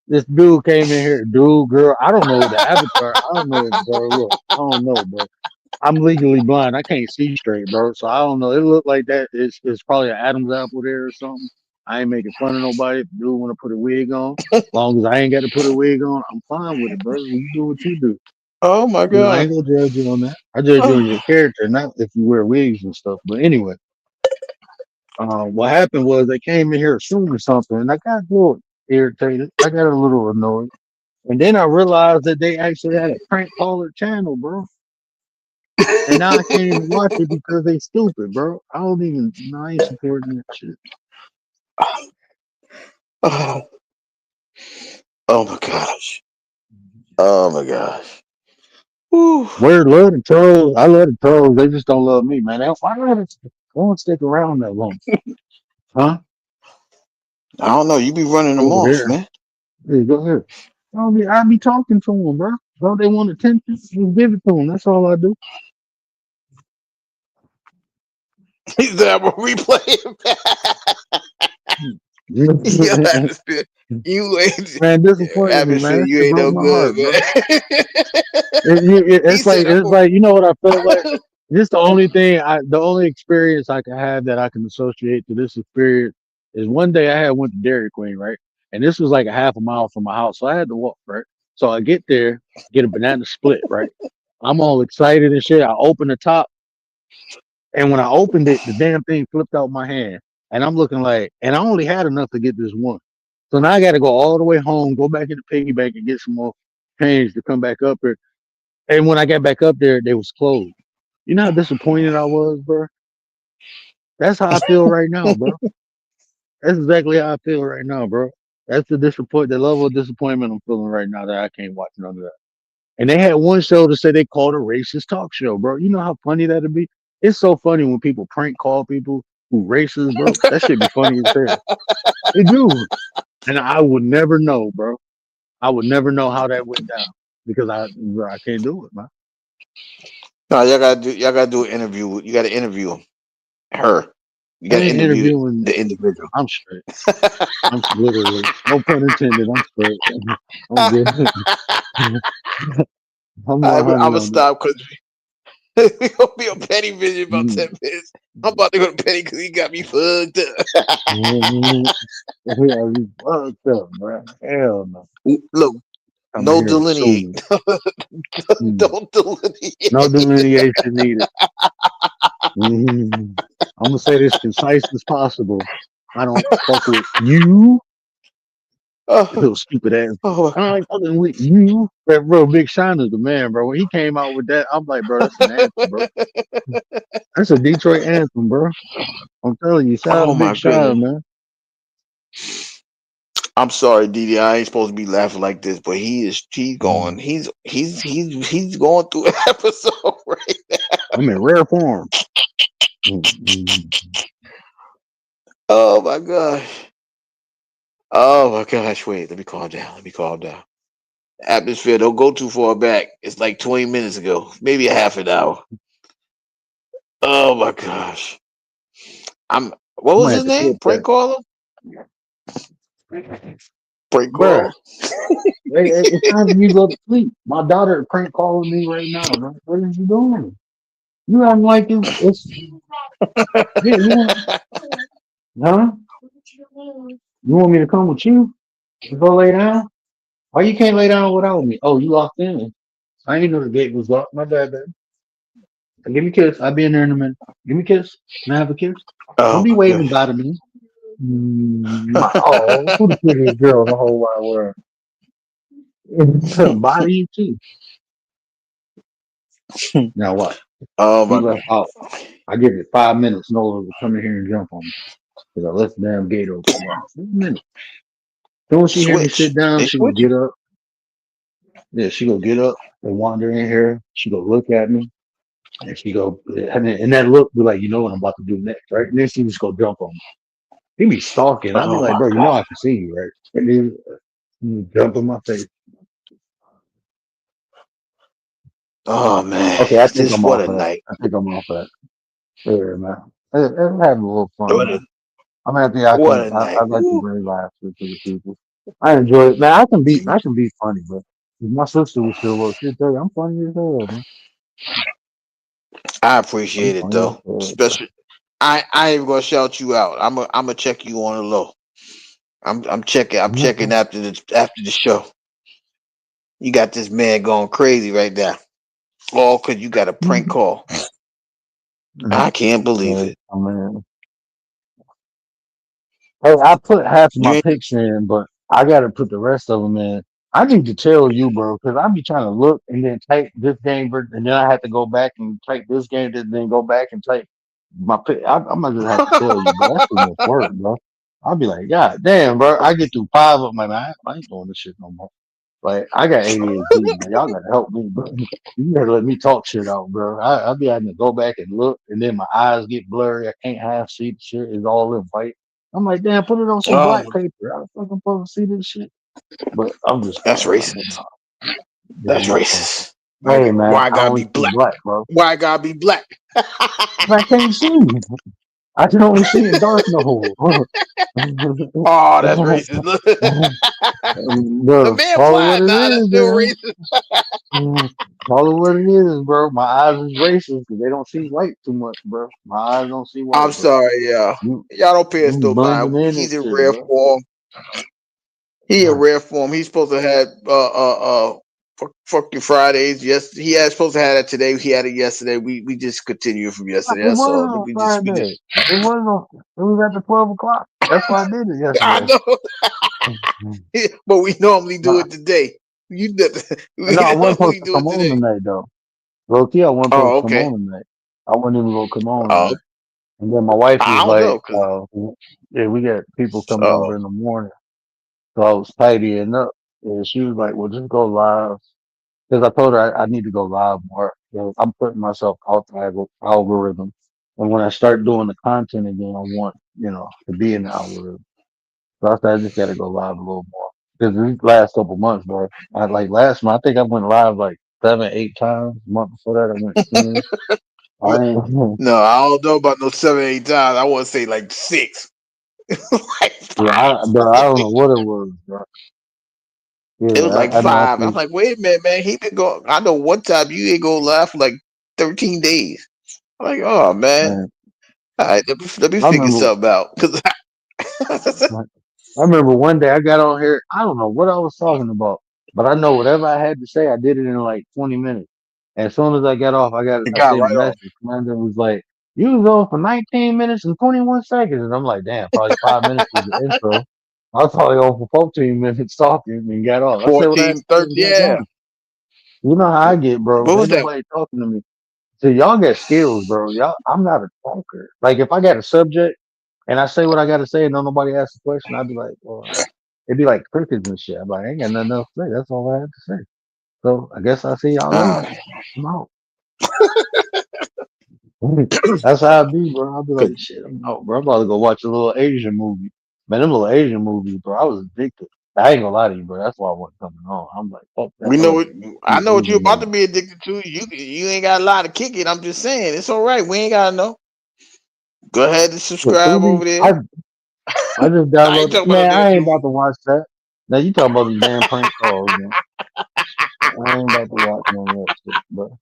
This dude came in here, dude, girl. I don't know the avatar. I don't know, bro. Look, I don't know, bro. I'm legally blind. I can't see straight, bro. So I don't know. It looked like that. It's probably an Adam's apple there or something. I ain't making fun of nobody. If you want to put a wig on, as long as I ain't got to put a wig on, I'm fine with it, brother. You do what you do. Oh my I god. ain't gonna judge you on that. I judge you on your character, not if you wear wigs and stuff. But anyway, what happened was they came in here assuming something, and I got a little irritated. I got a little annoyed, and then I realized that they actually had a prank caller channel, bro. And now I can't even watch it because they stupid, bro. I don't even. No, I ain't supporting that shit. Oh, oh my gosh. Oh my gosh. Whew. Word, love the trolls. I love the trolls. They just don't love me, man. Why do they won't stick around that long? Huh? I don't know. You be running them Over off, there. man. Hey, go ahead. I be talking to them, bro. Don't they want attention? Just give it to them. That's all I do. He said, I'm gonna replay it back. You atmosphere. You ain't Man, disappointed me, atmosphere. man. That You shit ain't broke no my good, heart, bro. man. He said, It's like you know what I felt like. This the only experience I can have that I can associate to this experience is one day I had went to Dairy Queen, right, and this was like a half a mile from my house, so I had to walk, right. So I get there, get a banana split, right. I'm all excited and shit. I open the top, and when I opened it, the damn thing flipped out my hand, and I'm looking like, and I only had enough to get this one, so now I got to go all the way home, go back in the piggy bank and get some more change to come back up here. And when I got back up there, they was closed. You know how disappointed I was, bro? That's how I feel right now, bro. That's exactly how I feel right now, bro. That's the level of disappointment I'm feeling right now that I can't watch none of that. And they had one show to say they called a racist talk show, bro. You know how funny that'd be? It's so funny when people prank call people who racist, bro. That should be funny as hell. They do. And I would never know, bro. I would never know how that went down because I can't do it, man. no, y'all gotta do an interview. You gotta interview her. You I gotta ain't interview interviewing. the individual. I'm straight. I'm literally, no pun intended. I'm straight. I'm good. I'm I'm 100 gonna on that. stop because we gonna be on Petty Vision in about Mm. 10 minutes. I'm about to go to Petty because he got me fucked Mm. Yeah, you fucked up, bro. Hell no. up. Look, Coming no here delineate. assuming. Mm. Don't delineate. No delineation needed. I'm gonna say this concise as possible. I don't fuck with you, Oh, little stupid ass. oh, I ain't fucking with you. That bro, Big Sean is the man, bro. When he came out with that, I'm like, bro, that's an anthem, bro. That's a Detroit anthem, bro. I'm telling you, shout out to oh Big my goodness. Sean, man. I'm sorry, Didi. I ain't supposed to be laughing like this, but he's Mm. going. He's going through an episode right now. I'm in rare form. Mm. Oh my gosh. Oh my gosh. Wait, let me calm down. Let me calm down. Atmosphere, don't go too far back. It's like 20 minutes ago, maybe a half an hour. Oh my gosh. What I was might have his to name? clip Prank that. caller? Prank Bruh, caller. it's time for me to go to sleep. My daughter prank calling me right now, bro. What is you doing? You acting like it's yeah, you want huh? You want me to come with you? To go lay down? Why you can't lay down without me? Oh, you locked in. I ain't know the gate was locked. My bad, baby. Give me a kiss. I'll be in there in a minute. Give me a kiss. Can I have a kiss? Don't Oh be my waving gosh. bye to me. Oh, who the prettiest girl in the whole wide world? Bye to you too. Now what? Oh He my left out. I give it 5 minutes. Nola will come in here and jump on me because I left the damn gate open. Right? 5 minutes. Soon as she hear me sit switch. down, They she gonna switching. get up. Yeah, she gonna get up and wander in here. She gonna look at me and she go, and that look be like, you know what I'm about to do next, right? And then she just go jump on me. He be stalking. I be Oh like, my bro, you know god. I can see you, right? And then jump in my face. Oh man. Okay, I think This I'm what off a of that. night. I think I'm off of that. Yeah, man. I'm having a little fun, What man. a I'm happy what a night. I like to Woo. bring laughter to the people. I enjoy it, man. I can be funny, but if my sister was still up, she'd tell you I'm funny as hell, man. I I'm appreciate it funny as though. hell, bro. Especially I ain't gonna shout you out. I'm gonna check you on the low. I'm checking after the show. You got this man going crazy right now. All because you got a prank call. I can't believe Yeah, it. I mean, hey, I put half of You my ain't picks in, but I gotta put the rest of them in. I need to tell you, bro, because I be trying to look and then type this game, and then I have to go back and type this game, and then go back and type my pick. I might just have to tell you, bro. That's too much work, bro. I'll be like, God damn, bro. I get through five of them, man. I ain't doing this shit no more. Like, I got ADHD, man. Y'all gotta help me, bro. You gotta let me talk shit out, bro. I be having to go back and look, and then my eyes get blurry. I can't half see the shit. It's all in white. I'm like, damn, put it on some oh black paper. I don't fucking supposed to see this shit. But I'm just that's playing. But racist. no, yeah, That's I'm not playing. racist. Hey, man, Why I I gotta only be see black? black, bro. Why I gotta be black? I can't see. I can only see in dark no. Oh, that's racist. The Bro, man call it what blind. it Nah, that's is, still man. racist. Call it what it is, bro. My eyes is racist because they don't see white too much, bro. My eyes don't see I'm white, bro. sorry, y'all. You, Y'all don't pay us you no blending mind. in and He's in shit, rare bro. form. He in Right. rare form. He's supposed to have fucking Fridays. Yes, he had supposed to have that today. He had it yesterday. We just continue from It yesterday. That's was all. on We just Friday. It was on. It was after 12 o'clock. That's why I did it I yesterday. know, Mhm. but we normally do No, it today. We no, I wasn't supposed normally to do come it on today. tonight though. Low key, I wasn't supposed Oh, to come okay. on tonight. I wasn't even gonna come on Oh, tonight. And then my wife was I don't like, know, cause "Yeah, we got people coming oh, over in the morning." So I was tidying up, and she was like, "Well, just go live." Because I told her I need to go live more. You know, I'm putting myself out the algorithm, and when I start doing the content again, I want to be in the algorithm. So I said I just got to go live a little more. Because these last couple months, bro, I like last month. I think I went live like 7, 8 times. The month before that, I went 10. what? I ain't. No, I don't know about no 7, 8 times. I want to say like six, like Yeah, five. bro, I don't know what it was, bro. It Yeah, was like I mean, five. I'm actually, like, wait a minute, man. He been going. I know one time you ain't go live for like 13 days. I'm like, oh man. man, All right, let me I figure remember. something out. Cause I remember one day I got on here. I don't know what I was talking about, but I know whatever I had to say, I did it in like 20 minutes. And as soon as I got off, it I got seen a right off. message. Commander was like, "You was on for 19 minutes and 21 seconds," and I'm like, "Damn, probably 5 minutes was the intro." I was probably on for 14 minutes talking and got off. I said what I had 14, to say 13. and got Yeah. gone. You know how I get, bro. What was Ain't that? nobody talking to me. So y'all got skills, bro. Y'all, I'm not a talker. Like if I got a subject and I say what I got to say and don't nobody asks a question, I'd be like, well, it'd be like crickets and shit. I'm like, I ain't got nothing else to say. That's all I have to say. So I guess I'll see y'all later. Uh, I'm out. That's how I be, bro. I'll be like, shit, I'm out, bro. I'm about to go watch a little Asian movie. Man, them little Asian movies, bro. I was addicted. I ain't gonna lie to you, bro. That's why I wasn't coming on. I'm like, fuck that. we I know rather what watch I know what you're Asian about to movies. be addicted to. You ain't got a lot of kick it. I'm just saying it's all right. We ain't gotta know. Go ahead and But subscribe Tubi, over there. I just I ain't downloaded. talking about no Man, damn I ain't Tubi. about to watch that. Now you talking about these damn prank calls, man. I ain't about to watch none of that shit, bro.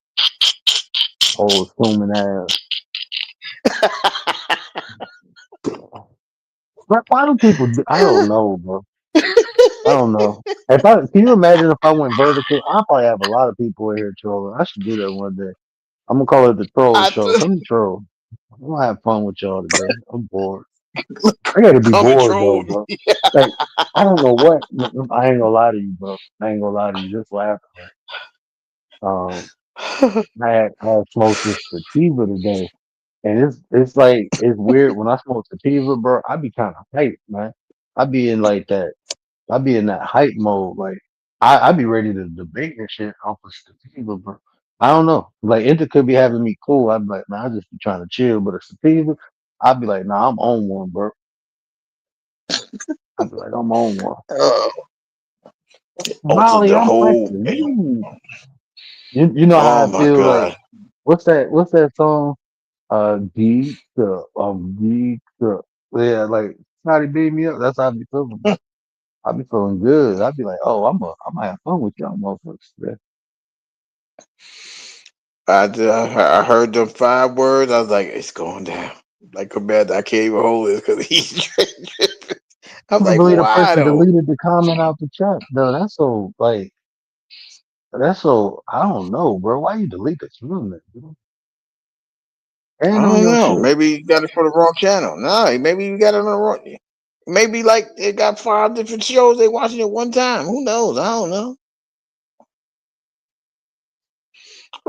Old assuming ass. But why do people? I don't know, bro. I don't know. Can you imagine if I went vertical? I probably have a lot of people in here trolling. I should do that one day. I'm gonna call it the troll I show. t- Come troll. I'm gonna have fun with y'all today. I'm bored. I gotta be come and bored though, troll bro. me. Like I don't know what. I ain't gonna lie to you, bro. I ain't gonna lie to you. Just laughing. Um, I had smoked this sativa today, and it's like it's weird when I smoke sativa, bro. I be kind of hype, man. I be in like that. I be in that hype mode. Like I be ready to debate and shit off of sativa, bro. I don't know. Like Inter could be having me cool. I'd be like, man, I just be trying to chill. But a sativa, I'd be like, nah, I'm on one, bro. I'd be like, I'm on one. uh, alter Molly, the I'm whole. flexing. You know how Oh I my feel like. god! What's that song? Geek geek Yeah, like somebody beat me up. That's how I be feeling, bro. I be feeling good. I be like, oh, I'm gonna have fun with y'all motherfuckers. Man. I heard them 5 words. I was like, it's going down. Like Commander, I can't even hold this because he's tripping. I'm I can't like, believe the why person though? deleted the comment out the chat. No, that's so like that's so I don't know, bro. Why you delete the comment, bro? I And on don't your know. shit. Maybe you got it for the wrong channel. No, maybe you got it on the wrong. Maybe like it got 5 different shows they watching at one time. Who knows? I don't know.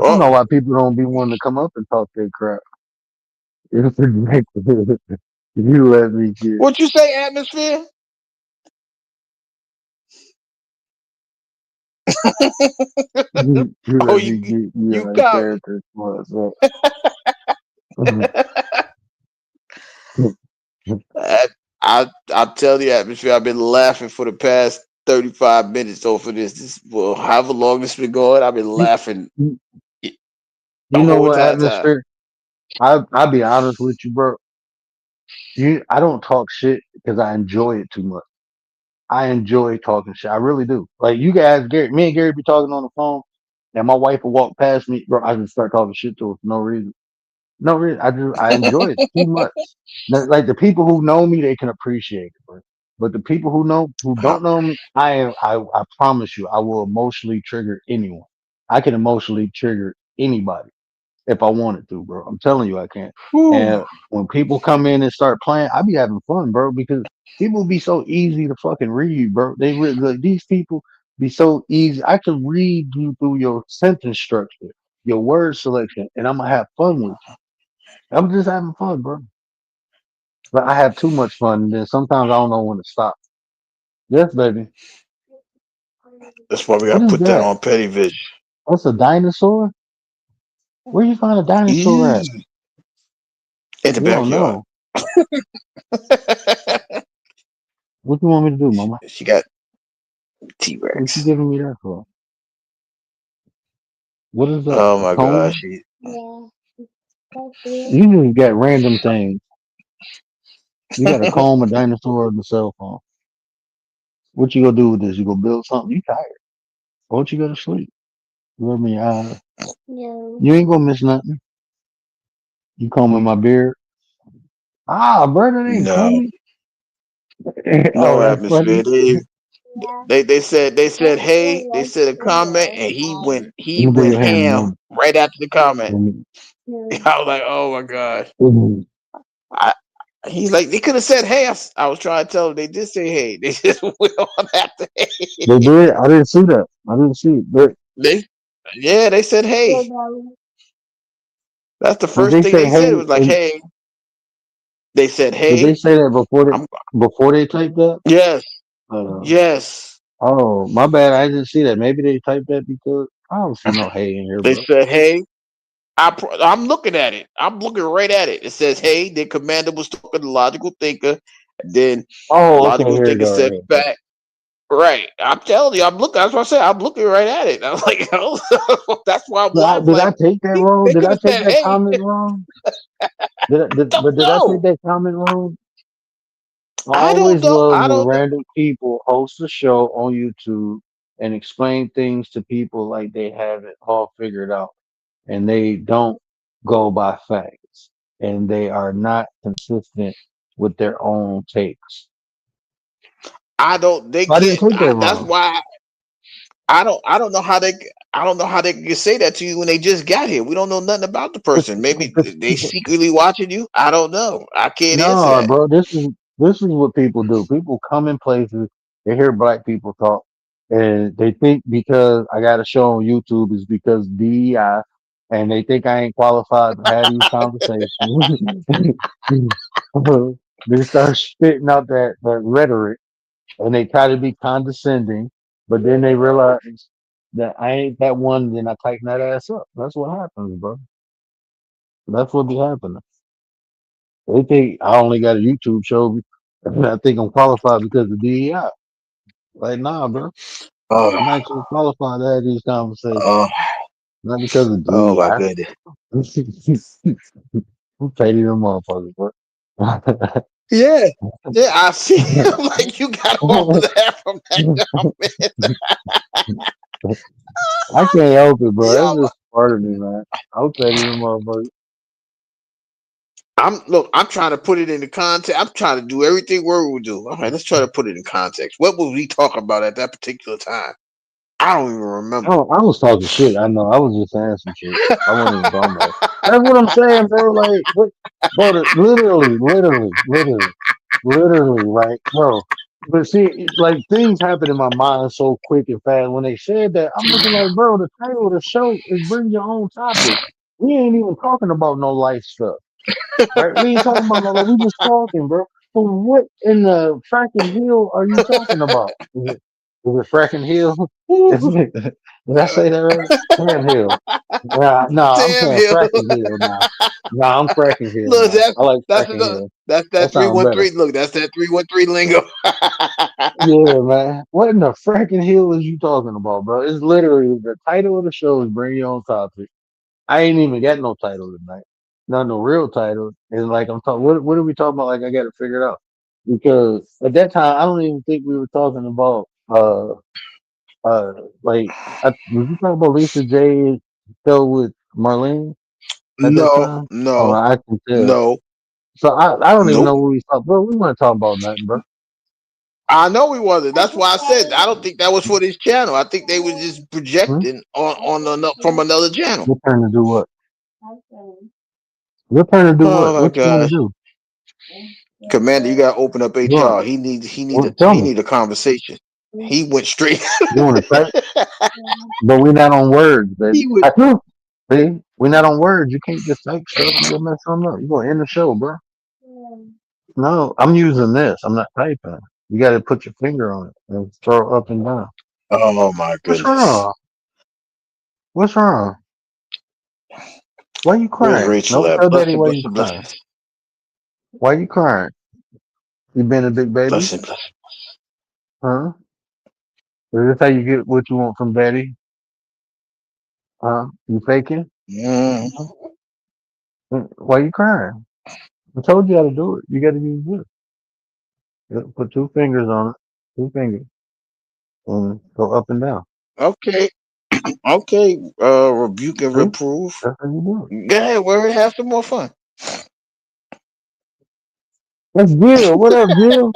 I don't Oh, know why people don't be wanting to come up and talk their crap. It's ridiculous. You let me get what you say, atmosphere? you Oh, let me get you you out of come. character for us. I tell you, atmosphere. I've been laughing for the past 35 minutes over this. This well, however long this been going, I've been you, laughing you the you know whole what entire time. atmosphere? I'll be honest with you, bro. I don't talk shit because I enjoy it too much. I enjoy talking shit. I really do. Like you guys, Gary, me and Gary be talking on the phone, and my wife will walk past me, bro. I just start talking shit to her for no reason. No reason. I enjoy it too much. Like the people who know me, they can appreciate it, bro. But the people who Uh, don't know me, I promise you, I will emotionally trigger anyone. I can emotionally trigger anybody if I wanted to, bro. I'm telling you, I can. whew. And when people come in and start playing, I be having fun, bro, because people be so easy to fucking read, bro. They really like these people be so easy. I can read you through your sentence structure, your word selection, and I'm gonna have fun with you. I'm just having fun, bro. But I have too much fun, and then sometimes I don't know when to stop. Yes, baby. That's why we What got to is put that that? on Petty Vision. What's a dinosaur? Where you find a dinosaur at? Eee. In the You don't backyard. know. What you want me to do, mama? She got T What you Rex. giving me that for? What is that? Oh A my gosh. comb? You just got random things. You got a comb, a dinosaur, and a cell phone. What you gonna do with this? You gonna build something? You tired? Why don't you go to sleep? You rub me your eyes. You ain't gonna miss nothing. You combing my beard? Ah, brother, ain't No, combing. Oh, no that's funny. atmosphere. They said hey. They said a comment, and he Let me put went your hand ham on right after the comment. it. I was like, oh my gosh. Mhm. I, he's like, they could have said hey. I was trying to tell them they did say hey. They just went on after They hey. did. I didn't see that. I didn't see it. They yeah, they said hey. That's the Did first they thing say they hey? said. It was like And hey. They said did they hey. say that I'm before they typed that? yes, Uh, yes. oh, my bad. I didn't see that. Maybe they typed that because I don't see no hey in here, They bro. said hey. I'm looking at it. I'm looking right at it. It says, "Hey." The commander was talking to logical thinker. And then Oh, okay. logical Here we thinker go. Right said here. back. Right. I'm telling you. I'm looking. That's what I said. I'm looking right at it. I'm like, oh, that's why I'm laughing. Did I Like take that wrong? they Did could I have take said, that "Hey, comment wrong? don't Did I take know. that comment wrong? I I don't always know. love I when don't know." random people host a show on YouTube and explain things to people like they have it all figured out and they don't go by facts and they are not consistent with their own takes. I don't. They I didn't can't. take that That's wrong. why I don't. I don't know how they. I don't know how they can say that to you when they just got here. We don't know nothing about the person. Maybe they secretly watching you. I don't know. I can't answer No, that. bro, this is what people do. People come in places, they hear black people talk, and they think because I got a show on YouTube is because DEI, and they think I ain't qualified to have these conversations. They start spitting out that rhetoric, and they try to be condescending, but then they realize that I ain't that one. Then I tighten that ass up. That's what happens, bro. That's what be happening. They think I only got a YouTube show. I think I'm qualified because of DEI. Like, nah, bro. Oh, I'm actually qualified to have these conversations, oh, not because of oh my DEI. goodness. I'm petty them motherfuckers, bro. Yeah, yeah. I see. Like you got all of that from that comment. I can't help it, bro. Yo, That's just part of me, man. I'm petty them motherfuckers. I'm trying to put it into context. I'm trying to do everything Word would do. All right, let's try to put it in context. What was we talking about at that particular time? I don't even remember. I was talking shit. I know. I was just saying some shit. I wasn't even talking about it. That's what I'm saying, bro. Like, what, bro, literally, right, bro. But see, like things happen in my mind so quick and fast. When they said that, I'm looking like, bro, the title of the show is "Bring Your Own Topic." We ain't even talking about no life stuff, right? We ain't talking about no. Like, we just talking, bro. So what in the fracking hill are you talking about? Is it fracking hill? Is it, did I say that right? Sam Hill. No, I'm Sam saying Hill. fracking hill now. No, I'm fracking hill Look, now. I like that's fracking another, hill. that's That that three sounds one better. three. Look, that's that 313 lingo. Yeah, man. What in the fracking hill is you talking about, bro? It's literally the title of the show is "Bring Your Own Topic." I ain't even got no title tonight. Not no real title. And like I'm talking, what are we talking about? Like I got to figure it out because at that time I don't even think we were talking about uh like was you talking about Lisa J show with Marlene at that No, time? Oh, no, I can tell. no, So I don't even nope. know what we talking. Bro, we want to talk about nothing, bro. I know we wasn't. That's why I said I don't think that was for this channel. I think they was just Hmm? projecting from another channel. Your turn to do what? Your turn to do Oh what? my What you want gosh, to do? Commander, you gotta open up What? HR. What? Tell He me. need a conversation. He went straight. You want to type? But we're not on words, baby. He would. I do. See, we're not on words. You can't just type stuff. You gonna mess something up. You gonna end the show, bro. No, I'm using this. I'm not typing. You got to put your finger on it and throw up and down. Oh my What's goodness. wrong? What's wrong? Why you Where's crying? Rachel No, at? tell daddy Blessing, why you blessing, crying. blessing, Why you crying? You been a big baby? blessing, blessing. Huh? Is this how you get what you want from daddy? Huh? You faking? Mm. Why you crying? I told you how to do it. You got to use this. You put two fingers on it. Two fingers. And go up and down. Okay, okay. Rebuke and See? reprove. That's how you do it. Go ahead, word. Have some more fun. That's Jill. What up, Jill?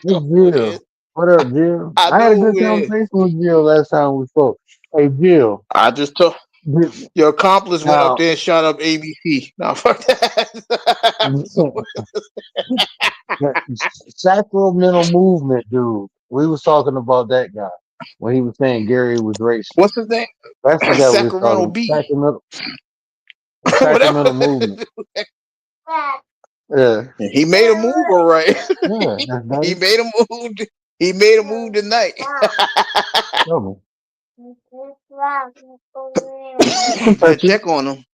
That's Who it is? Jill. What up, Jill? I I had a know good who it is. conversation with Jill last time we spoke. Hey, Jill. I just told your accomplice went up Now, there and shot up ABC. Now fuck that. that sacramental movement, dude. We was talking about that guy when he was saying Gary was racist. What's his name? That's the guy we was Sacramento talking. B. Sacramento, Whatever. Sacramento movement. Yeah, He made a move, all right. yeah. That's He daddy. made a move. He made a move tonight. Tell me. You can Better touch it. check on him.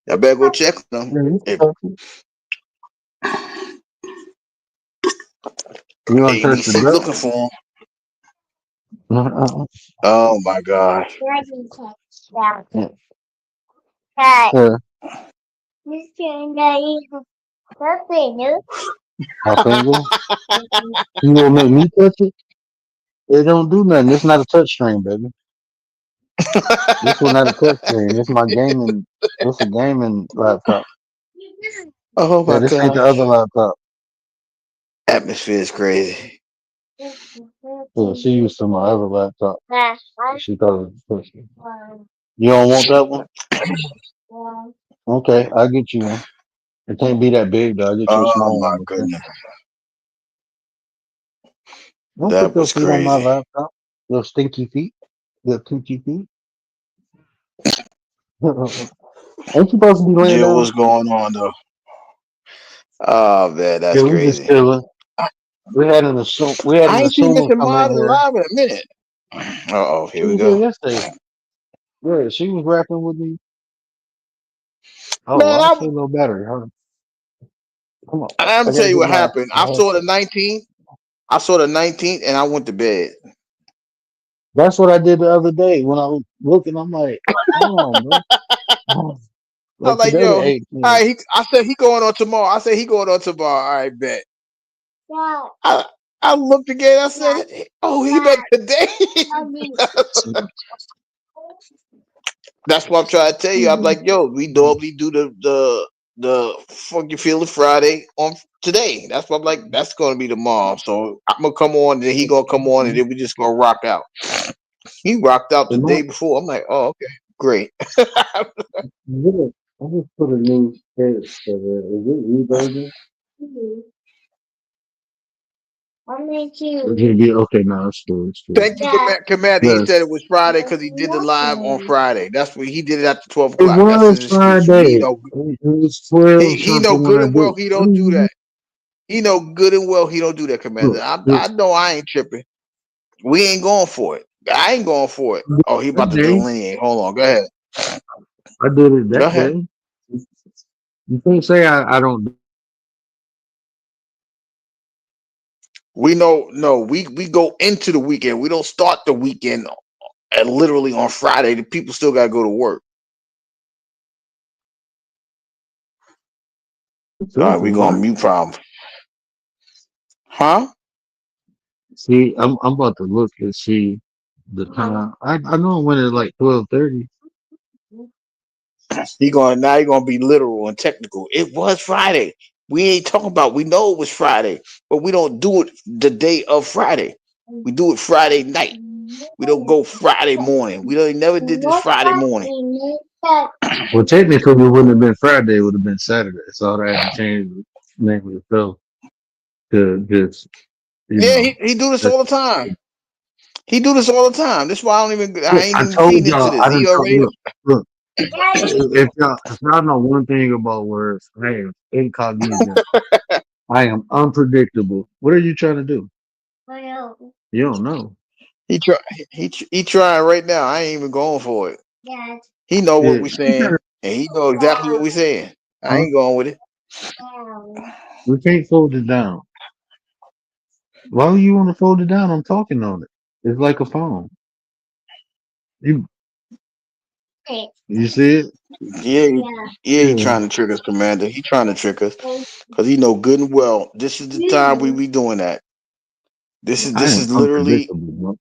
I better go check on him. Yeah, you can If touch it. You want to touch the ABC breast? looking for him. Uh-uh. Oh my God. Yeah. Yeah. My finger. You gonna make me touch it? It don't do nothing. It's not a touch screen, baby. This one not a touch screen. This my gaming. This a gaming laptop. Oh Yeah, my this ain't the other gosh. laptop. Atmosphere is crazy. Yeah, she used to my other laptop. She thought it was a touch screen. You don't want that one? Okay, I'll get you one. It can't be that big though. I'll get you a Oh small my one. Okay? goodness. Don't put That your was feet on my crazy. laptop. Your stinky feet. Your stinky feet. Ain't you supposed to be laying Jill, down? what's going on though? Oh man, Yeah, that's we just crazy. chilling. We had an I ain't seen Miss come in Ahmad here. alive in a minute. Oh, She here we was here go. yesterday. Yeah, she was rapping with me. Oh, Man, I feel no better. Huh? Come on, I'm I gonna tell gotta you get what my happened. haircut. 19th and I went to bed. That's what I did the other day when I was looking. I'm like, hold on, bro. I was Like like, today the yo, all 18th. right, I said he going on tomorrow. I said he going on tomorrow. All right, bet. I I looked again. I said, oh, he meant today. That's what I'm trying to tell you. I'm like, yo, we normally do the Funky Feeling Friday on today. That's what I'm like. That's gonna be tomorrow. So I'm gonna come on, and then he gonna come on, and then we just gonna rock out. He rocked out the And my, day before. I'm like, oh, okay, great. yeah, I just put a new head together. Is it reverb? Yeah, okay, no, it's cool. It's cool. Thank you, Commander. He Yeah, said it was Friday because he did the live on Friday. That's what he did it after 12 it o'clock. That's his was excuse. Friday. It was 12 He know something when good I and well did. he don't do that. He know good and well he don't do that, Commander. Look, I know I ain't tripping. We ain't going for it. I ain't going for it. Oh, he that about to day, delineate. Hold on. Go ahead. I did it Go that ahead. day. You can't say I don't. We know no, we go into the weekend. We don't start the weekend at literally on Friday. The people still gotta go to work. All Finish right, we from gonna work. mute problem. Huh? See, I'm about to look and see the time. I know it went at like 12:30. He gonna be literal and technical. It was Friday. We ain't talking about we know it was Friday, but we don't do it the day of Friday. We do it Friday night. We don't go Friday morning. We don't never did this Friday morning. Well, technically, it wouldn't have been Friday. It would have been Saturday. So I had to change the name of the show to just, you Yeah, know. he do this That's, all the time. He do this all the time. That's why I look, ain't I even told feeding into y'all. this. I He didn't talk. already Look. If y'all know one thing about words, I am incognito. I am unpredictable. What are you trying to do? You don't know. he try he trying right now. I ain't even going for it. He know what Yeah. we saying, and he know exactly what we saying. I Huh? ain't going with it. We can't fold it down. Why would you want to fold it down? I'm talking on it. It's like a phone. You you see it? Yeah, he Yeah. trying to trick us, Commander. He trying to trick us because he know good and well this is the time we be doing that. I This am is literally unpredictable, bro.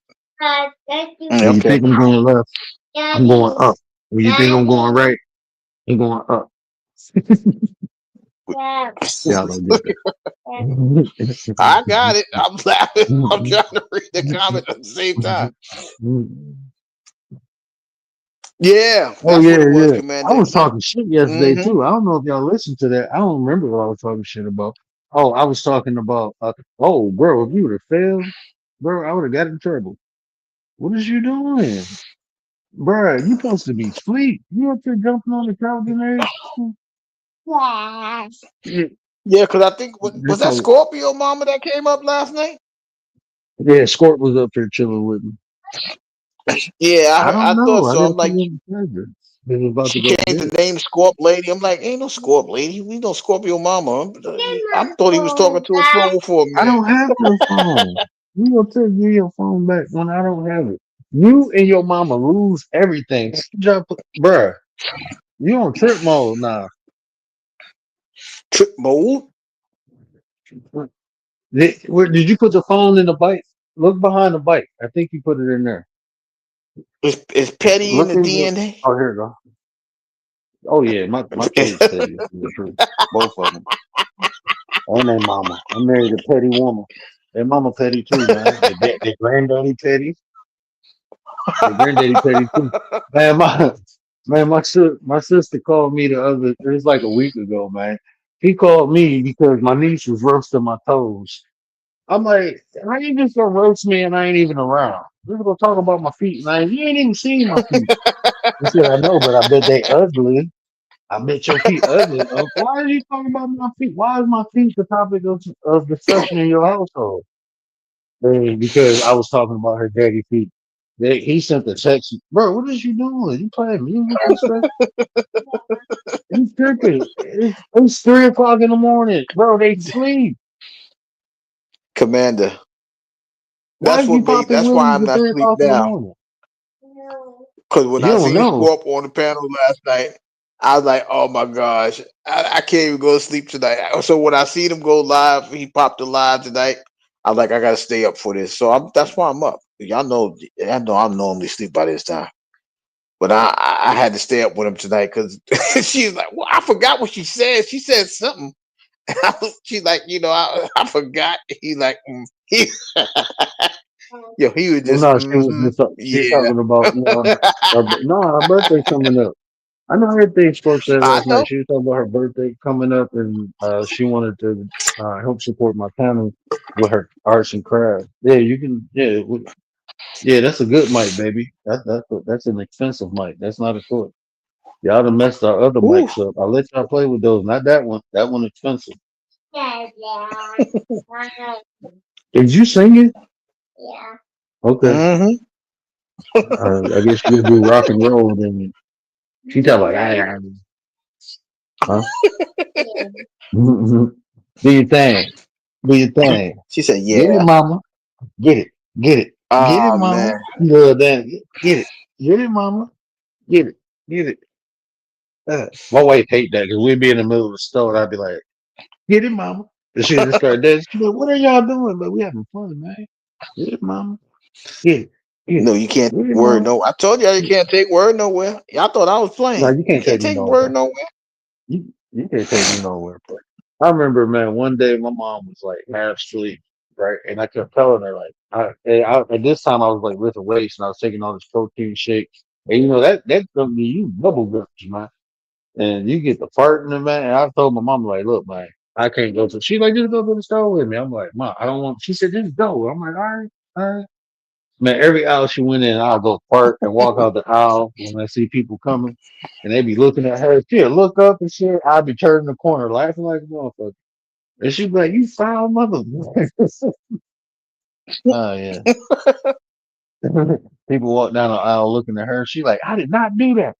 When you okay. think I'm going left, I'm going up. When you think I'm going right, I'm going up. Y'all don't get I got it. I'm laughing. I'm that. trying to read the comment at the same time. Yeah, Oh that's what yeah, it was, yeah. I Commander. was talking shit yesterday Mm-hmm. too. I don't know if y'all listened to that. I don't remember what I was talking shit about. Oh, I was talking about. Oh, bro, if you would have failed, bro, I would have got in trouble. What is you doing, bro? You supposed to be asleep. You up there jumping on the couch and everything? Yeah, Yeah, because I think was that's that how. Scorpio Mama that came up last night. Yeah, Squirt was up there chilling with me. Yeah, I don't I thought know. I so. I'm didn't see like, him pleasure. He was about to she go to changed the bed. name Scorp Lady. I'm like, ain't no Scorp Lady. We know Scorpio Mama. I thought he was talking to his phone for a I minute. don't have your phone. You gonna tell you your phone back when I don't have it. You and your mama lose everything. Bruh, you on trip mode now. Trip mode. Did you put the phone in the bike? Look behind the bike. I think you put it in there. Is Petty in Look the in your. DNA? Oh, here you go. Oh yeah, my kids petty. Both of them. And their mama. I married a petty woman. Their mama petty too, man. Their granddaddy petty. Their granddaddy petty too. Man, my sister called me it was like a week ago, man. He called me because my niece was roasting my toes. I'm like, how you just gonna roast me and I ain't even around? We're gonna talk about my feet, man. You ain't even seen my feet. He said, I know, but I bet they ugly. I bet your feet ugly. Why are you talking about my feet? Why is my feet the topic of discussion in your household? Because I was talking about her dirty feet. He sent the text, bro. What is you doing? You playing music and stuff? He's tripping. It's 3 o'clock in the morning, bro. They sleep. Commander. Why is you popping That's why willies I'm at not three asleep o'clock in the now. morning? Because when You I don't seen know. Scorp on the panel last night, I was like, oh my gosh, I can't even go to sleep tonight. So when I seen him go live, he popped the live tonight. I was like, I gotta stay up for this. So that's why I'm up. Y'all know I'm normally sleep by this time. But I had to stay up with him tonight because she's like, well, I forgot what she said. She said something. She's like, I forgot. He's like, he, yo, he was Well, just, no, she was just she's yeah. talking about her birthday coming up. I know everything spoke to her I last night. know. She was talking about her birthday coming up, and she wanted to help support my family with her arts and crafts. Yeah, you can. Yeah, yeah, that's a good mic, baby. That's an expensive mic. That's not a toy. Y'all done messed our other Whew. mics up. I let y'all play with those. Not that one. That one expensive. Did you sing it? Okay. Hmm. I guess you do rock and roll then. She talk like, huh? Do your thing. Do your thing. She said, Get it, yeah. mama. Get it. Get it. Get it, Oh mama. man. Good then. Get it. Get it, mama. Get it. Get it. My wife hate that because we'd be in the middle of the store and I'd be like, get it, mama. And she'd just start dancing. She'd be like, what are y'all doing? But we having fun, man. Get it, mama. Get it. Get No, it. you can't Get take it, word mama. no. I told y'all you can't take word nowhere. Y'all thought I was No, playing. you You can't can't take me take word nowhere. nowhere. You can't take me nowhere. But I remember, man, one day my mom was like half asleep, right? And I kept telling her, like, at this time I was like lifting weights and I was taking all this protein shakes. And that's gonna be you double guns, man. And you get the farting and man. And I told my mom, like, look, man, I can't go to. She's like, just go to the store with me. I'm like, Mom, I don't want. She said, just go. I'm like, all right, all right. Man, every aisle she went in, I'll go park and walk out the aisle when I see people coming. And they be looking at her. She'll look up and shit. I'll be turning the corner laughing like a motherfucker. And she'd be like, you foul mother. Oh, yeah. People walk down the aisle looking at her. She like, I did not do that.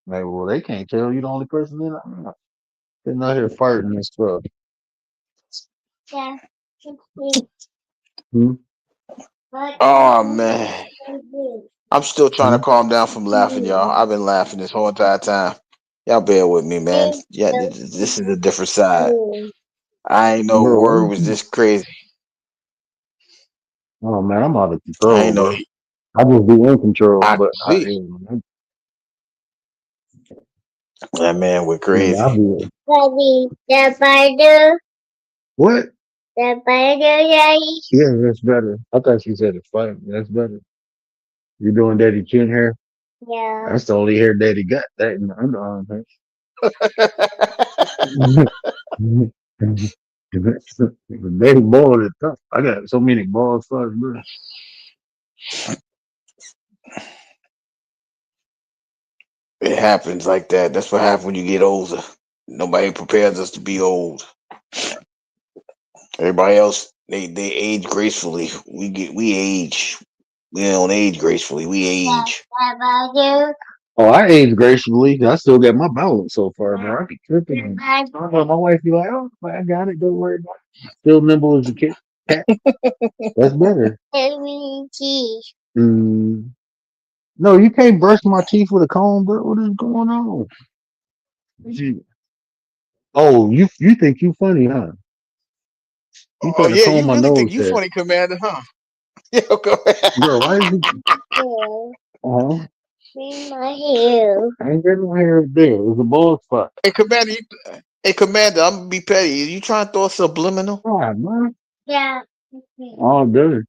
Like, well, they can't tell you the only person in the aisle. They're not here farting and stuff. Hmm? Oh man. I'm still trying to calm down from laughing, y'all. I've been laughing this whole entire time. Y'all bear with me, man. Yeah, this is a different side. I ain't know Bro, word was this crazy. oh man, I'm out of I control, ain't know. bro. I just be in control, I but see that man went I crazy. be the spider. What? The spider, daddy. Yeah, that's better. I thought you said it's fine. That's better. You doing daddy chin hair? Yeah. That's the only hair daddy got. That in the underarm hair. Daddy bald is tough. I got so many bald spots, bro. It happens like that. That's what happens when you get older. Nobody prepares us to be old. Everybody else, they age gracefully. We age. We don't age gracefully. We age. Oh, I age gracefully. I still got my balance so far, man. I be tripping. My wife be like, "Oh, I got it. Don't worry about it." Still nimble as a kid. Cat. That's better. Mm. No, you can't brush my teeth with a comb, bro. What is going on? Oh, you think you funny, huh? You Oh trying to yeah, comb you my really think nose you hair, funny, Commander, huh? Yeah, go ahead. bro? Why is you? Uh-huh. I ain't got no hair there. It's a bald spot. Hey, Commander, hey, Commander, I'm gonna be petty. You trying to throw a subliminal? God, man. All good.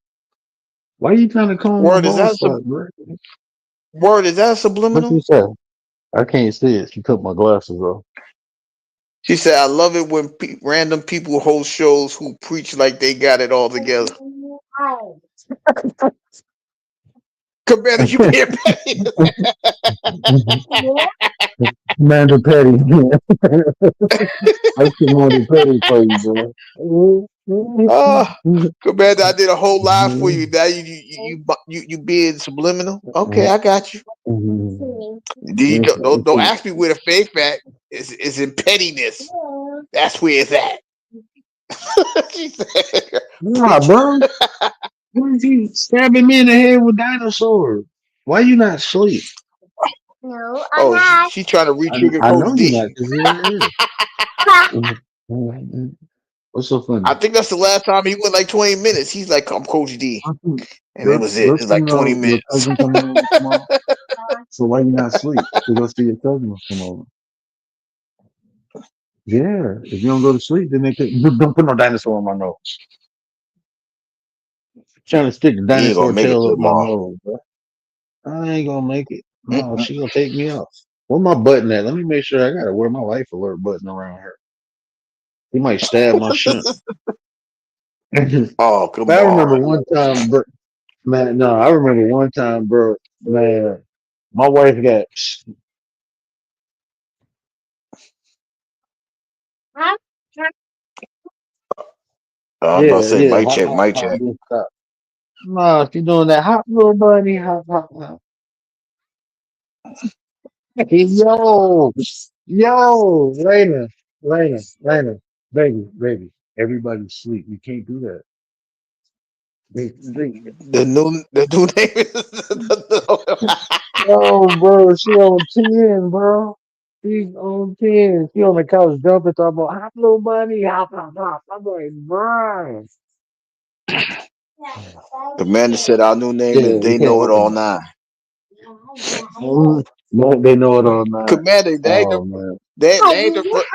Why you trying to comb my Word is bald that spot, bro? word is that What you subliminal? say? I can't see it. She took my glasses off. She said, "I love it when random people host shows who preach like they got it all together." Commander, you being petty. Amanda Petty. I should more than Petty for you, bro. Oh, Commander, I did a whole live for you. Now you being subliminal. Okay, I got you. Don't ask me where the faith at. Is in pettiness. That's where it's at. She said, Nah, preacher. bro. Why is you stabbing me in the head with dinosaurs? Why you not asleep? Oh, she trying to re-trigger I know Coach you're D. not because you're here. What's so I funny? think that's the last time he went like 20 minutes. He's like, I'm Coach D. And it was it. Don't It's you like 20 know your minutes. cousin coming over tomorrow? So why you not sleep to go see your cousin come over? Yeah, if you don't go to sleep, then they could, don't put no dinosaur on my nose. Trying to stick a You ain't dinosaur gonna make it tail to up my tomorrow. nose, bro. I ain't gonna make it. No, Mm-mm. she gonna take me off. Where my button at? Let me make sure I gotta wear my life alert button around her. He might stab my shin. Oh, But come I remember on. one time, bro, man. No, I remember one time, bro. Man, my wife got. I was about to Yeah, say, yeah. mic Hot, check, hot, mic hot. check. This stop. No, she doing that hot little bunny, hot, hot, hot. Yo, yo, Lena, baby. Everybody sleep. You can't do that. The new name is Yo, bro, she on 10, bro. She's on 10. She on the couch jumping, talking about hot little bunny, hop, hop, hop. I'm like, bro. Commander said our new name Yeah, is you They can't Know It open All it. 9. They know it all night. Commander, Oh, man. they ain't the first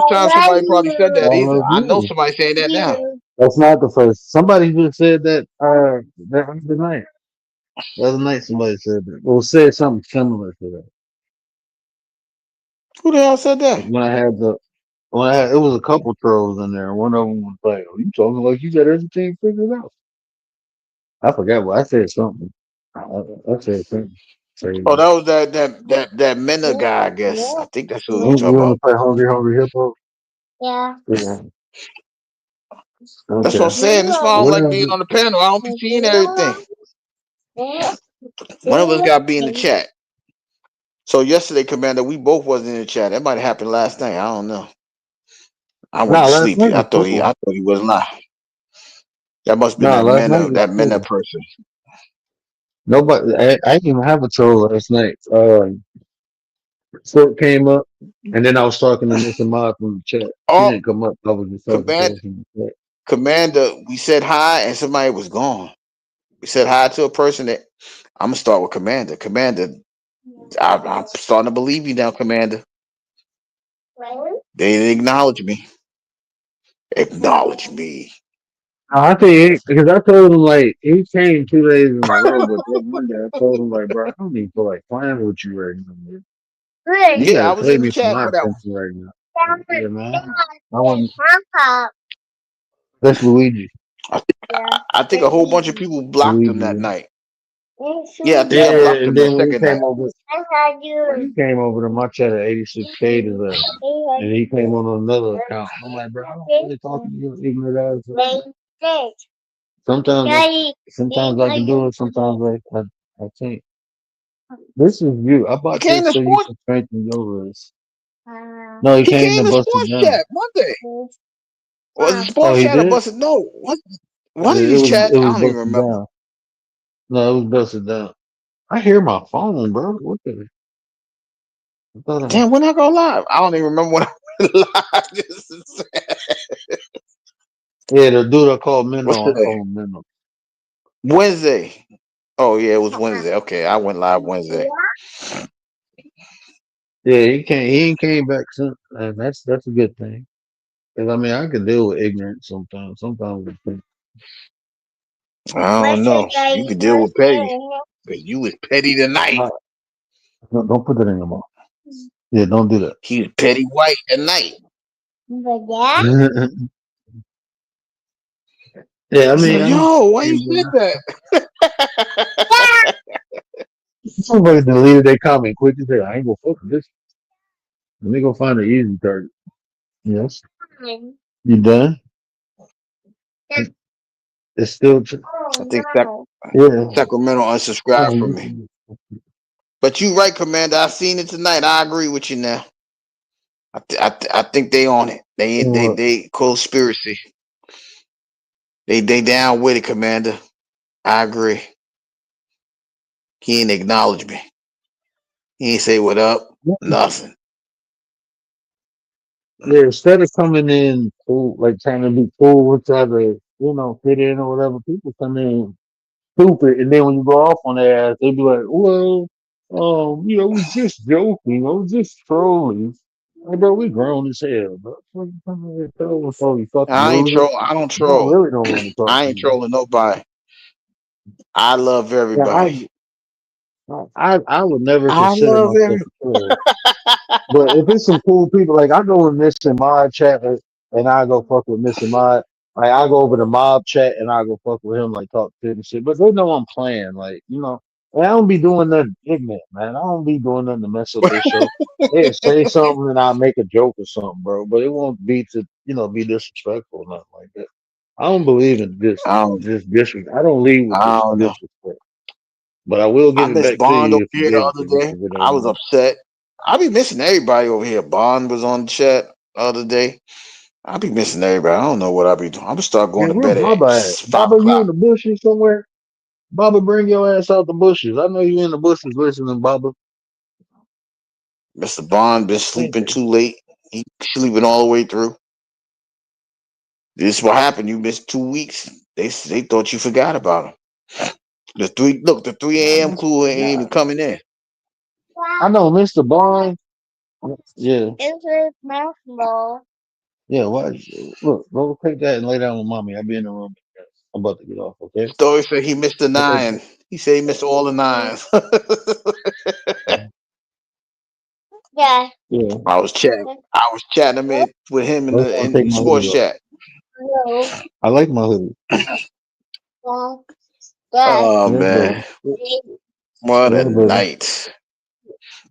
time somebody probably said that either. Oh, I know good. somebody saying that now. That's not the first. Somebody just said that that other night. The other night somebody said that. Or said something similar to that. Who the hell said that? When I had the when I had it was a couple trolls in there. One of them was like, "Oh, you talking like you got everything figured out." I forgot what I said something. I said something Oh, crazy. that was that Mena guy, I guess. I think that's who you You talking want to about. play Hungry Hungry Hippo? Yeah. That's what I'm Okay. saying. That's why I don't What like did being on the panel. I don't be seeing everything. I One of us got to be in the chat. So yesterday, Commander, we both wasn't in the chat. That might have happened last night. I don't know. I went Nah, to last sleep. night was cool. I thought he was not. That must have been Nah, last night was That Mena cool. person. Nobody, I didn't even have a troll last night. Silk came up, and then I was talking to Mr. Mod from the chat. She Oh, didn't come up. I was just talking to command her from the chat. Commander, we said hi and somebody was gone. We said hi to a person that I'm gonna start with Commander. Commander, I'm starting to believe you now, Commander. They didn't acknowledge me. Acknowledge me. I think because I told him like he came 2 days in a row, but that one day I told him like, bro, I don't even feel like playing with you right now, man. You Yeah, gotta I was play in the me for chat my for that one. attention right now. Yeah, man. I want that's Luigi. I think I think a whole bunch of people blocked him Luigi. that Yeah. night. Yeah, I think I Yeah, blocked and him that then when second night. he came over to my chat at 86K today, and he came on another account. I'm like, bro, I don't really talking to you ignorant ass. Sometimes I can do it. Sometimes I can't. This is you. I He bought came this to so you sports. can strengthen your wrist. No, he He came came to to bust it sports down. chat Monday. Was it Oh, sports he chat or did? busted? No, one of It these was chats. it I was don't even busted remember. down. No, it was busted down. I hear my phone, bro. What the? I thought Damn, when I go live, I don't even remember when I went live. yeah, the dude I called What's Minnow. I today? call him Minnow. Wednesday. Oh yeah, it was Wednesday. Okay, I went live Wednesday. Yeah, he ain't came back since, and that's a good thing. 'Cause I mean, I can deal with ignorance sometimes. Sometimes I think, I don't know. You could deal with petty because you was petty tonight. no, don't put that in your mouth. Yeah, don't do He was petty white tonight. that. Yeah, I He mean, said, I ain't "Yo, why you saying said that. that?" Somebody deleted their comment quick and said, I ain't gonna fuck with this. Let me go find an easy target. Yes. You done? It's still, I think yeah. Sacramento unsubscribed Oh, from me. But you right, Commander. I seen it tonight. I agree with you now. I think they on it. They conspiracy. They down with it, Commander. I agree. He ain't acknowledge me. He ain't say what up. Nothing. Yeah, instead of coming in cool, like trying to be cool with each other, fit in or whatever, people come in stupid, and then when you go off on their ass, they be like, "Well, We just joking. I was just trolling. Like, bro, we grown as hell, bro. What you coming here trolling for? You fucking I ain't loser. troll. I don't I troll. really don't want to talk I to ain't you. trolling nobody. I love Yeah, everybody. I would never I consider love myself every. a troll. But if it's some cool people, like I go in Mr. Mod chat and I go fuck with Mr. Mod. Like I go over to Mob chat and I go fuck with him, like talk to him and shit. But they know I'm playing, like And I don't be doing nothing ignorant, man. I don't be doing nothing to mess up their show. They say something and I'll make a joke or something, bro. But it won't be to be disrespectful or nothing like that. I don't believe in this I don't. this disrespect. I don't lead with I don't know. disrespect. But I will I give it missed back to Bond you over if you here the give it to other me day. if it I ain't was mine. upset. I be missing everybody over here. Bond was on the chat the other day. I be missing everybody. I don't know what I be doing. I'm gonna start going Man, to where bed at Baba at? 5 Baba, you in o'clock. the bushes somewhere? Baba, bring your ass out the bushes. I know you in the bushes listening, Baba. Mr. Bond been Hey, sleeping too late. He sleeping all the way through. This is what happened. You missed 2 weeks. They thought you forgot about him. The 3 a.m. man, crew ain't even God. coming in. I know Mr. Bond. Yeah. Yeah, why? Look, go take that and lay down with mommy. I'll be in the room. I'm about to get off, okay? Story said he missed the Okay. nine. He said he missed all the nines. Yeah. I was chatting. I was chatting with him I just want to in take the my sports hoodie off. chat. I like my hoodie. Oh Yeah, man, bro. what a Yeah, baby. night!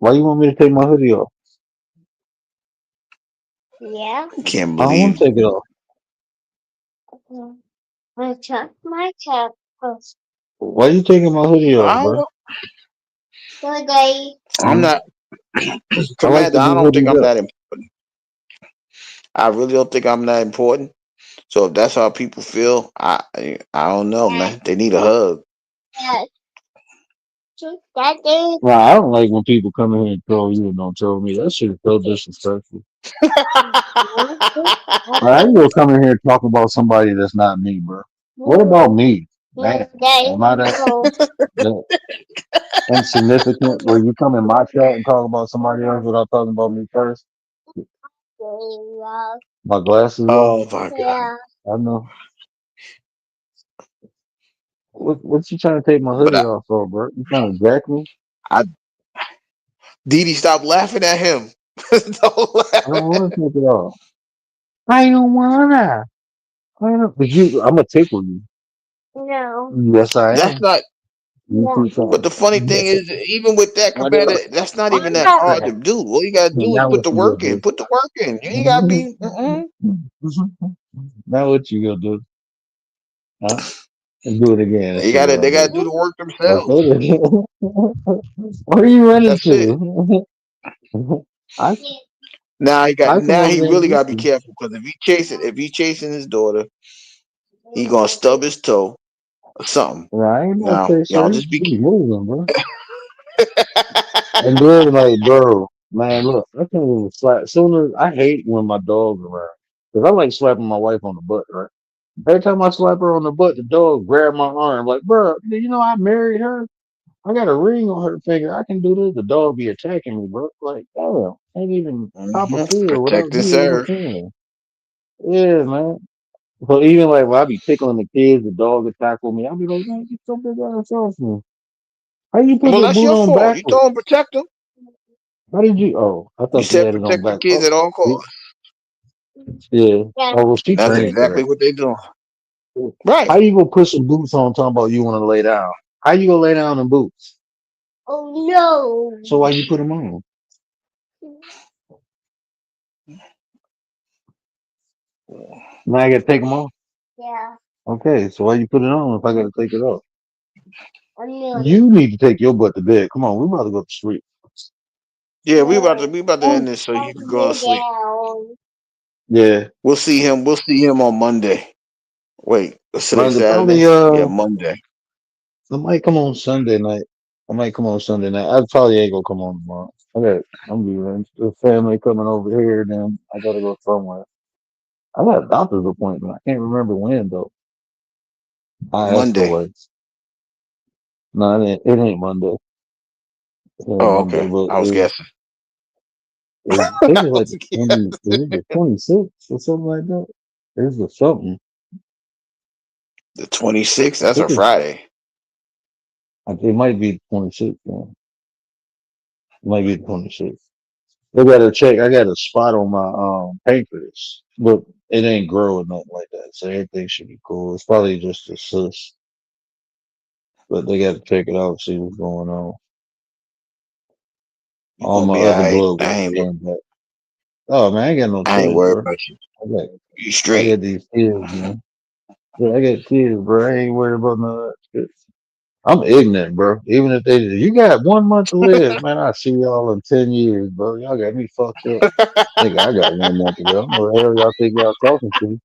Why you want me to take my hoodie off? I can't I don't want believe. to take it off. Why you taking my hoodie off, I bro? don't, I'm Huh? not I like Commander. to I do don't think hoodies I'm up. that. I really don't think I'm that important. So if that's how people feel, I don't know, man. They need a hug. Well, I don't like when people come in here and troll you and don't troll me. That shit is so disrespectful. Bro, I ain't gonna come in here and talk about somebody that's not me, bro. What about me? Man, am I that insignificant where you come in my chat and talk about somebody else without talking about me first? My glasses off? Oh my god! I know. What you trying to take my But hoodie off for, bro? You trying to jack me? I Didi, stop laughing at him. Don't I laugh. don't want to take it off. I don't wanna. But I'm gonna tickle you. Yes, I That's am. not. You keep But trying. the funny thing is, even with that, What is Commander, that's not even that hard to do. All you gotta do is Now put what the you gonna work in. do? Put the work in. You ain't gotta be. Now what you gonna do? Huh? And do it again and They see what gotta. I They gotta do. do the work themselves. Okay. What are you running That's it. to? I Now he got. I come Now over he there and really get gotta be you. careful because if he chasing his daughter, he gonna stub his toe or something. Well, I ain't no Now, y'all chaser. just be. She moving, bro. And then like, bro, man, look, I can't even slap. Soon as I hate when my dog's around, cause I like slapping my wife on the butt, right? Every time I slap her on the butt, the dog grab my arm, like, bro, I married her. I got a ring on her finger. I can do this. The dog be attacking me, bro. Like, damn, can't even cop a feel without Protect and you serve. interfering. Yeah, man. So even like when I be tickling the kids, the dog would tackle me. I'll be like, man, get your big ass off me. How you put Well, your that's boot your on fault. You backwards? don't protect them. How did you? Oh, I You thought you said had it on protect the back. kids Oh, at all see? costs. Yeah. Oh, well, she And that's trained for exactly what they doing. that. How Right. you gonna put some boots on talking about you want to lay down? How you gonna lay down in boots? So why you put them on? Now I gotta take them off. Okay, so why you put it on if I gotta take it off? You need to take your butt to bed. Come on, we about to go to sleep. Yeah, we about to end this so you can go to sleep. Yeah, We'll see him on Monday. Wait, what's today? Monday probably. Saturday? Yeah, Monday. I might come on Sunday night. I might come on Sunday night. I probably ain't gonna come on tomorrow. I'm leaving. The family coming over here, then I gotta go somewhere. I got a doctor's appointment. I can't remember when though. I asked Monday. away. No, it ain't Monday. Oh, Remember, okay. but I was guessing. I think I it's like was the guessing. 20, is it the 26th or something like that? It's the something. The 26th. I That's think a Friday. it might be the 26th. Man. It might be the 26th. They got to check. I got a spot on my pancreas, but it ain't growing nothing like that. So everything should be cool. It's probably just a cyst, but they got to check it out, see what's going on. You All gonna my be all other right. blood work came back. Oh man, I ain't got no I ain't choice, worried bro. about you. I got, You I straight. got these kids, man. Yeah, I got kids, bro. I ain't worried about none of that shit. I'm ignorant, bro. Even if you got 1 month to live, man. I see y'all in 10 years, bro. Y'all got me fucked up. Nigga, I got 1 month to live. I don't know what the hell y'all think y'all talking to.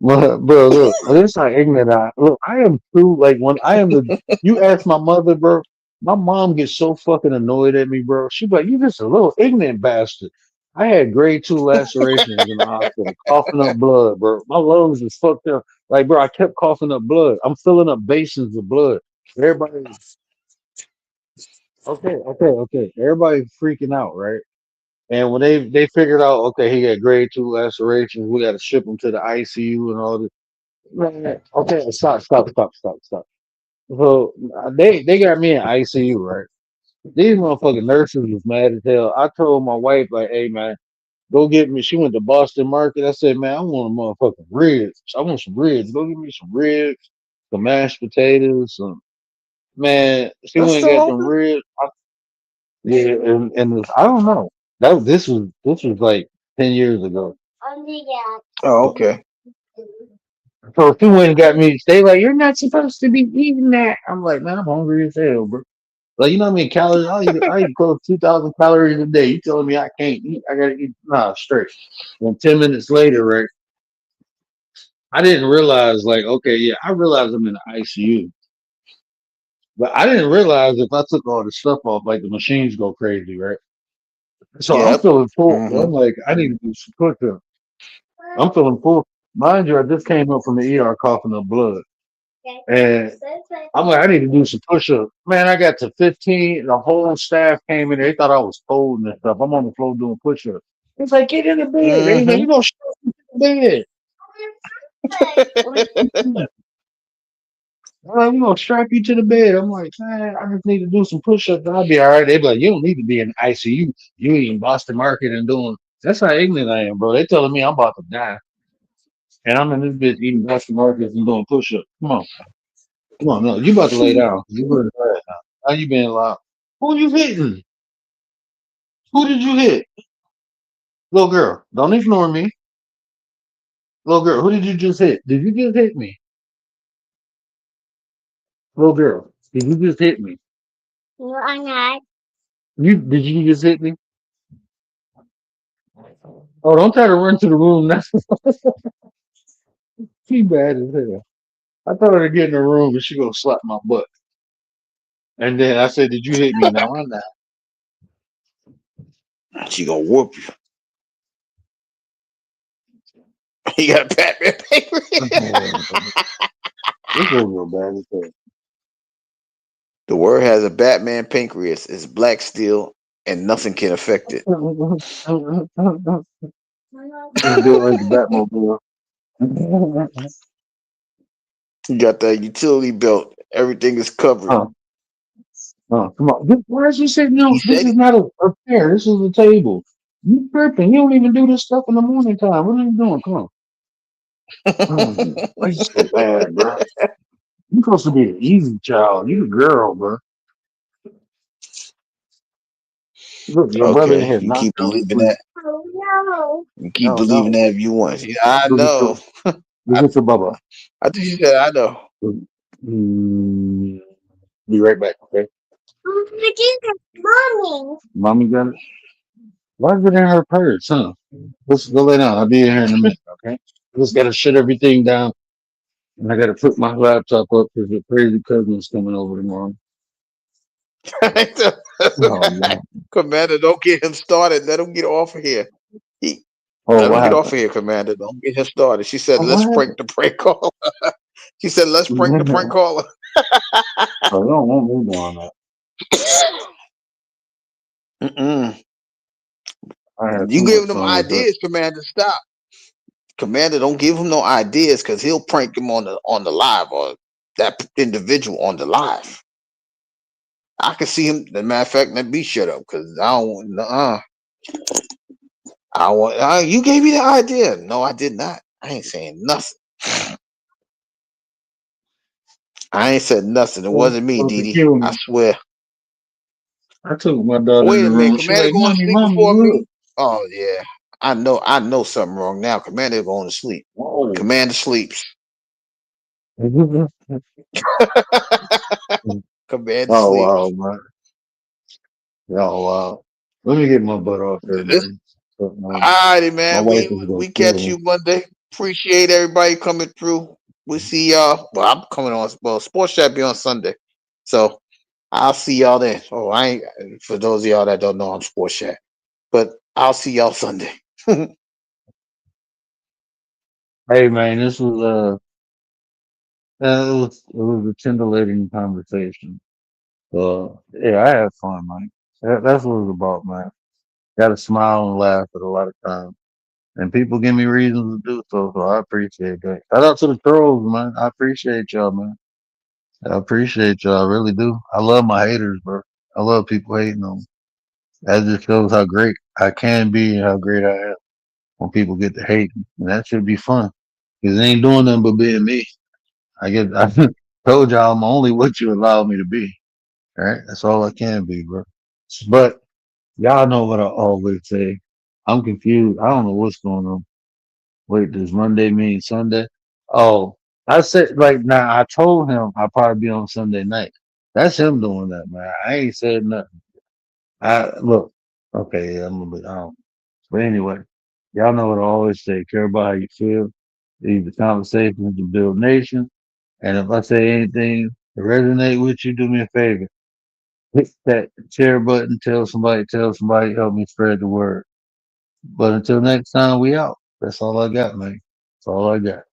But bro, look, this how ignorant I look. I am true. Like when I am the, you ask my mother, bro. My mom gets so fucking annoyed at me, bro. She be like, you just a little ignorant bastard. I had grade 2 lacerations in the hospital, coughing up blood, bro. My lungs was fucked up. Like, bro, I kept coughing up blood. I'm filling up basins of blood. Everybody, okay. Everybody freaking out, right? And when they figured out, okay, he got grade 2 lacerations, we got to ship him to the ICU and all this. Man, okay, stop. So they got me in ICU, right? These motherfucking nurses was mad as hell. I told my wife, like, hey man, go get me. She went to Boston Market. I said, man, I want a motherfucking ribs. I want some ribs. Go get me some ribs, some mashed potatoes, some man. She That's went and still got them open? ribs. Yeah, and I don't know. This was like 10 years ago. Oh, okay. So she went and got me. They like, you're not supposed to be eating that. I'm like, man, I'm hungry as hell, bro. Like, you know how many calories? I eat close to 2,000 calories a day. You telling me I can't eat? I gotta eat nah straight. And 10 minutes later, right? I didn't realize, like, okay, yeah, I realized I'm in the ICU, but I didn't realize if I took all the stuff off, like the machines go crazy, right? So I'm Yep. feeling full. Mm-hmm. I'm like, I need to do some push-ups. I'm feeling full. Mind you, I just came up from the ER coughing up blood. And I'm like, I need to do some push-ups. Man, I got to 15. The whole staff came in. They thought I was cold and stuff. I'm on the floor doing push-ups. He's like, get in the bed. And he's like, Mm-hmm. you know, strap me to the bed. You know, strap you to the bed. I'm like, man, I just need to do some push-ups. I'll be all right. They be like, you don't need to be in the ICU. You eating Boston Market and doing. That's how ignorant I am, bro. They telling me I'm about to die, and I'm in this bitch eating Boston Markets and doing push-ups. Come on, no, you about to lay down. You better lay down. How you being loud? Who you hitting? Who did you hit? Little girl, don't ignore me. Little girl, who did you just hit? Did you just hit me? Little girl, did you just hit me? Did you just hit me? Oh, don't try to run to the room now. She bad as hell. I told her to get in the room and she gonna slap my butt. And then I said, did you hit me? No, I'm not. She gonna whoop you. He got a Batman pancreas. This is real bad as hell. The word has a Batman pancreas. It's black steel, and nothing can affect it. It's built like the Batmobile. You got that utility belt. Everything is covered. Oh, come on. Why is you sitting He on? This said is not a chair. This is a table. You tripping. You don't even do this stuff in the morning time. What are you doing? Come on. Why you so bad, bro? You supposed to be the easy child. You the girl, bro. Look, your brother in Okay, here you keep knocked out believing sleep. that. You keep No, believing no. that if you want. Yeah, I Look at know. your, look I, at your bubba. I think you said I know. Mm, be right back, okay? Mommy got it. Why is it in her purse, huh? Let's go lay down. I'll be in here in a minute, okay? Just gotta shut everything down, and I gotta put my laptop up because your crazy cousin's coming over tomorrow. Oh man. Commander, don't get him started. Let him get off of here. He, Oh, let him what get off happened? of here, Commander. Don't get him started. She said, Oh, let's what prank the prank caller. She said, let's prank the happened? prank caller. Oh, they don't want me doing that. Mm-mm. I had You too giving much them fun with that. ideas, Commander. Stop. Commander, don't give him no ideas because he'll prank him on the live or that individual on the live. I can see him. As a matter of fact, let me shut up because I don't want. I want. You gave me the idea. No, I did not. I ain't saying nothing. I ain't said nothing. It wasn't me, Supposed to Didi. kill I me. swear. I took my daughter in Wait the a minute. room. She Commander like, going to mommy, sleep mommy, before look. me. Oh yeah. I know something wrong now. Commander going to sleep. Whoa. Commander sleeps. Oh Commander wow, sleeps. man. Oh wow. Let me get my butt off here, This, man. So, alrighty, my man. wife We is gonna we kill catch me. you Monday. Appreciate everybody coming through. We see y'all. Well, I'm coming on. Well, Sports Chat be on Sunday, so I'll see y'all then. Oh, I ain't. For those of y'all that don't know, I'm Sports Chat, but I'll see y'all Sunday. Hey man, this was it was a titillating conversation. Yeah, I had fun, man. That's what it's about, man. Got to smile and laugh at a lot of times, and people give me reasons to do so. So I appreciate that. Shout out to the trolls, man. I appreciate y'all, man. I appreciate y'all. I really do. I love my haters, bro. I love people hating on me. That just shows how great I can be and how great I am when people get to hate me. And that should be fun. Cause they ain't doing nothing but being me. I told y'all I'm only what you allow me to be. All right. That's all I can be, bro. But y'all know what I always say. I'm confused. I don't know what's going on. Wait, does Monday mean Sunday? Oh, I said like now I told him I'll probably be on Sunday night. That's him doing that, man. I ain't said nothing. I look, okay, yeah, I'm gonna be on. But anyway, y'all know what I always say, care about how you feel. Leave the conversations to build nations. And if I say anything to resonate with you, do me a favor. Hit that share button, tell somebody, help me spread the word. But until next time, we out. That's all I got, man. That's all I got.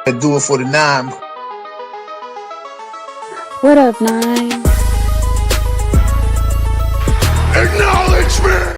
And do it for the 9. What up, 9? Acknowledgement.